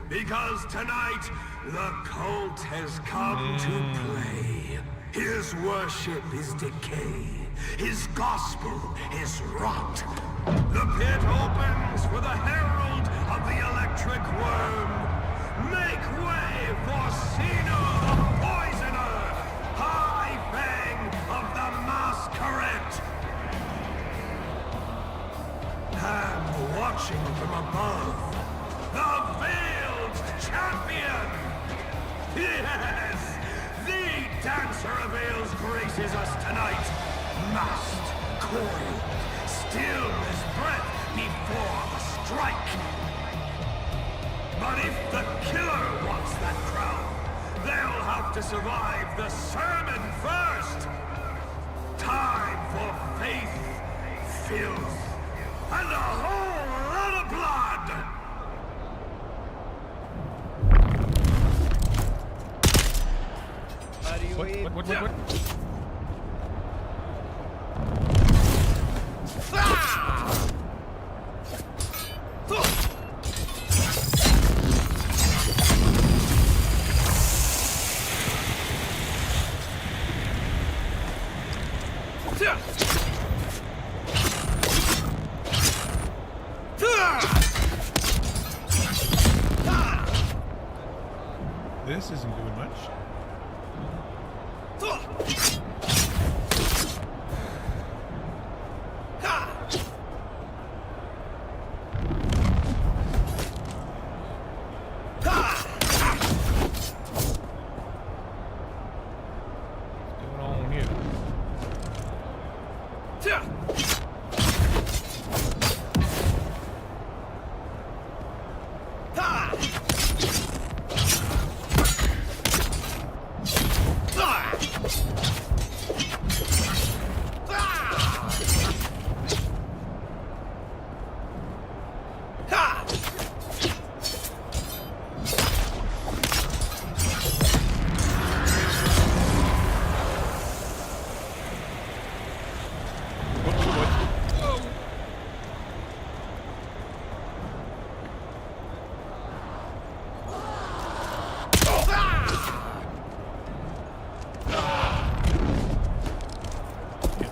Because tonight, the cult has come to play. His worship is decay. His gospel is rot. The pit opens for the herald of the electric worm. Make way for Sino the Poisoner, High Fang of the Masquerade. And watching from above, the Veiled Champion! Yes! The Dancer of Veils graces us tonight. Masked, coiled, still as breath before the strike. But if the killer wants that crown, they'll have to survive the sermon first. Time for faith, filth, and a whole lot of blood! What? This isn't doing much.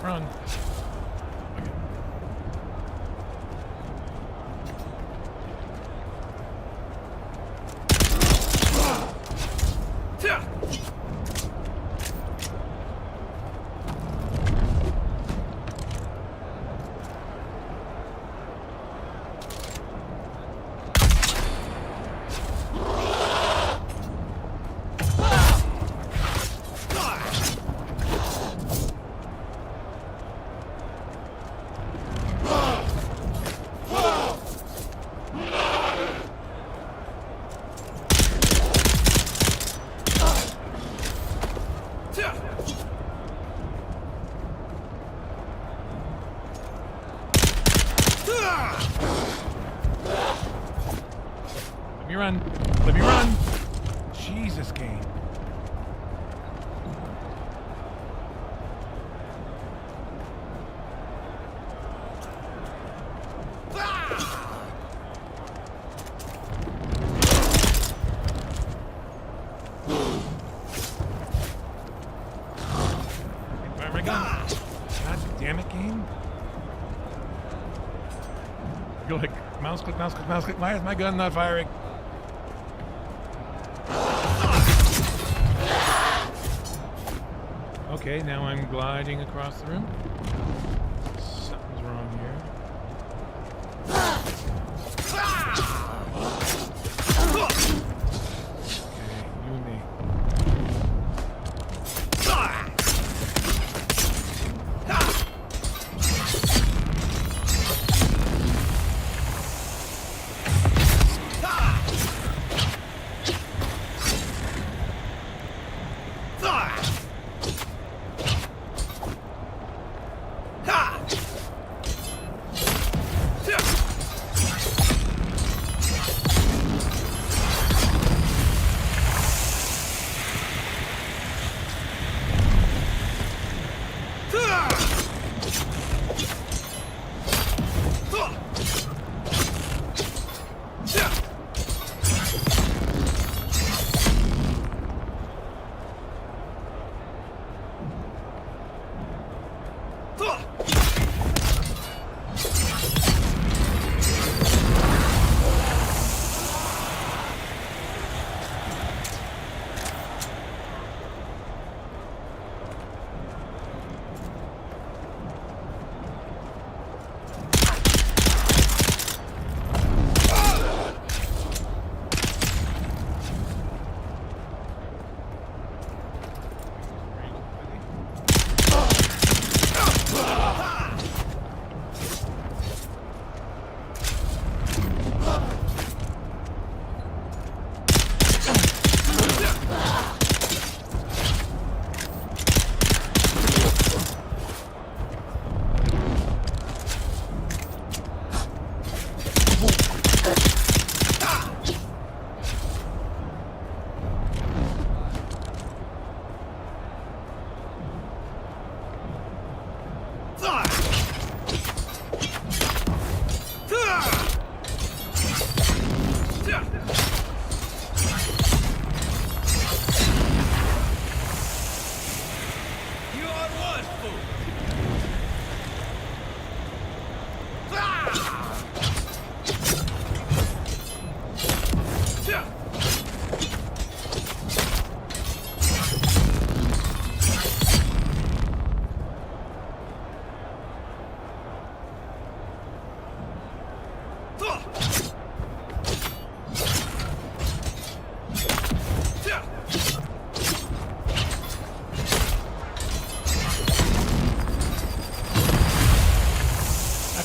Run. Let me run. Let me run. Jesus, game. Where am I going? God damn it, game. I feel like Mouse click, mouse click, mouse click. Why is my gun not firing? Okay, now I'm gliding across the room. Something's wrong here. Okay, you and me.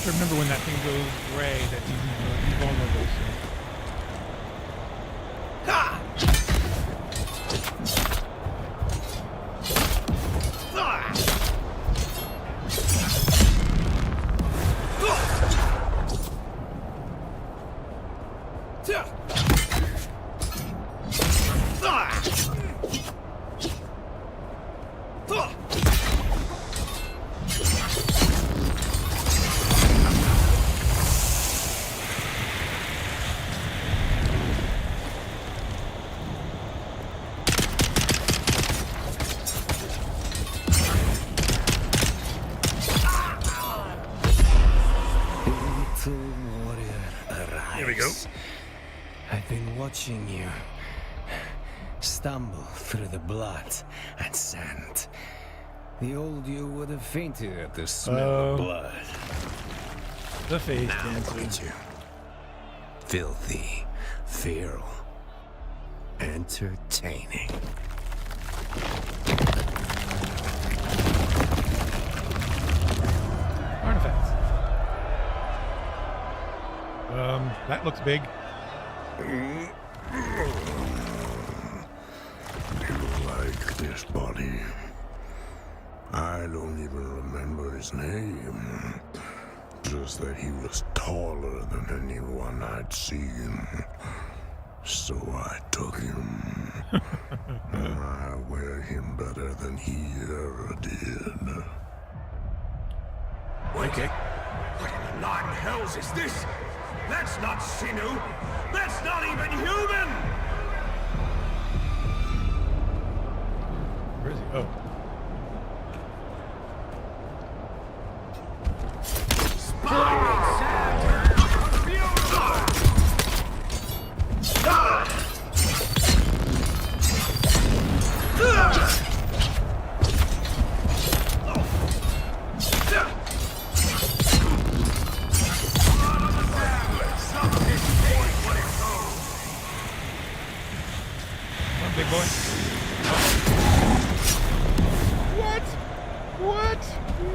Remember when that thing goes gray, that he's vulnerable. Here we go. I've been watching you stumble through the blood and sand. The old you would have fainted at the smell of blood. The face now dancer. look at you. Filthy, feral, entertaining. Artifacts. That looks big. You like this body? I don't even remember his name. Just that he was taller than anyone I'd seen. So I took him. I wear him better than he ever did. Okay. What in the nine hells is this? That's not sinew! That's not even human! Where is he? Oh. Spotted Saturn! Beautiful!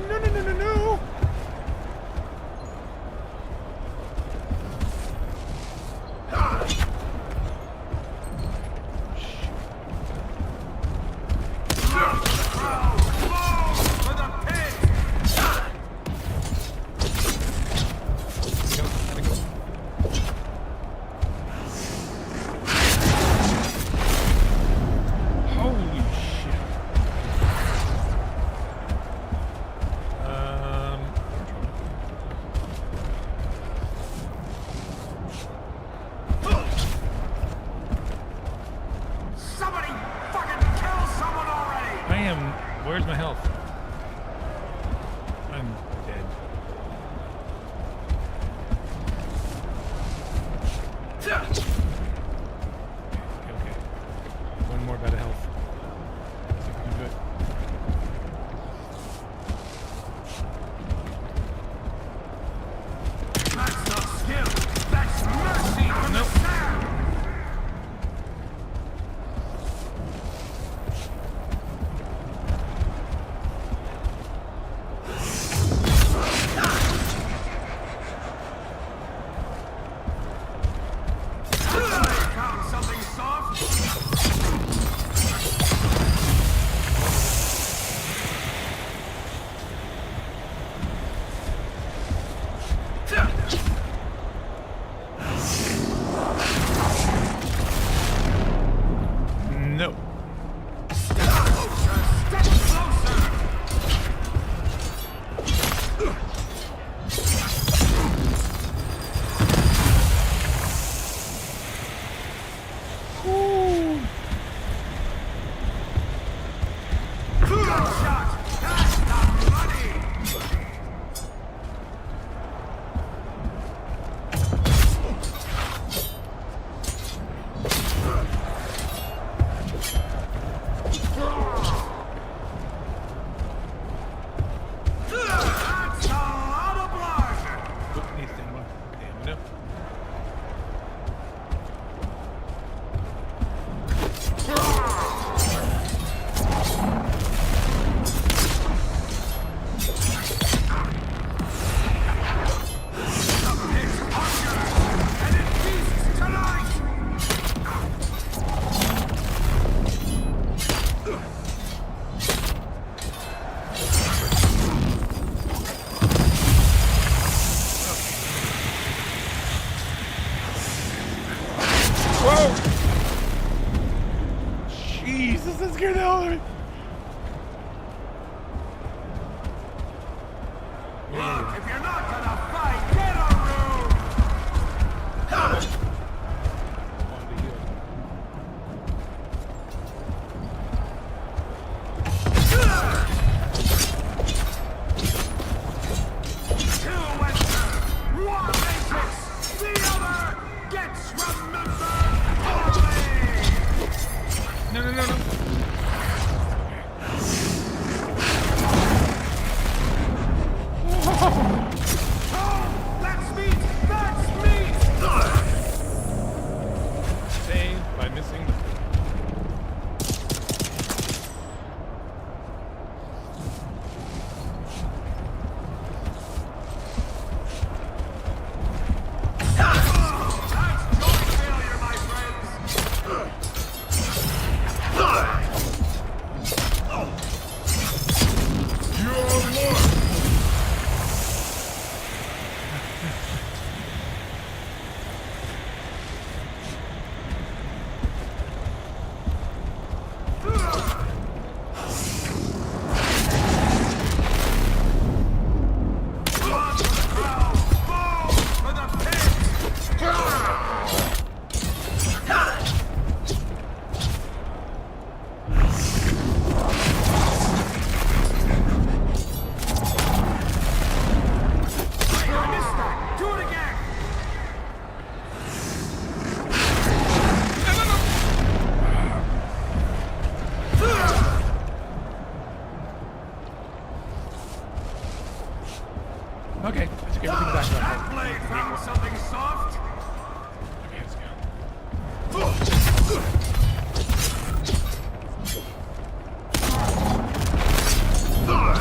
No, no, no, no, no! Holy shit. Somebody fucking kill someone already! I am. Where's my health? I'm dead. Okay. One more bit of health. See if we can do it. That's not skill! That's mercy from the sand! Found something soft? No. Step closer! Ooh. Good shot! That's the money! That's a lot of blood! Oop, need to stand by. Damn it. The pit's hunger! And it feasts tonight! Whoa! Jesus, that scared the hell out of me. Look, if you're not gonna fight, get a room! Wanted to heal. Two enter, one exits, the other gets remembered only! No, no, no, no. Oh, that's meat! That's meat! Saved by missing the That's joint failure, my friends! Blood for the crowd! Bones for the pit! Wait, I missed that! Do it again! Okay, let's get everything back That up. blade found something soft! Okay, let's go. Ugh.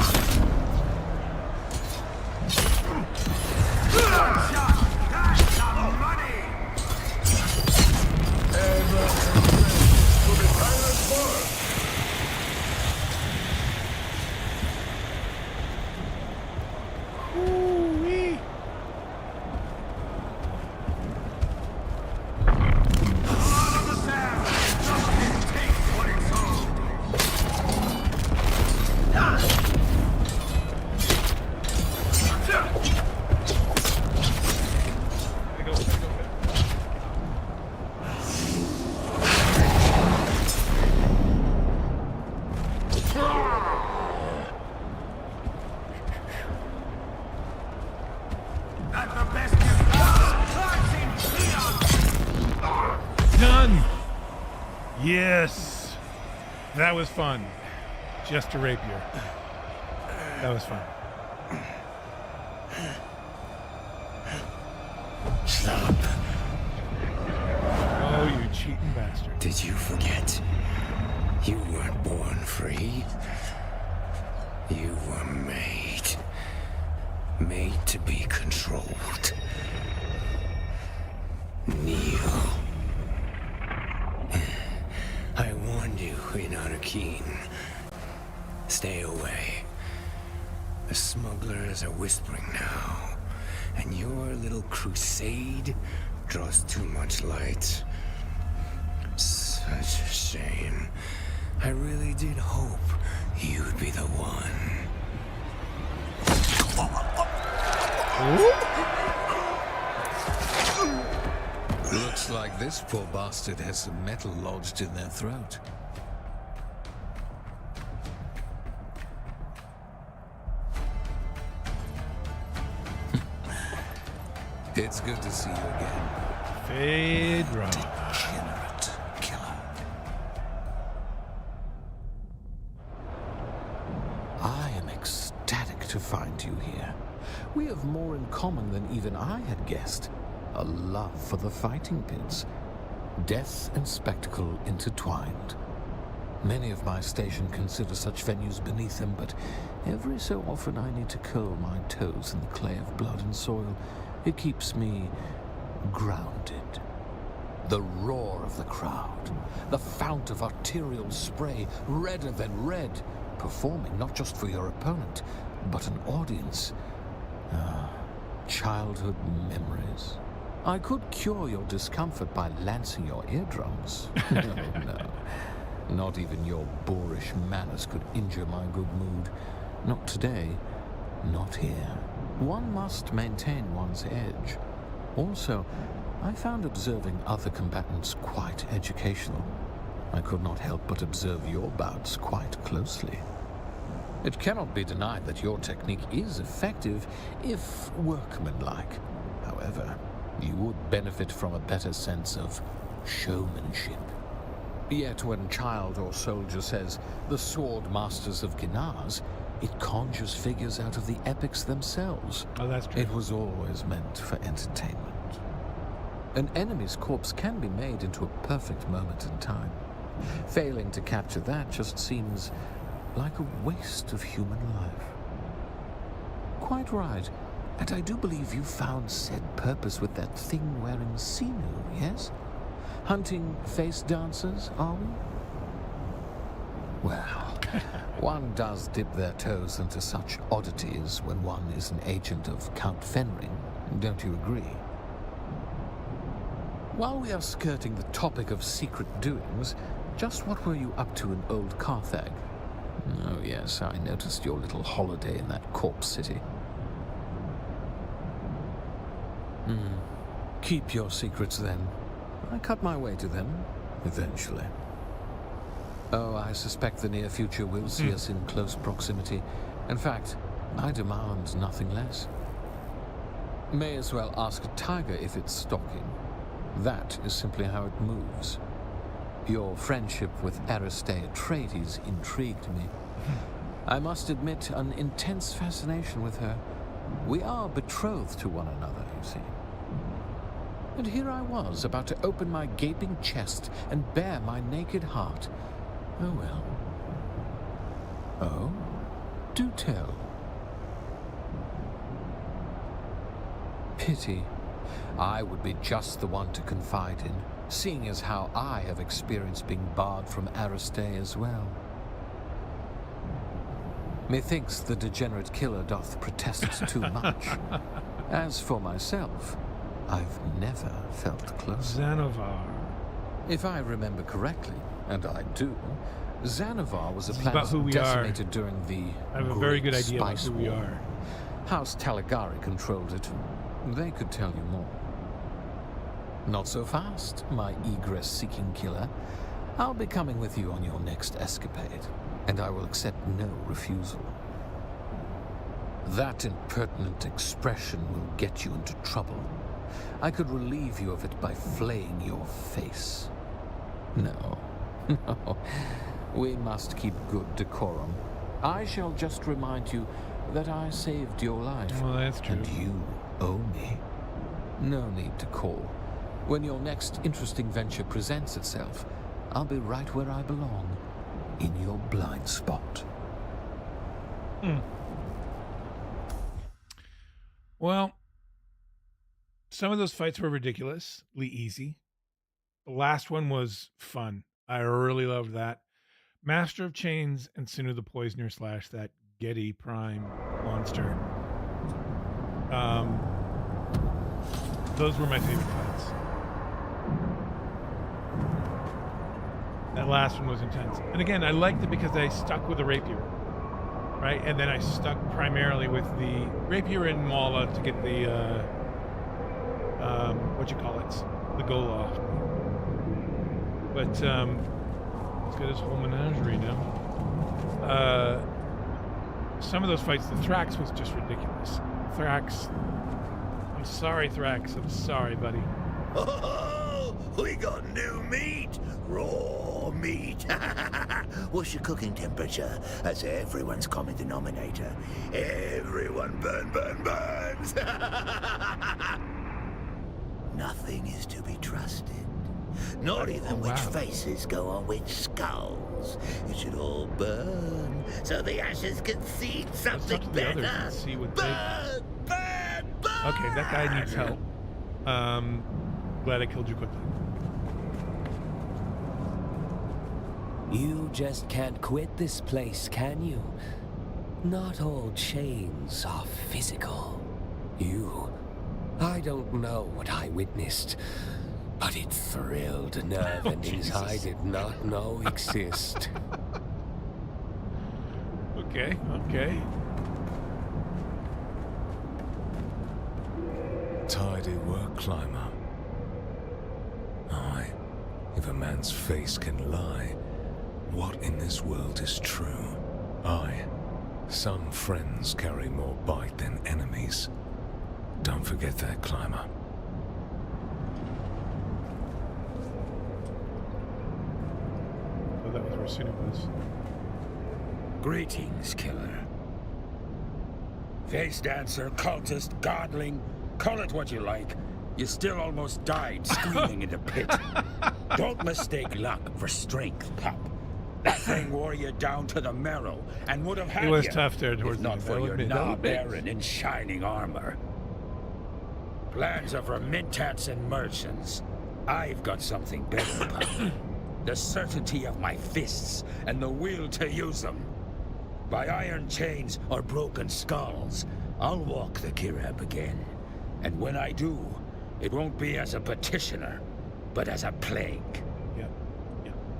Yes! That was fun. Just a rapier. That was fun. Stop. Oh, you cheating bastard. Did you forget? You weren't born free. You were made. Made to be controlled. Kneel. I warned you in Arkeen. Stay away. The smugglers are whispering now, and your little crusade draws too much light. Such a shame. I really did hope you'd be the one. Looks like this poor bastard has some metal lodged in their throat. It's good to see you again. Phaedra. Degenerate killer. I am ecstatic to find you here. We have more in common than even I had guessed. A love for the fighting pits. Death and spectacle intertwined. Many of my station consider such venues beneath them, but every so often I need to curl my toes in the clay of blood and soil. It keeps me grounded. The roar of the crowd, the fount of arterial spray, redder than red, performing not just for your opponent, but an audience. Childhood memories. I could cure your discomfort by lancing your eardrums. No. Not even your boorish manners could injure my good mood. Not today, not here. One must maintain one's edge. Also, I found observing other combatants quite educational. I could not help but observe your bouts quite closely. It cannot be denied that your technique is effective, if workmanlike. However, you would benefit from a better sense of showmanship. Yet when child or soldier says, the sword masters of Ginaz, it conjures figures out of the epics themselves. Oh, that's true. It was always meant for entertainment. An enemy's corpse can be made into a perfect moment in time. Failing to capture that just seems like a waste of human life. Quite right. And I do believe you found said purpose with that thing-wearing Sinu, yes? Hunting face dancers, are we? Well, one does dip their toes into such oddities when one is an agent of Count Fenring, don't you agree? While we are skirting the topic of secret doings, just what were you up to in old Carthage? Oh yes, I noticed your little holiday in that corpse city. Keep your secrets then. I cut my way to them, eventually. Oh, I suspect the near future will see us in close proximity. In fact, I demand nothing less. May as well ask a tiger if it's stalking. That is simply how it moves. Your friendship with Aristeia Atreides intrigued me. I must admit an intense fascination with her. We are betrothed to one another, you see. And here I was, about to open my gaping chest and bare my naked heart. Oh well. Oh? Do tell. Pity. I would be just the one to confide in, seeing as how I have experienced being barred from Aristeia as well. Methinks the degenerate killer doth protest too much. As for myself, I've never felt closer. Xanavar. If I remember correctly, and I do, Xanavar was a This is about who planet we are. decimated during the I have a very Great good idea about Spice who we War. are. House Talagari controlled it. They could tell you more. Not so fast, my egress-seeking killer. I'll be coming with you on your next escapade, and I will accept no refusal. That impertinent expression will get you into trouble. I could relieve you of it by flaying your face. No, No, we must keep good decorum. I shall just remind you that I saved your life. Well, that's true. And you owe me. No need to call. When your next interesting venture presents itself, I'll be right where I belong, in your blind spot. Well, some of those fights were ridiculously easy. The last one was fun. I really loved that. Master of Chains and Sinu the Poisoner / that Getty Prime monster. Those were my favorite fights. That last one was intense. And again, I liked it because I stuck with the rapier. Right? And then I stuck primarily with the rapier and Mala to get the what you call it? The goal off. But let's get his whole menagerie now. Some of those fights, the Thrax was just ridiculous. Thrax, I'm sorry, Thrax. I'm sorry, buddy. Oh, we got new meat! Raw meat! What's your cooking temperature? That's everyone's common denominator. Everyone burns! Nothing is to be trusted. Not even which faces go on which skulls. It should all burn, so the ashes can see something better. And see what burn! Okay, that guy needs help. Glad I killed you quickly. You just can't quit this place, can you? Not all chains are physical. I don't know what I witnessed, but it thrilled nerve endings I did not know exist. Okay. Tidy work, climber. Aye, if a man's face can lie, what in this world is true? Aye, some friends carry more bite than enemies. Don't forget that, climber. Oh, that was where Sunu was. Greetings, killer. Face dancer, cultist, godling, call it what you like. You still almost died screaming in the pit. Don't mistake luck for strength, pup. That thing wore you down to the marrow and would have had you. It was tough there towards if not for your knob-bearing in shining armor. Plans are for mintats and merchants. I've got something better, pup. The certainty of my fists and the will to use them. By iron chains or broken skulls, I'll walk the Kirab again. And when I do, it won't be as a petitioner, but as a plague. Yeah,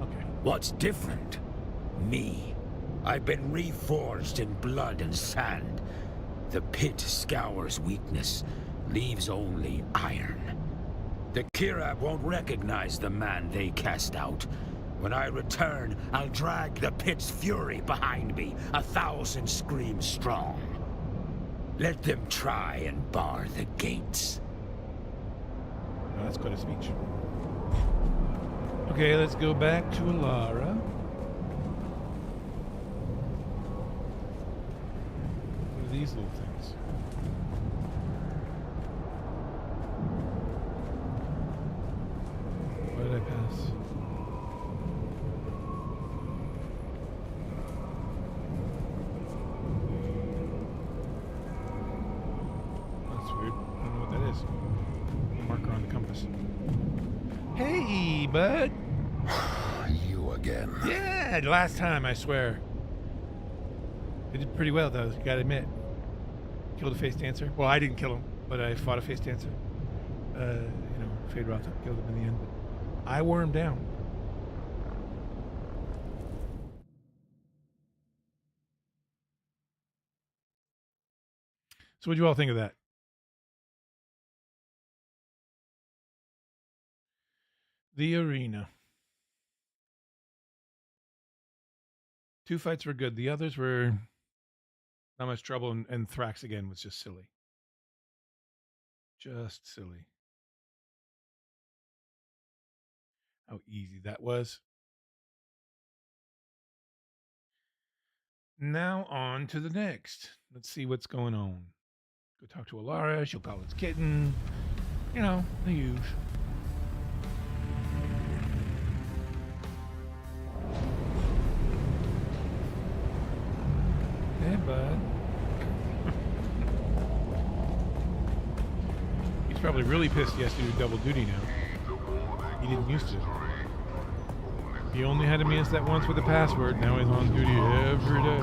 okay. What's different? Me. I've been reforged in blood and sand. The pit scours weakness, leaves only iron. The Kirab won't recognize the man they cast out. When I return, I'll drag the pit's fury behind me, 1,000 screams strong. Let them try and bar the gates. Oh, that's quite a speech. Okay, let's go back to Alara. What are these little things? Why did I pass? That's weird. I don't know what that is. Marker on the compass. Hey, bud. You again. Yeah, last time, I swear. I did pretty well, though, you gotta admit. Killed a face dancer. Well, I didn't kill him, but I fought a face dancer. Fade Roth killed him in the end. But I wore him down. So what'd you all think of that? The arena. 2 fights were good. The others were not much trouble, and Thrax again was just silly. Just silly. How easy that was. Now on to the next. Let's see what's going on. Go talk to Alara. She'll call its kitten. You know, the usual. Hey, bud. He's probably really pissed he has to do double duty now. He didn't used to. He only had to miss that once with the password. Now he's on duty every day.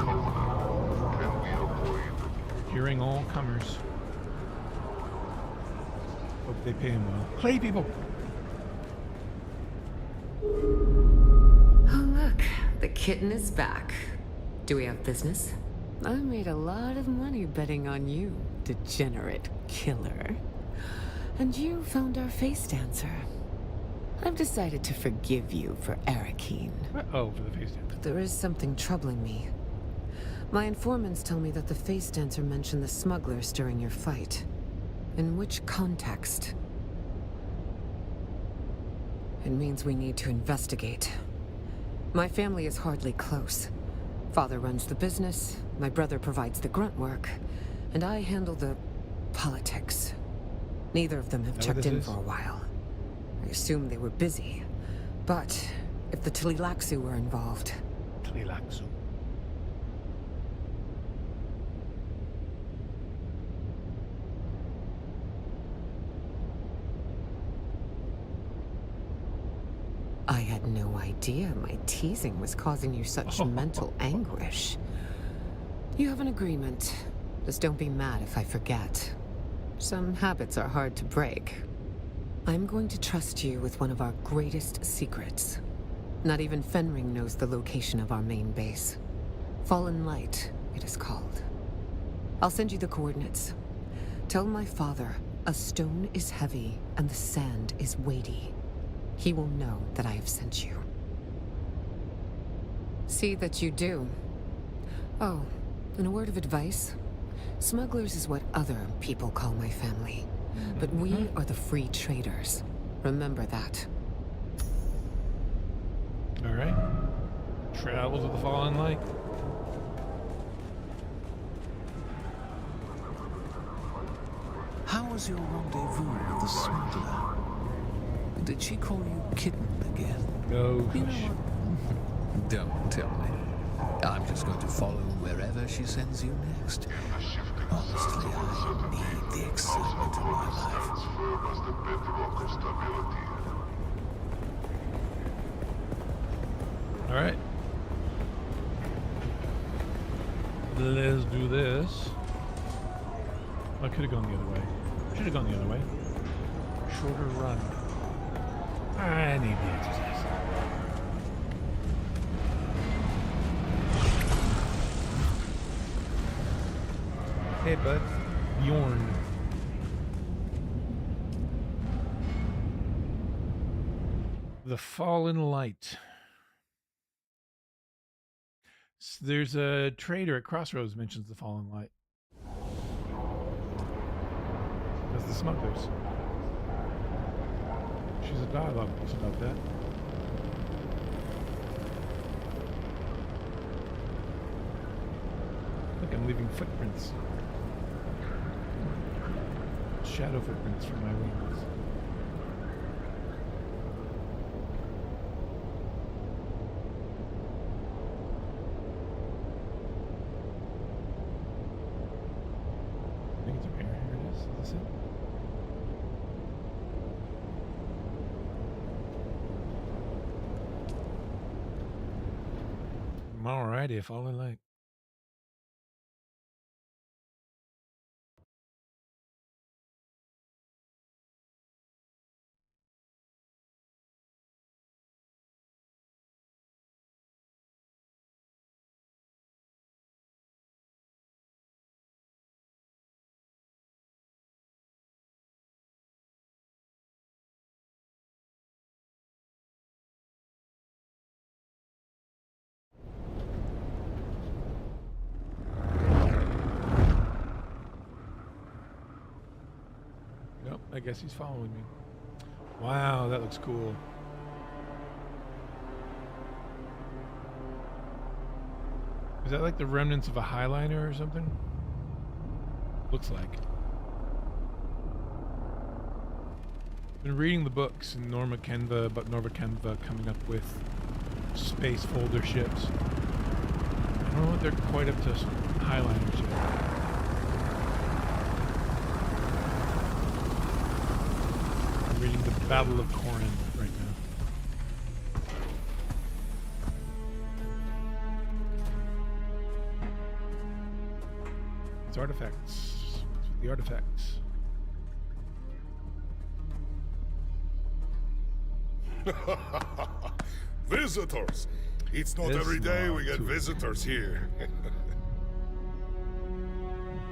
Hearing all comers. Hope they pay him well. Play people! Oh, look. The kitten is back. Do we have business? I made a lot of money betting on you, degenerate killer. And you found our face dancer. I've decided to forgive you for Arakeen. Oh, for the face dancer. But there is something troubling me. My informants tell me that the face dancer mentioned the smugglers during your fight. In which context? It means we need to investigate. My family is hardly close. Father runs the business, my brother provides the grunt work, and I handle the politics. Neither of them have checked in for a while. I assume they were busy. But if the Tlilaxu were involved... Tlilaxu. I had no idea my teasing was causing you such mental anguish. You have an agreement. Just don't be mad if I forget. Some habits are hard to break. I'm going to trust you with one of our greatest secrets. Not even Fenring knows the location of our main base. Fallen Light, it is called. I'll send you the coordinates. Tell my father, a stone is heavy and the sand is weighty. He will know that I have sent you. See that you do. Oh, and a word of advice. Smugglers is what other people call my family. But we are the free traders. Remember that. Alright. Travel to the Fallen Light. How was your rendezvous with the smuggler? Did she call you kitten again? No. You know what? Don't tell me. I'm just going to follow wherever she sends you next. Honestly, I need the excitement in my life. Alright. Let's do this. I could have gone the other way. Should have gone the other way. Shorter run. I need the exercise. Hey, bud. Bjorn. The Fallen Light. There's a trader at Crossroads mentions the Fallen Light. That's the smugglers. She's a dialogue piece about that. Look, I'm leaving footprints. Shadow footprints from my wings. I think it's up here. Here it is. Is this it? Alrighty, Fallen Light. Nope, I guess he's following me. Wow, that looks cool. Is that like the remnants of a highliner or something? Looks like. Been reading the books in Norma Kenva about Norma Kenva coming up with space folder ships. I don't know what they're quite up to highliners yet. I'm reading the Battle of Corinth right now. It's artifacts. What's with the artifacts? Visitors! It's not every day we get visitors here.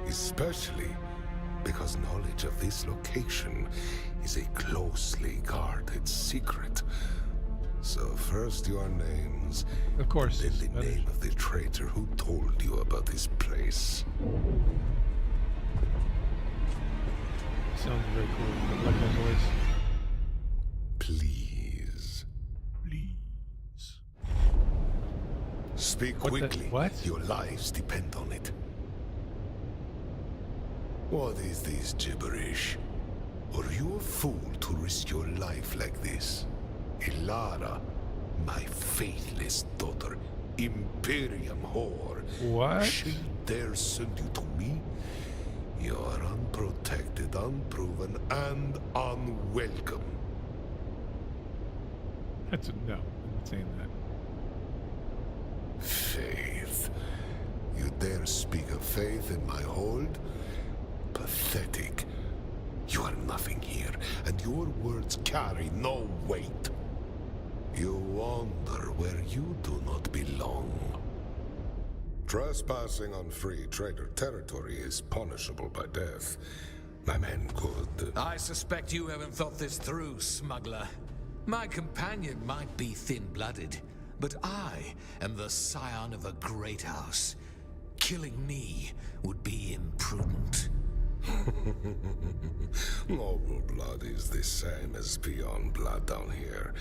Especially because knowledge of this location is a closely guarded secret. So first your names, of course, then the name of the traitor who told you about this place. Sounds very cool. I like that voice. Please. Please. Speak What quickly. what? Your lives depend on it. What is this gibberish? Are you a fool to risk your life like this? Ilara, my faithless daughter, Imperium whore. What? She dare send you to me? You are unprotected, unproven, and unwelcome. That's a no. I'm not saying that. Faith. You dare speak of faith in my hold? Pathetic. You are nothing here, and your words carry no weight. You wander where you do not belong. Trespassing on free trader territory is punishable by death. My men could... I suspect you haven't thought this through, smuggler. My companion might be thin-blooded, but I am the scion of a great house. Killing me would be imprudent. Noble blood is the same as peon blood down here.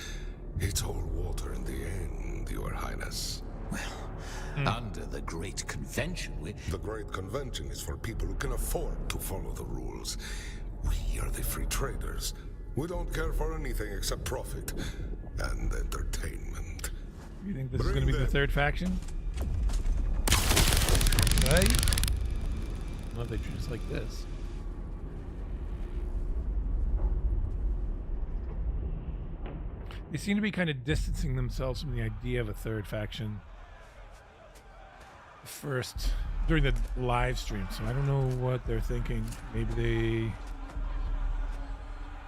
It's all water in the end, Your Highness. Well, under the Great Convention, The Great Convention is for people who can afford to follow the rules. We are the free traders. We don't care for anything except profit and entertainment. You think this is going to be the third faction? Right? No, they treat us like this. They seem to be kind of distancing themselves from the idea of a third faction first during the live stream, so I don't know what they're thinking. Maybe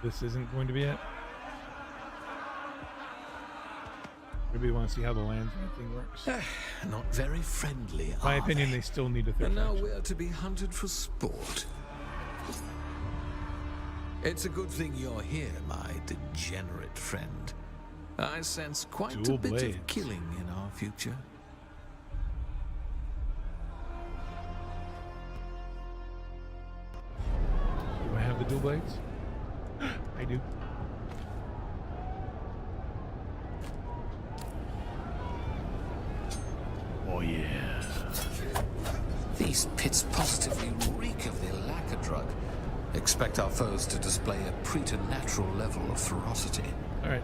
this isn't going to be it. Maybe they want to see how the lands thing works. not very friendly, In my opinion, they still need a third And now faction. we're to be hunted for sport. It's a good thing you're here, my degenerate friend. I sense quite Dual a bit blades. of killing in our future. Do I have the dual blades? I do. Oh yeah. These pits positively reek of the lacquer drug. Expect our foes to display a preternatural level of ferocity. All right.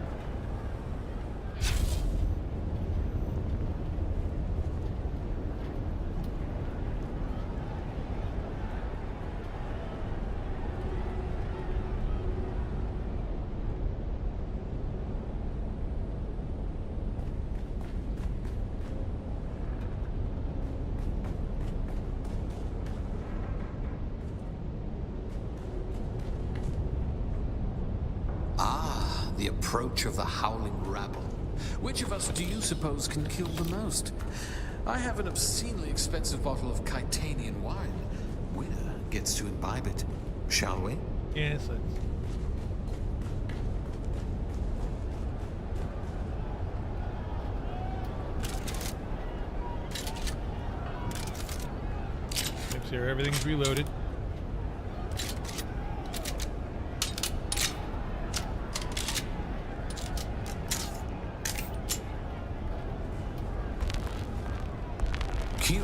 The approach of the howling rabble. Which of us do you suppose can kill the most? I have an obscenely expensive bottle of Kitanian wine. Winner gets to imbibe it. Shall we? Yes, let's. Make sure everything's reloaded. Cue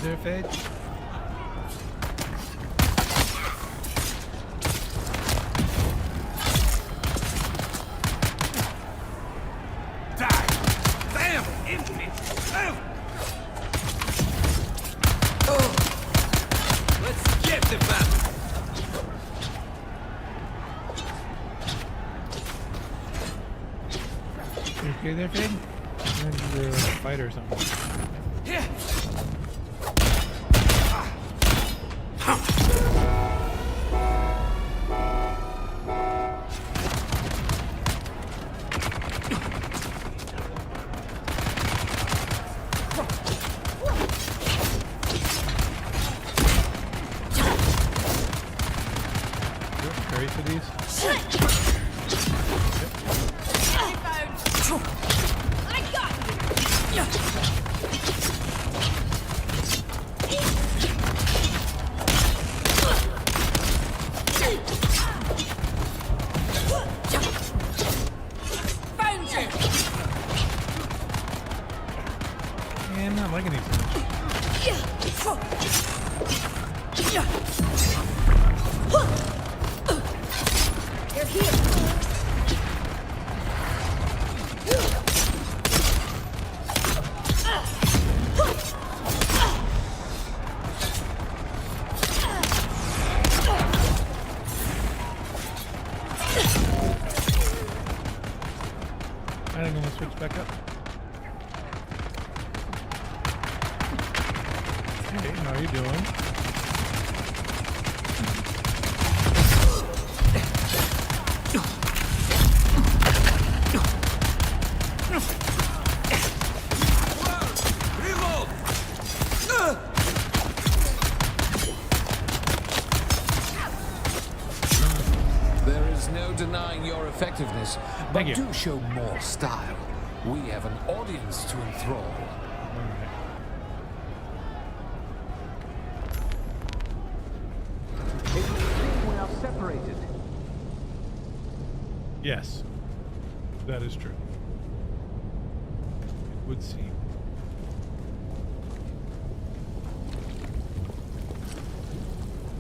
there, Fade? Die! Damn! Infant! Damn! Let's get the battle! You okay there, Fade? You're a fighter or something. Ready for these? I got you! Found you! Yeah, I'm not liking these much. They're here! I think I'm gonna switch back up. Hey, how are you doing? Reload! There is no denying your effectiveness, but Thank you. do show more style. We have an audience to enthrall. Alright. It would seem we are separated. Yes, that is true. It would seem.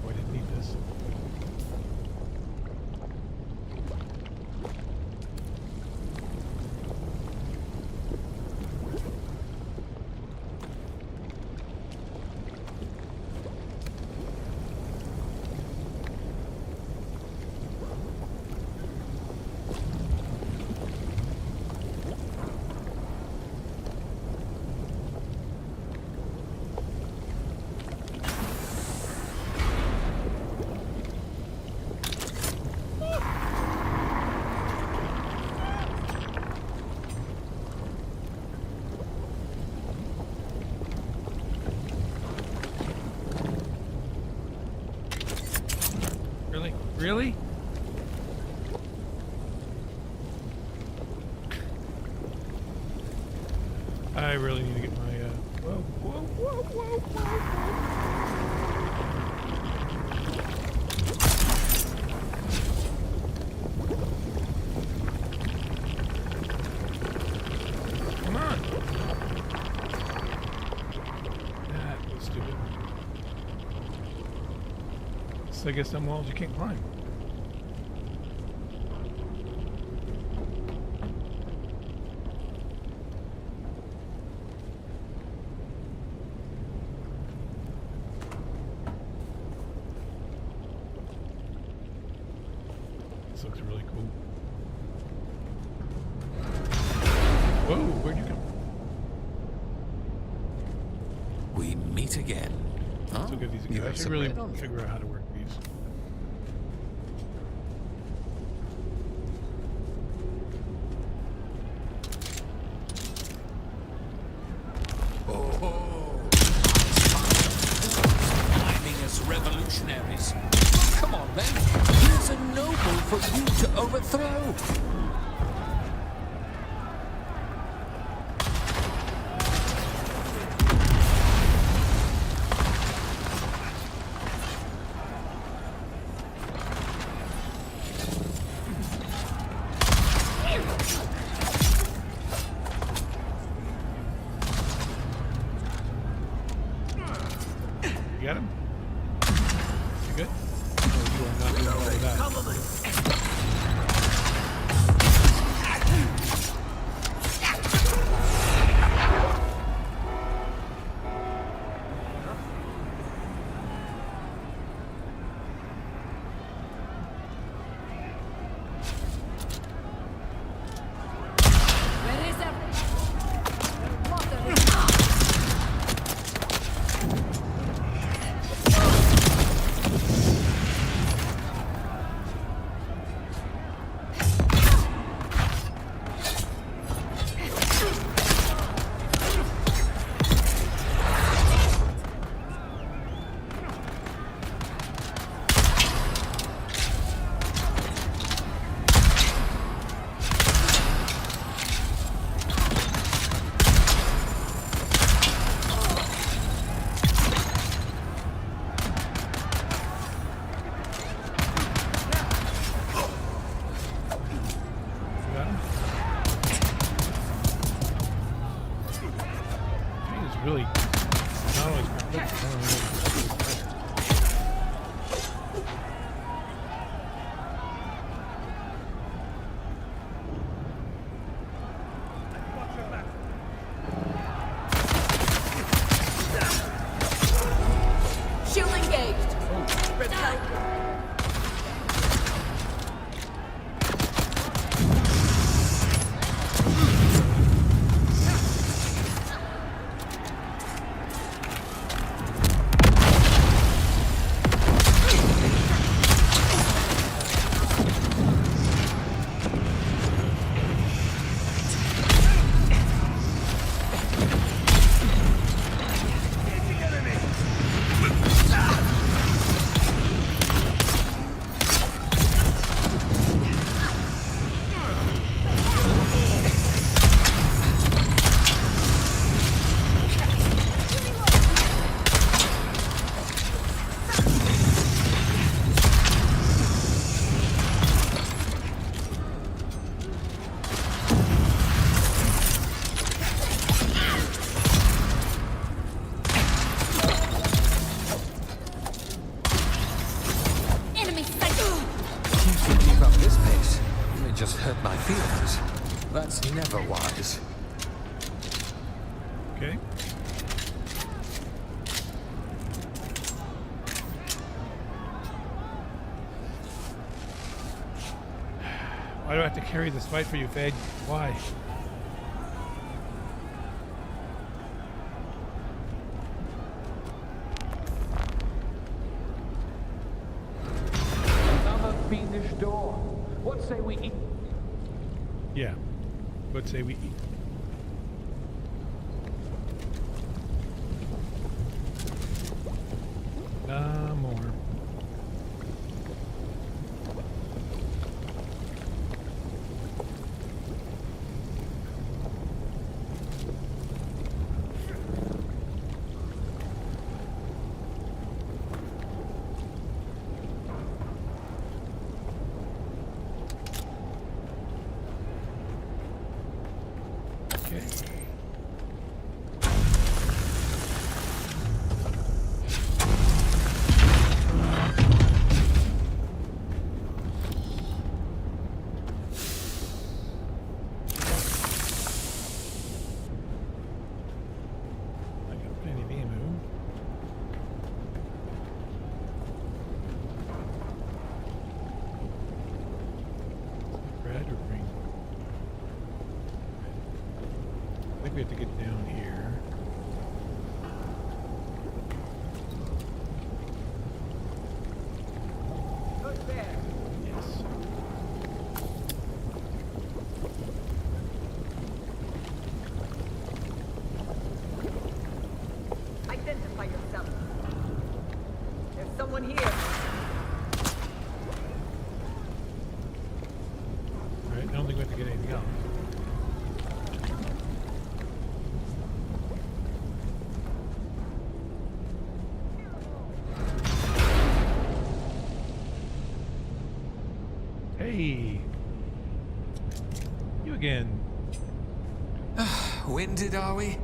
Oh, I didn't need this. Really? Really? I really need to get my, whoa, whoa, whoa, whoa, whoa, whoa. Come on. That was stupid. So I guess some walls you can't climb. This looks really cool. Whoa, where'd you come from? We meet again. Huh? Let's look at these You again. I have should some really red on you. figure out how to work these. Oh, climbing as revolutionaries. Come on, then. Here's a noble for you to overthrow. get him? You good? Oh, you are not doing all of that. Where is everyone? Water is Got him? He's really not always good. I don't know. shield engaged. Repel. Enemy sight. If you keep up this pace, you may just hurt my feelings. That's never wise. Okay. Why do I have to carry this fight for you, Fade? Why? Another fiendish door. What say we eat? Yeah. What say we eat? More. Okay. I got plenty of ammo. Red or green? I think we have to get down here. Yes. Identify yourself. There's someone here. Alright, I don't think we have to get anything else. Hey! You again. Winded, are we?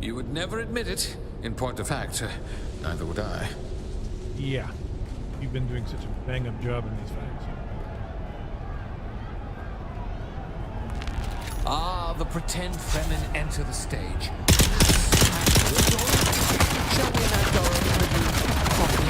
You would never admit it. In point of fact, neither would I. Yeah. You've been doing such a bang-up job in these fights. Ah, the pretend Fremen enter the stage. Shall we enact our own review properly?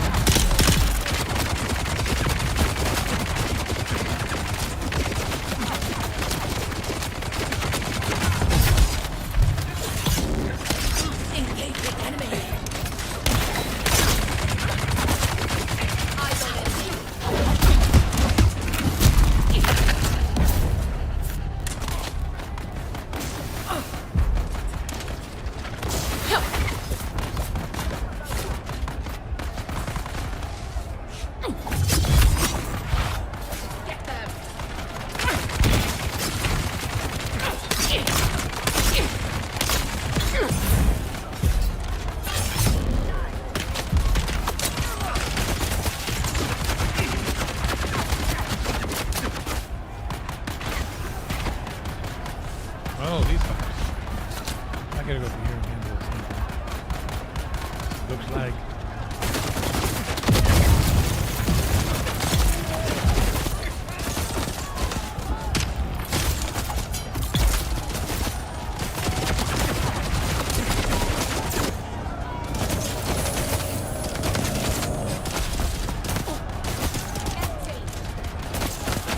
Oh, these fuckers. I gotta go through here and handle this. Looks like.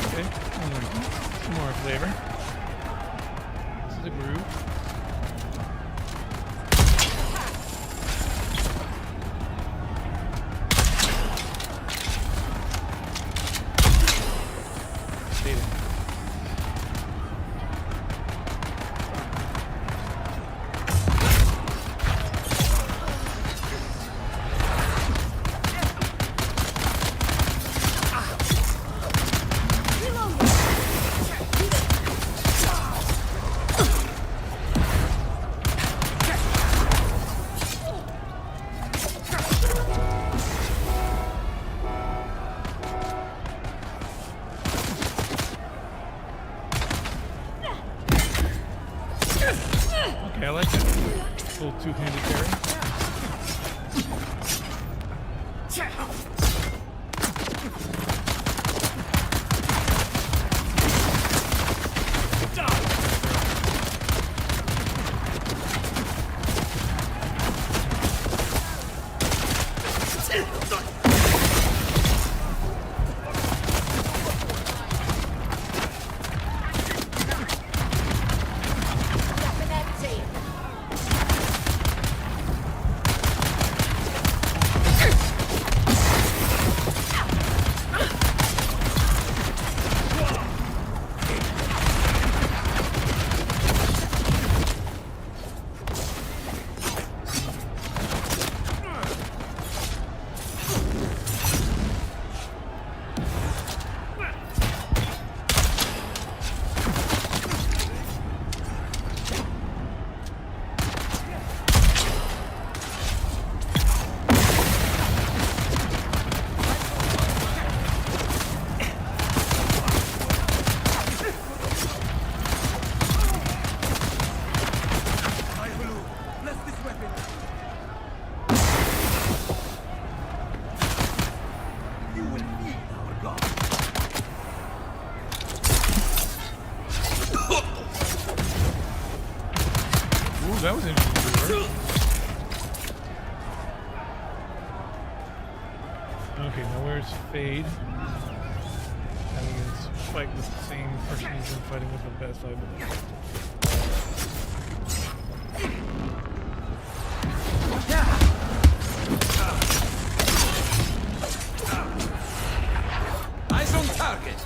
Okay, some more flavor. The groove. Stay there. Okay, I like that. Little two-handed parry. Ooh, that was interesting. Okay, now where's Fade? Having his fight with the same person he's been fighting with the past 5 minutes. Eyes on target.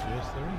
Yes, there is.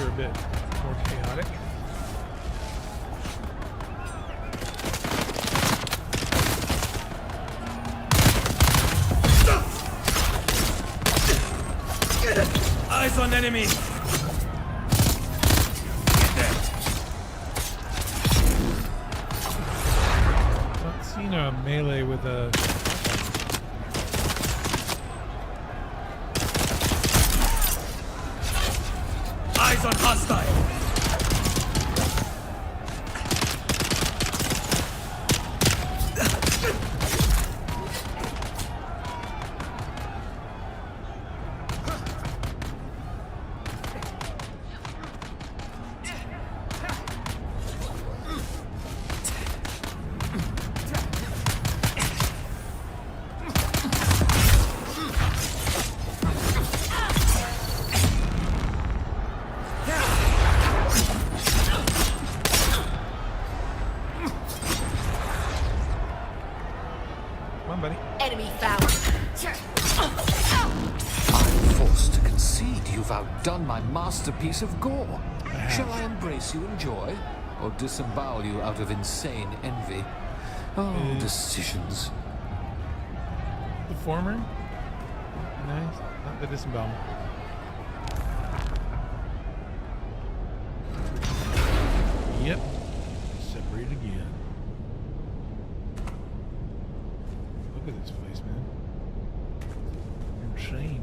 are a bit more chaotic. Eyes on enemy! Not seen a melee with a... Eyes on hostile! Enemy found. I'm forced to concede you've outdone my masterpiece of gore. Shall I embrace you in joy, or disembowel you out of insane envy? Oh, decisions. The former? Nice. Not the disembowelment. Yep. Separate again. Look at this place, man. Insane.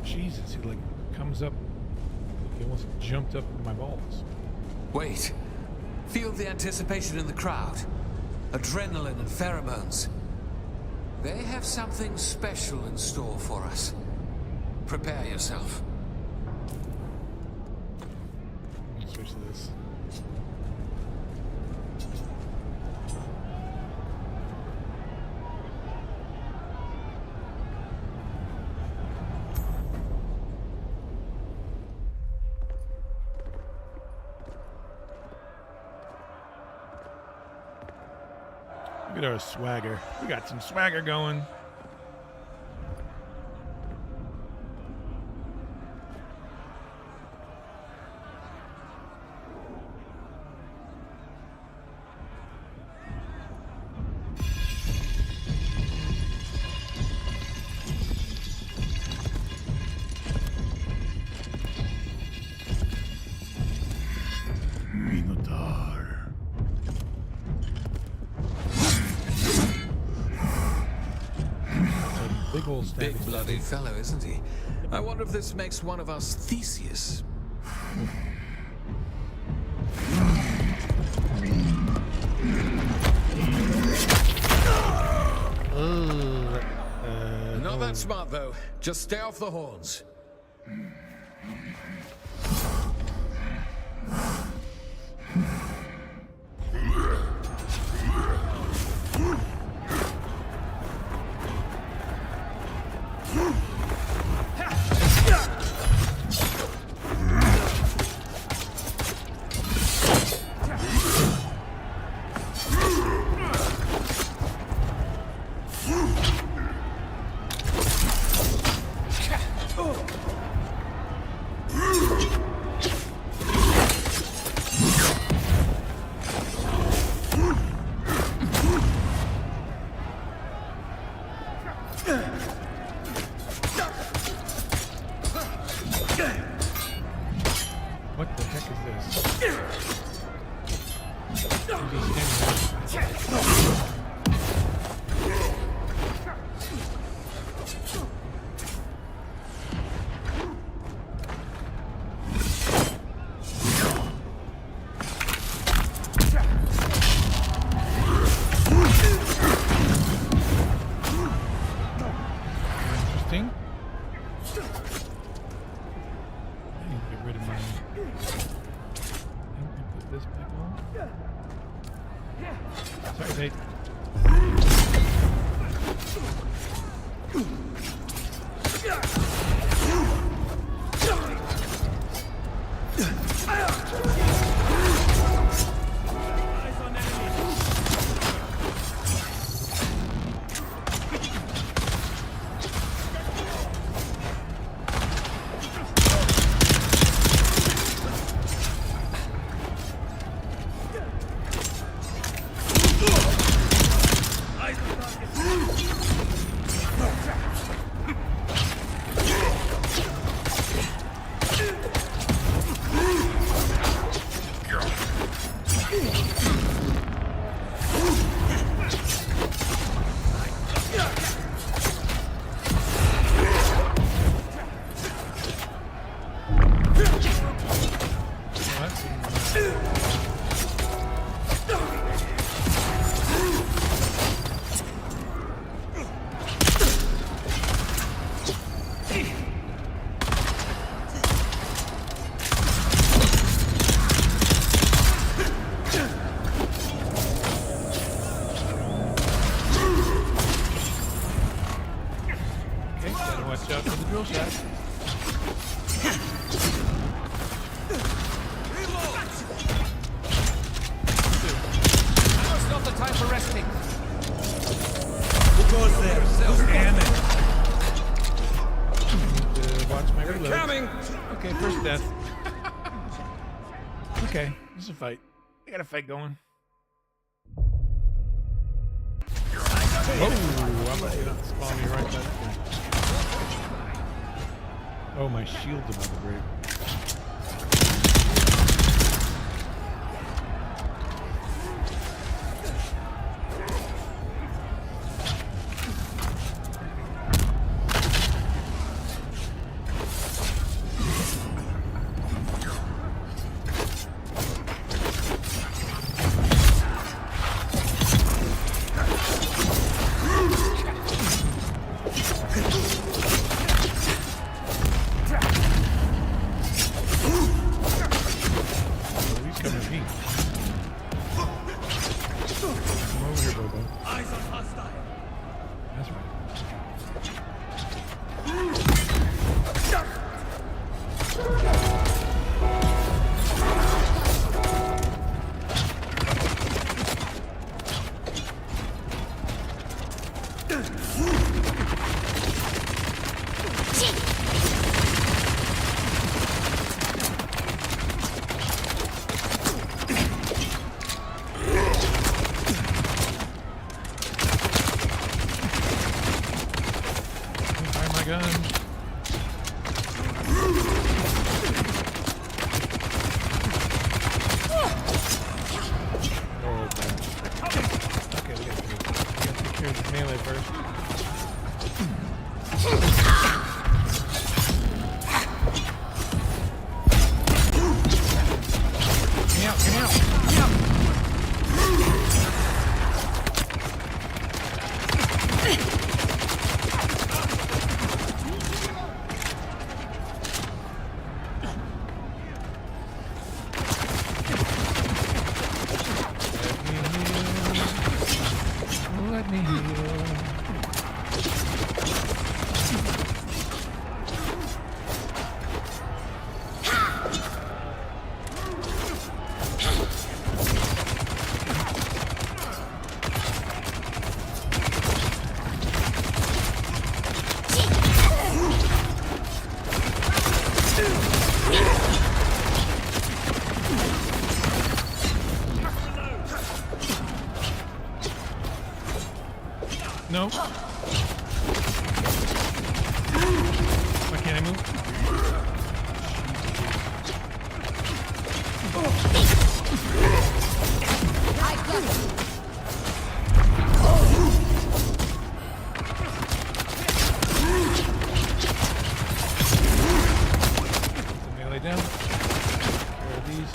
Jesus, he like comes up, he almost jumped up in my balls. Wait. Feel the anticipation in the crowd. Adrenaline and pheromones. They have something special in store for us. Prepare yourself. Let's switch to this. Look at our swagger. We got some swagger going. Big bloody fellow, isn't he? I wonder if this makes one of us Theseus. Not that smart, though. Just stay off the horns. I need to get rid of my. And put this back on. Sorry, Nate. Watch out for the drill shot. Now is not the time for resting. Who goes there? Damn it. Watch my reload. Coming. Okay, first death. Okay, this is a fight. I got a fight going. Whoa, I'm gonna not spawn me right by that guy. Oh, my shield's about to break. No. Why can't I move? Melee down. Where are these?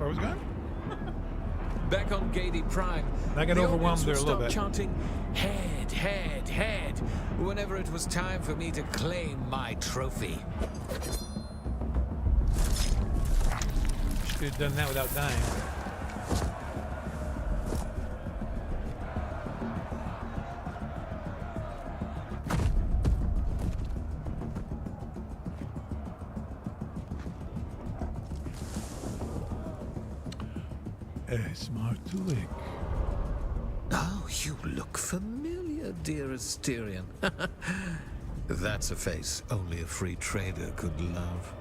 I was gone? Back on Gady Prime, I got the overwhelmed audience there a would little start bit. chanting, "Head, head, head," whenever it was time for me to claim my trophy. Should have done that without dying. Smart to lick. Oh, you look familiar, dearest Tyrion. That's a face only a free trader could love.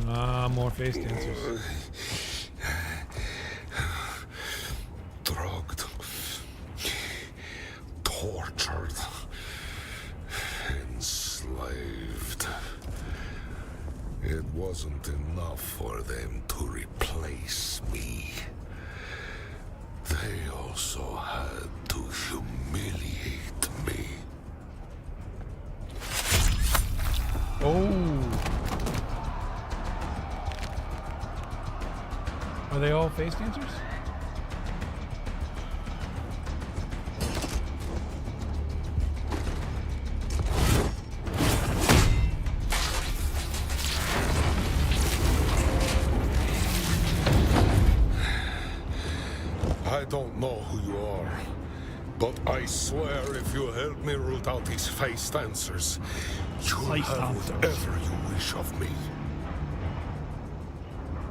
Ah, more face dancers. Drugged, tortured, enslaved. It wasn't enough for them to replace me. They also had to humiliate me. Oh. Are they all face dancers? I don't know who you are, but I swear if you help me root out these face dancers, you'll Face have dancers. whatever you wish of me.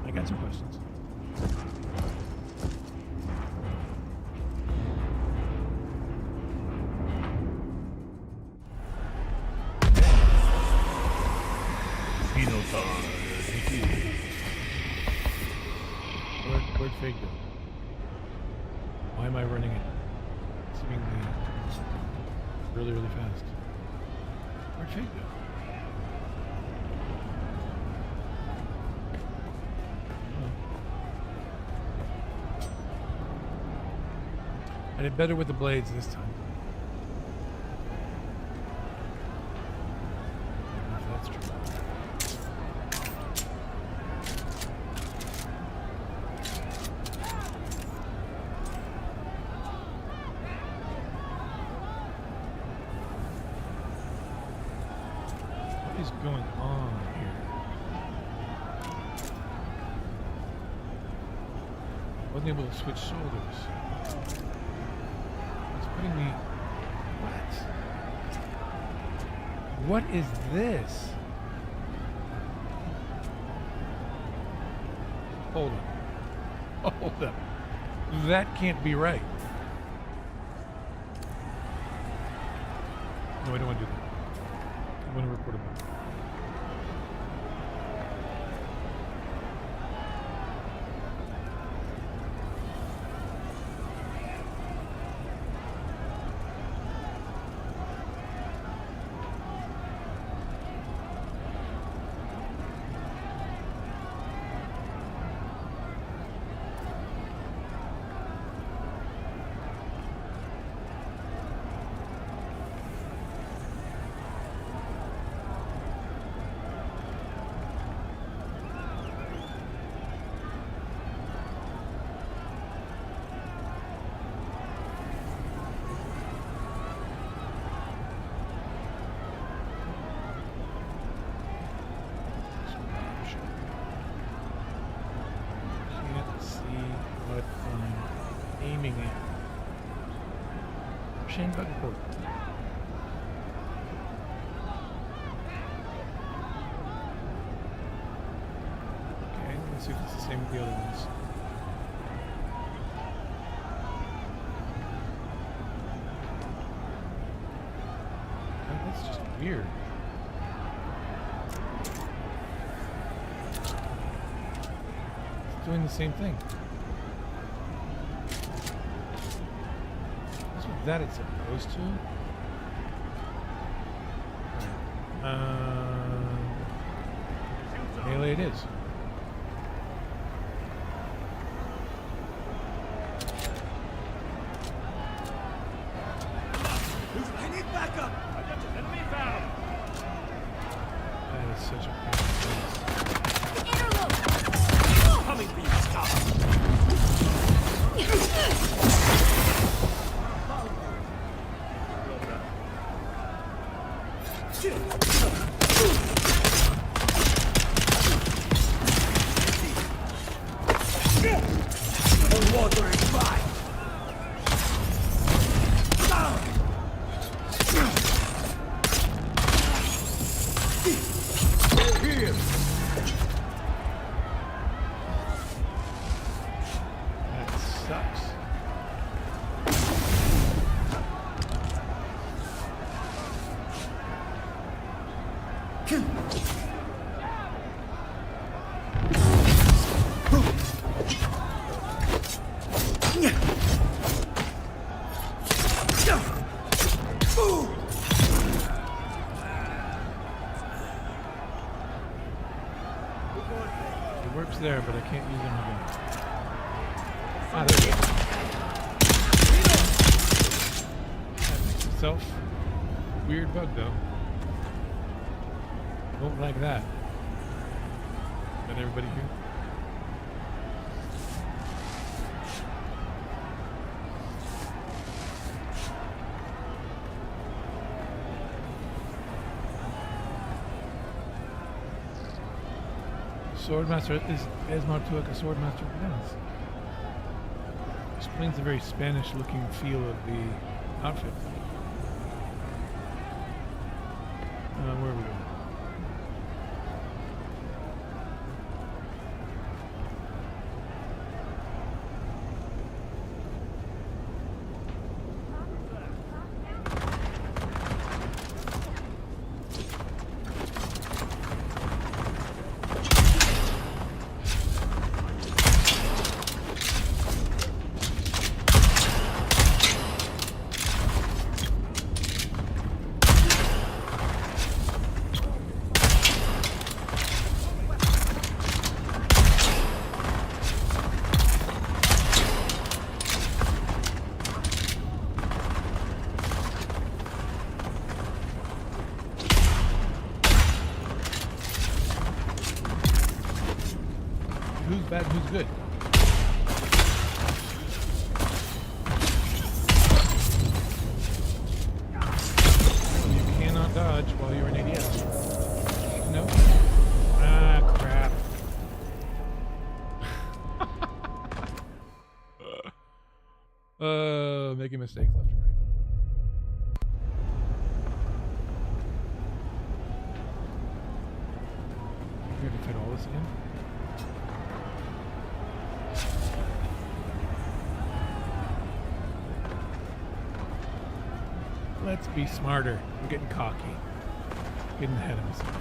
I got some questions. Where'd Fig go? Why am I running it seemingly really, really fast? Where'd Fig go? I did better with the blades this time. If that's true. What is going on here? Wasn't able to switch shoulders. It's putting me. What? What is this? Hold up. Hold up. That can't be right. No, I don't want to do that. I want to report it back. Can't see what I'm aiming at. Shane button port. Okay, let's see if it's the same with the other ones. Oh, that's just weird. It's doing the same thing. That's what that it's supposed to. Melee it is. I need backup! Enemy found! That is such a pain in the ass. there, but I can't use them again. Ah, there we go. That makes itself. Weird bug, though. Don't like that. Got everybody here? Swordmaster is Esmar Tuek, a swordmaster of Venice. Explains the very Spanish-looking feel of the outfit. Where are we going? Who's bad and who's good? You cannot dodge while you're in ADS. No? Ah, crap. Making mistakes left and right. We have to fit all this in. Let's be smarter. I'm getting cocky. Getting ahead of myself.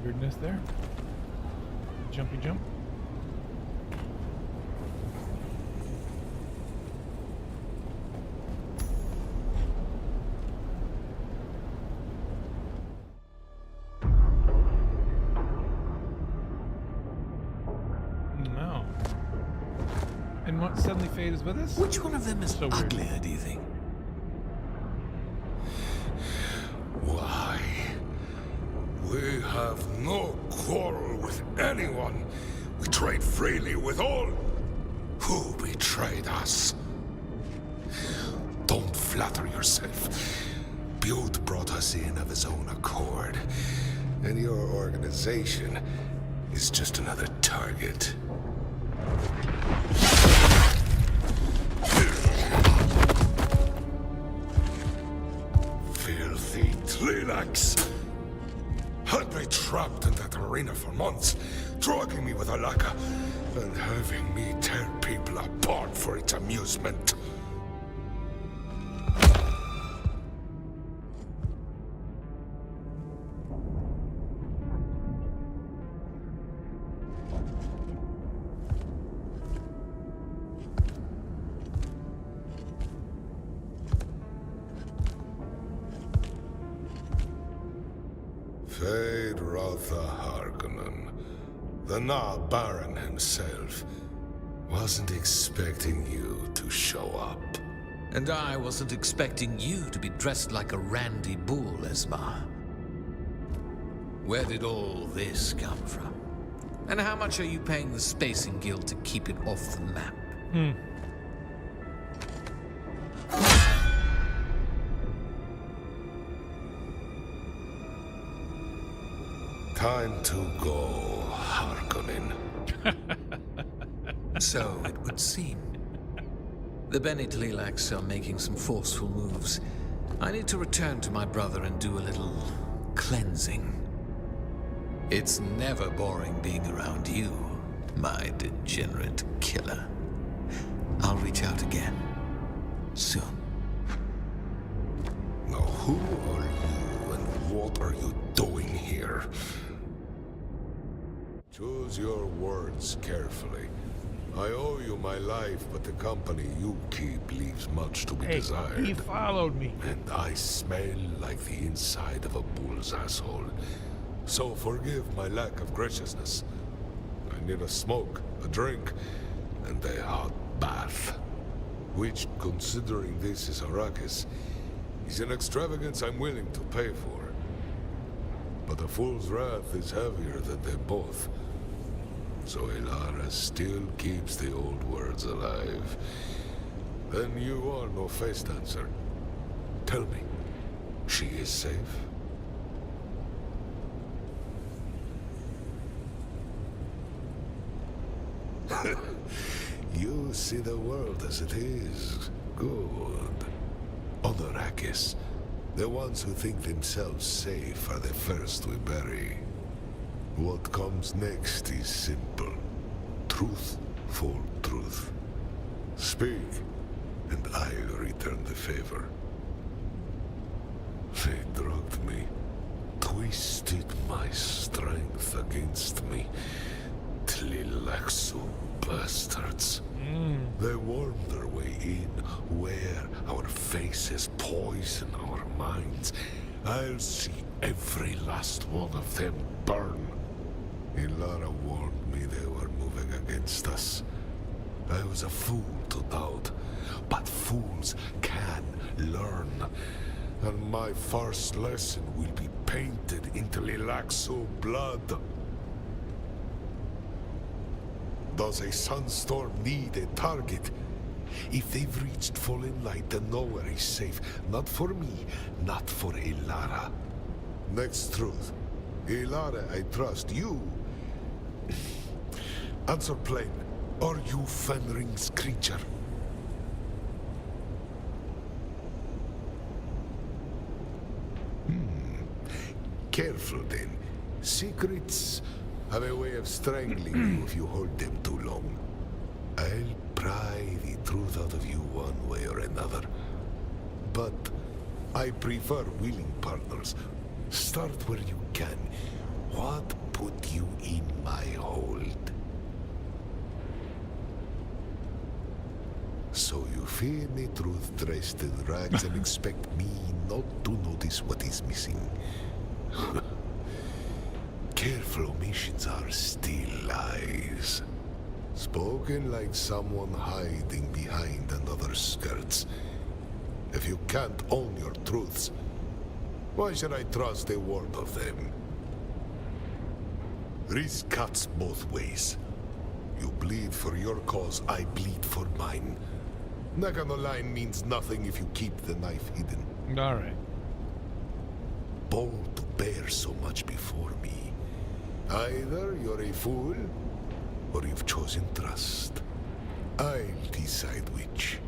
Weirdness there. Jumpy jump. No. And what suddenly Fade is with us? Which one of them is so uglier, weird. do you think? Why? We have no quarrel with anyone. We trade freely with all. Who betrayed us? Don't flatter yourself. Bute brought us in of his own accord. And your organization is just another target. Filthy Tlilax! Had me trapped in that arena for months, drugging me with a lacquer, and having me tear people apart for its amusement. Fade Rotha Harkonnen, the Na Baron himself, wasn't expecting you to show up. And I wasn't expecting you to be dressed like a randy bull, Esmar. Where did all this come from? And how much are you paying the Spacing Guild to keep it off the map? Time to go, Harkonnen. So it would seem. The Bene Tlilax are making some forceful moves. I need to return to my brother and do a little cleansing. It's never boring being around you, my degenerate killer. I'll reach out again. Soon. Now, who are you and what are you doing here? Choose your words carefully. I owe you my life, but the company you keep leaves much to be desired. He followed me. And I smell like the inside of a bull's asshole. So forgive my lack of graciousness. I need a smoke, a drink, and a hot bath. Which, considering this is Arrakis, is an extravagance I'm willing to pay for. But a fool's wrath is heavier than them both. So Ilara still keeps the old words alive. Then you are no face dancer. Tell me, she is safe? You see the world as it is. Good. On Arrakis, the ones who think themselves safe are the first we bury. What comes next is simple. Truth for truth. Speak, and I'll return the favor. They drugged me, twisted my strength against me. Tlilaxu bastards. They wormed their way in, where our faces poison our minds. I'll see every last one of them burn. Ilara warned me they were moving against us. I was a fool to doubt, but fools can learn. And my first lesson will be painted into Tlilaxu blood. Does a sunstorm need a target? If they've reached fallen light, then nowhere is safe. Not for me, not for Ilara. Next truth. Ilara, I trust you. Answer plain. Are you Fenring's creature? Careful then. Secrets have a way of strangling you if you hold them too long. I'll pry the truth out of you one way or another. But I prefer willing partners. Start where you can. What put you in my hold? So you fear me truth dressed in rags and expect me not to notice what is missing. Careful omissions are still lies. Spoken like someone hiding behind another's skirts. If you can't own your truths, why should I trust a word of them? Risk cuts both ways. You bleed for your cause, I bleed for mine. Neck on the line means nothing if you keep the knife hidden. All right. Bold to bear so much before me. Either you're a fool, or you've chosen trust. I'll decide which.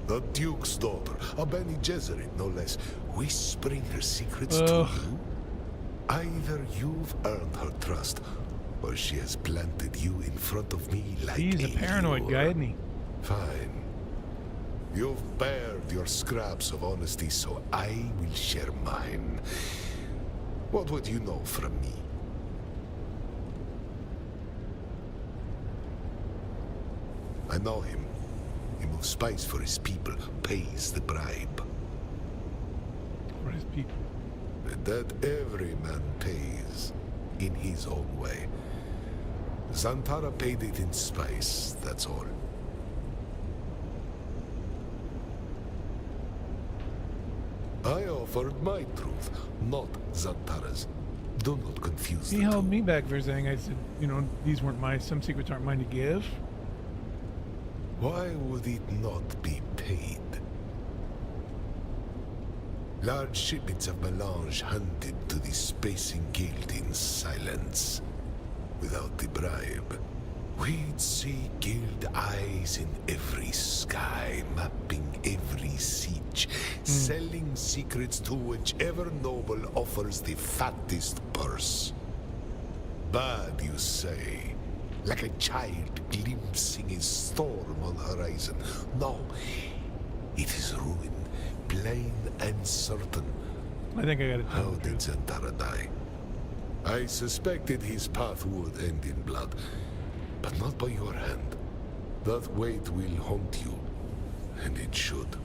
The Duke's daughter, a Bene Gesserit no less, whispering her secrets to you. Either you've earned her trust, or she has planted you in front of me like He's a paranoid guy, isn't he? Fine. You've bared your scraps of honesty, so I will share mine. What would you know from me? I know him. He moves spies for his people, pays the bribe. For his people. That every man pays, in his own way. Zantara paid it in spice, that's all. I offered my truth, not Zantara's. Do not confuse He the held two. me back for saying, I said, you know, these weren't my, some secrets aren't mine to give. Why would it not be paid? Large shipments of melange handed to the Spacing Guild in silence. Without the bribe, we'd see Guild eyes in every sky, mapping every siege, selling secrets to whichever noble offers the fattest purse. Bad, you say? Like a child glimpsing a storm on horizon. No, it is ruin, plain and certain. I think I got it. How did Zentara die? I suspected his path would end in blood, but not by your hand. That weight will haunt you, and it should.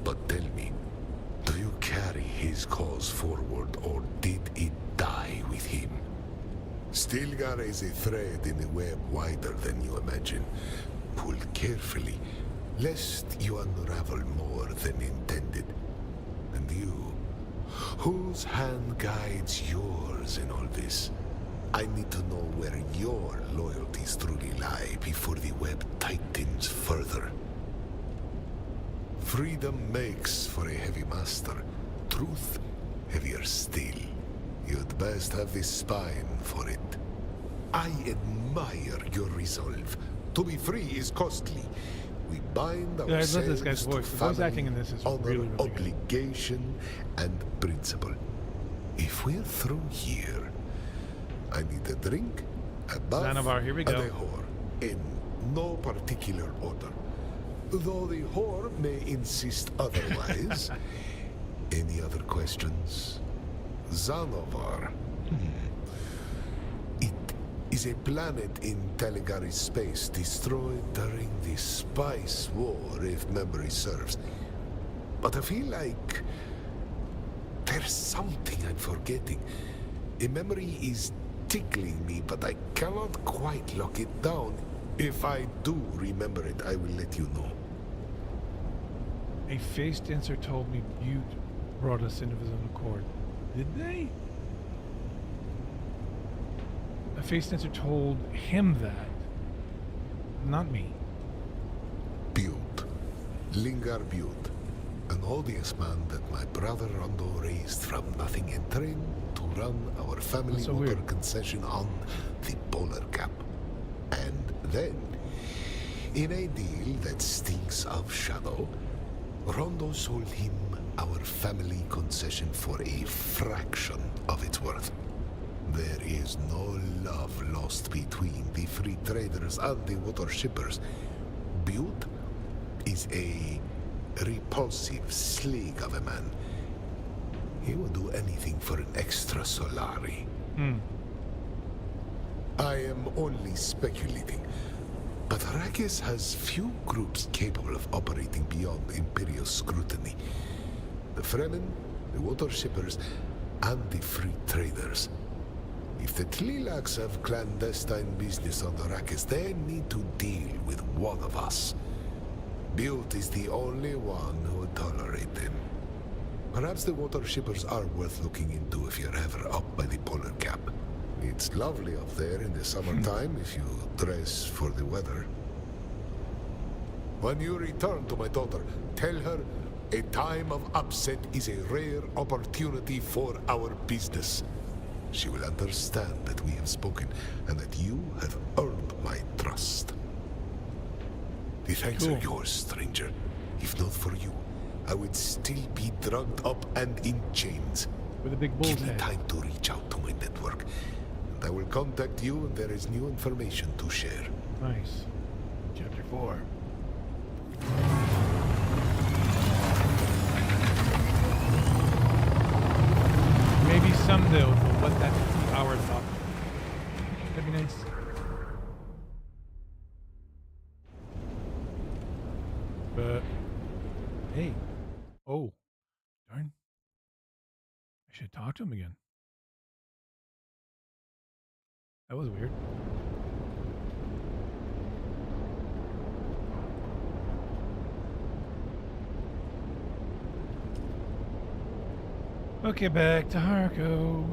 But tell me, do you carry his cause forward, or did it die with him? Stilgar is a thread in a web wider than you imagine. Pull carefully, lest you unravel more than intended. And you, whose hand guides yours in all this? I need to know where your loyalties truly lie before the web tightens further. Freedom makes for a heavy master. Truth, heavier still. You'd best have the spine for it. I admire your resolve. To be free is costly. We bind I love ourselves this guy's to voice. The voice family, acting in this is honor, really, really good. obligation, and principle. If we're through here, I need a drink, a bath, Xanavar, here we and go. a whore. In no particular order. Though the whore may insist otherwise. Any other questions? Xanavar. It is a planet in Teligari's space destroyed during the Spice War, if memory serves. But I feel like there's something I'm forgetting. A memory is tickling me, but I cannot quite lock it down. If I do remember it, I will let you know. A face dancer told me Butte brought us into his own accord. Did they? A face dancer told him that. Not me. Butte. Lingar Butte. An odious man that my brother Rondo raised from nothing and trained to run our family That's so water weird. concession on the Polar Cap. And then, in a deal that stinks of shadow, Rondo sold him our family concession for a fraction of its worth. There is no love lost between the free traders and the water shippers. Butte is a repulsive slig of a man. He would do anything for an extra solari. I am only speculating, but Arrakis has few groups capable of operating beyond Imperial scrutiny. The Fremen, the water shippers, and the free traders. If the Tlilax have clandestine business on Arrakis, they need to deal with one of us. Butte is the only one who would tolerate them. Perhaps the water shippers are worth looking into if you're ever up by the Polar Cap. It's lovely up there in the summertime if you dress for the weather. When you return to my daughter, tell her a time of upset is a rare opportunity for our business. She will understand that we have spoken and that you have earned my trust. The thanks are yours, stranger. If not for you, I would still be drugged up and in chains. With a big bull's Give me head. time to reach out to my network, and I will contact you when there is new information to share. Nice. Chapter 4. Maybe someday we'll let that 2 hours up. That'd be nice. But hey, oh, darn! I should talk to him again. That was weird. Okay, back to Harco.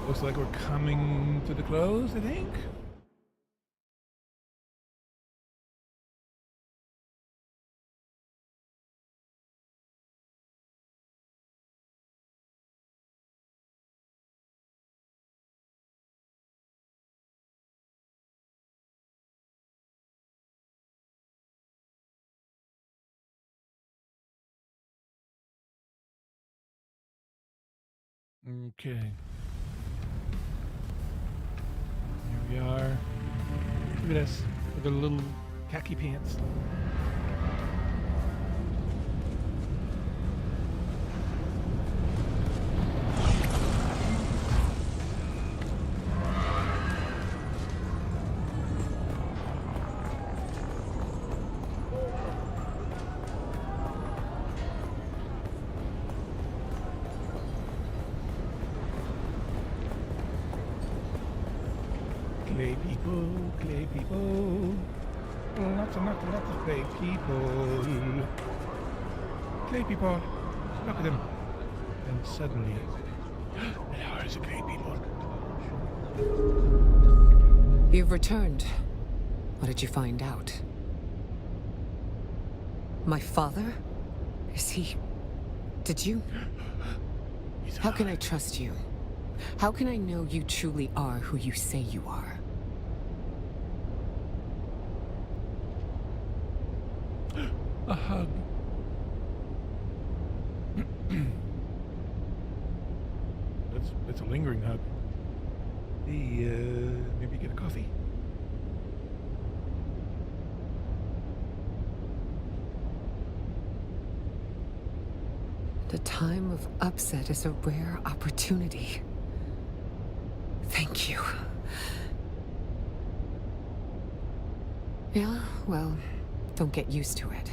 Looks like we're coming to the close, I think. Okay. Here we are. Look at us with our little khaki pants. Clay people, lots of clay people. Clay people, look at them. And suddenly, there are the clay people. You've returned. What did you find out? My father? Is he... Did you... How can I trust you? How can I know you truly are who you say you are? A hug. It's a lingering hug. Hey, maybe get a coffee? The time of upset is a rare opportunity. Thank you. Yeah, well, don't get used to it.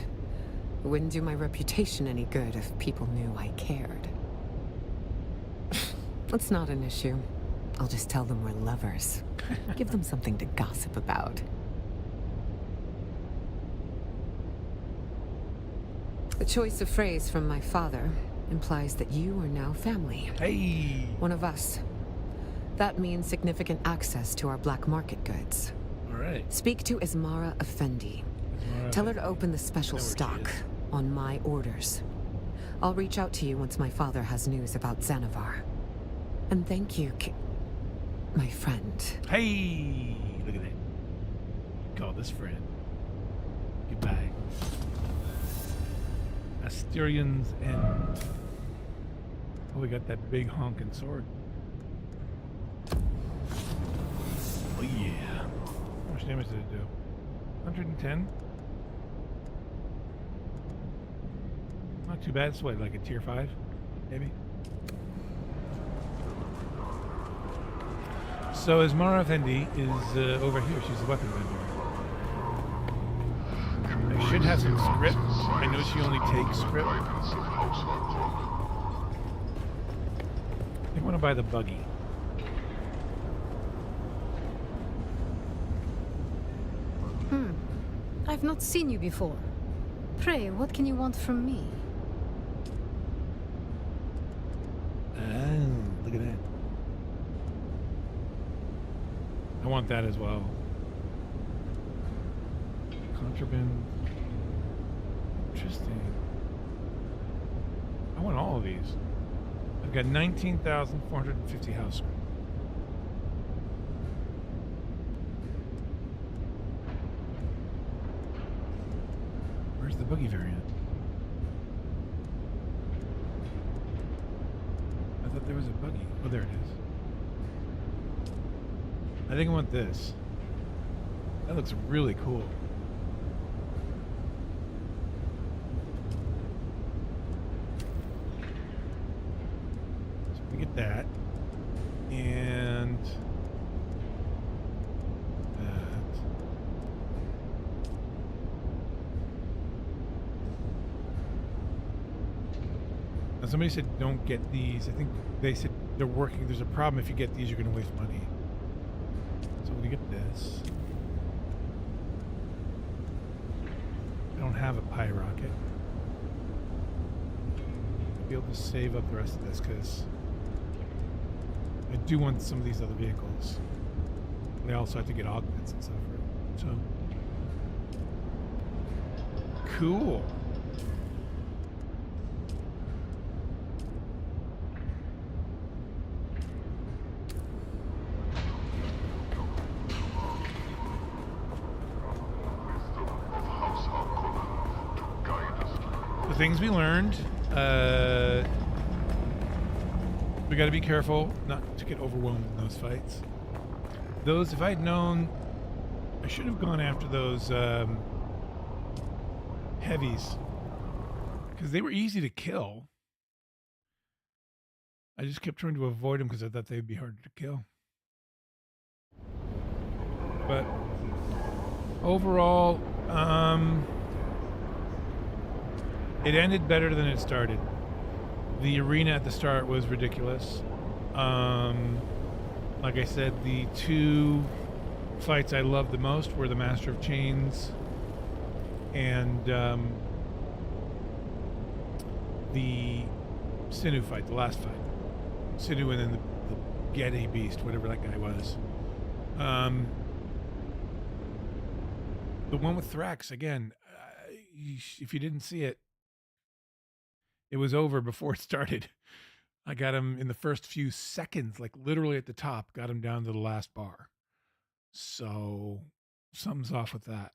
It wouldn't do my reputation any good if people knew I cared. It's not an issue. I'll just tell them we're lovers. Give them something to gossip about. The choice of phrase from my father implies that you are now family. Hey! One of us. That means significant access to our black market goods. All right. Speak to Ismara Effendi. Tell her to open the special stock on my orders. I'll reach out to you once my father has news about Xanavar. And thank you, my friend. Hey! Look at that. Call this friend. Goodbye. Asterian's End. Oh, we got that big honking sword. Oh yeah. How much damage did it do? 110? Not too bad. It's what, like a tier 5? Maybe? So Ismara Effendi is over here. She's a weapon vendor. I should have some script. I know she only takes script. I want to buy the buggy. I've not seen you before. Pray, what can you want from me? Oh, look at that. I want that as well. Contraband. Interesting. I want all of these. I've got 19,450 house script. Where's the boogie variant? I thought there was a buggy. Oh, there it is. I think I want this. That looks really cool. So we get that. And that. Now somebody said don't get these. I think they said they're working. There's a problem if you get these, you're going to waste money. So we're going to get this. I don't have a pie rocket. I'll be able to save up the rest of this because I do want some of these other vehicles. But I also have to get augments and stuff, right? So cool. The things we learned, we got to be careful not to get overwhelmed in those fights. Those, if I'd known, I should have gone after those heavies, because they were easy to kill. I just kept trying to avoid them because I thought they'd be harder to kill. But overall, it ended better than it started. The arena at the start was ridiculous. Like I said, the two fights I loved the most were the Master of Chains and the Sinew fight, the last fight. Sinew and then the Gede Beast, whatever that guy was. The one with Thrax, again, if you didn't see it, it was over before it started. I got him in the first few seconds, like literally at the top, got him down to the last bar. So something's off with that.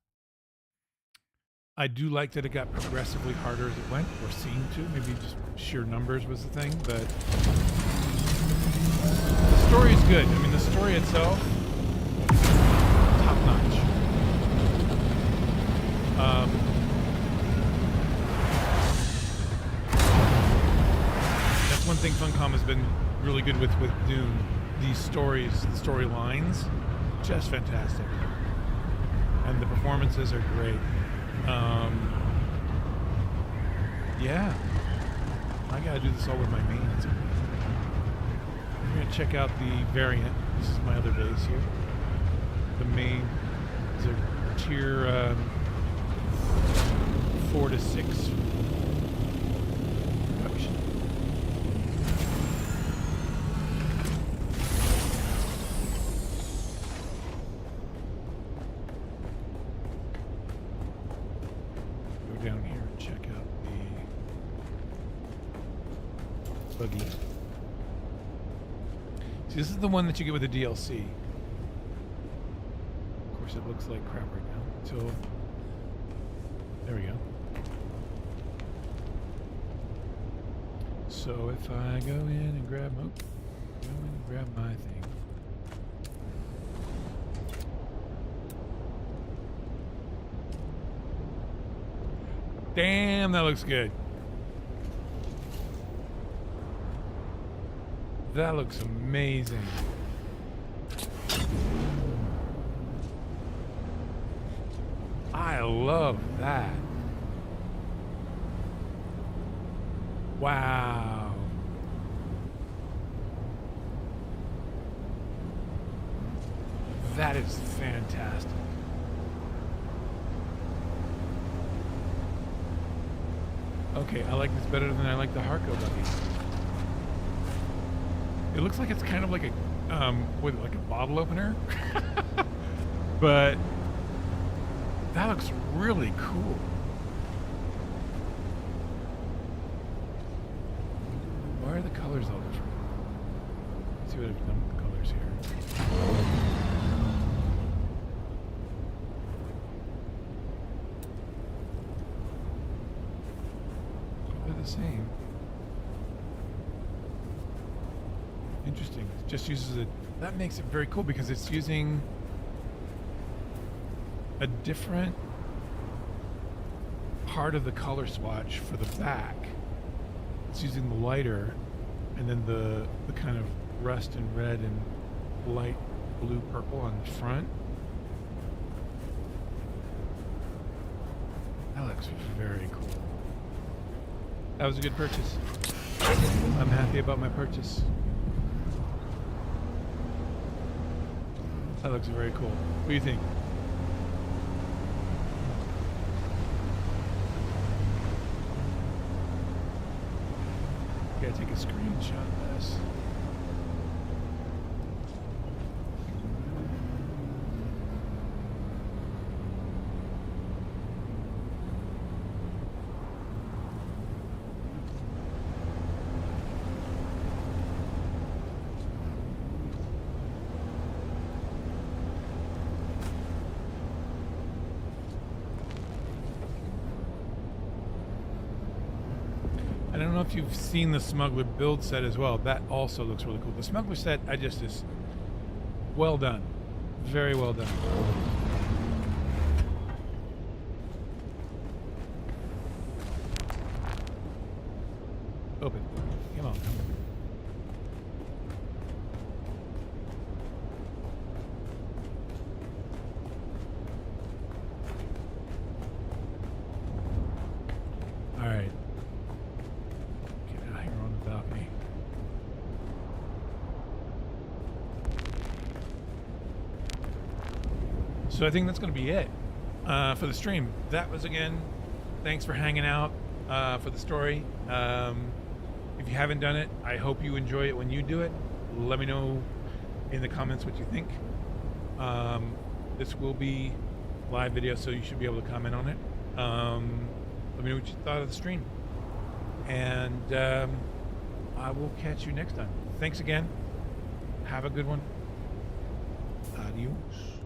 I do like that it got progressively harder as it went, or seemed to. Maybe just sheer numbers was the thing, but the story is good. I mean, the story itself, top notch. That's one thing Funcom has been really good with Dune. These stories, the storylines, just fantastic. And the performances are great. Yeah. I gotta do this all with my mains. I'm gonna check out the variant. This is my other base here. The main is a tier 4 to 6 production. Go down here and check out the buggy. See, this is the one that you get with the DLC. Of course, it looks like crap right now until. There we go. So if I go in and grab my thing. Damn, that looks good. That looks amazing. I love that. Wow. That is fantastic. Okay, I like this better than I like the Harco buggy. It looks like it's kind of like a like a bottle opener. But that looks really cool. Why are the colors all different? Let's see what I've done with the colors here. They're the same. Interesting. It just uses a. That makes it very cool because it's using a different part of the color swatch for the back. It's using the lighter and then the kind of rust and red and light blue purple on the front. That looks very cool. That was a good purchase. I'm happy about my purchase. That looks very cool. What do you think? Gotta take a screenshot of this. And I don't know if you've seen the Smuggler build set as well. That also looks really cool. The Smuggler set, is well done. Very well done. Open. Come on. All right. Get out here on the balcony. So I think that's going to be it for the stream. That was, again, thanks for hanging out for the story. If you haven't done it, I hope you enjoy it when you do it. Let me know in the comments what you think. This will be live video, so you should be able to comment on it. Let me know what you thought of the stream. And I will catch you next time. Thanks again. Have a good one. Adios.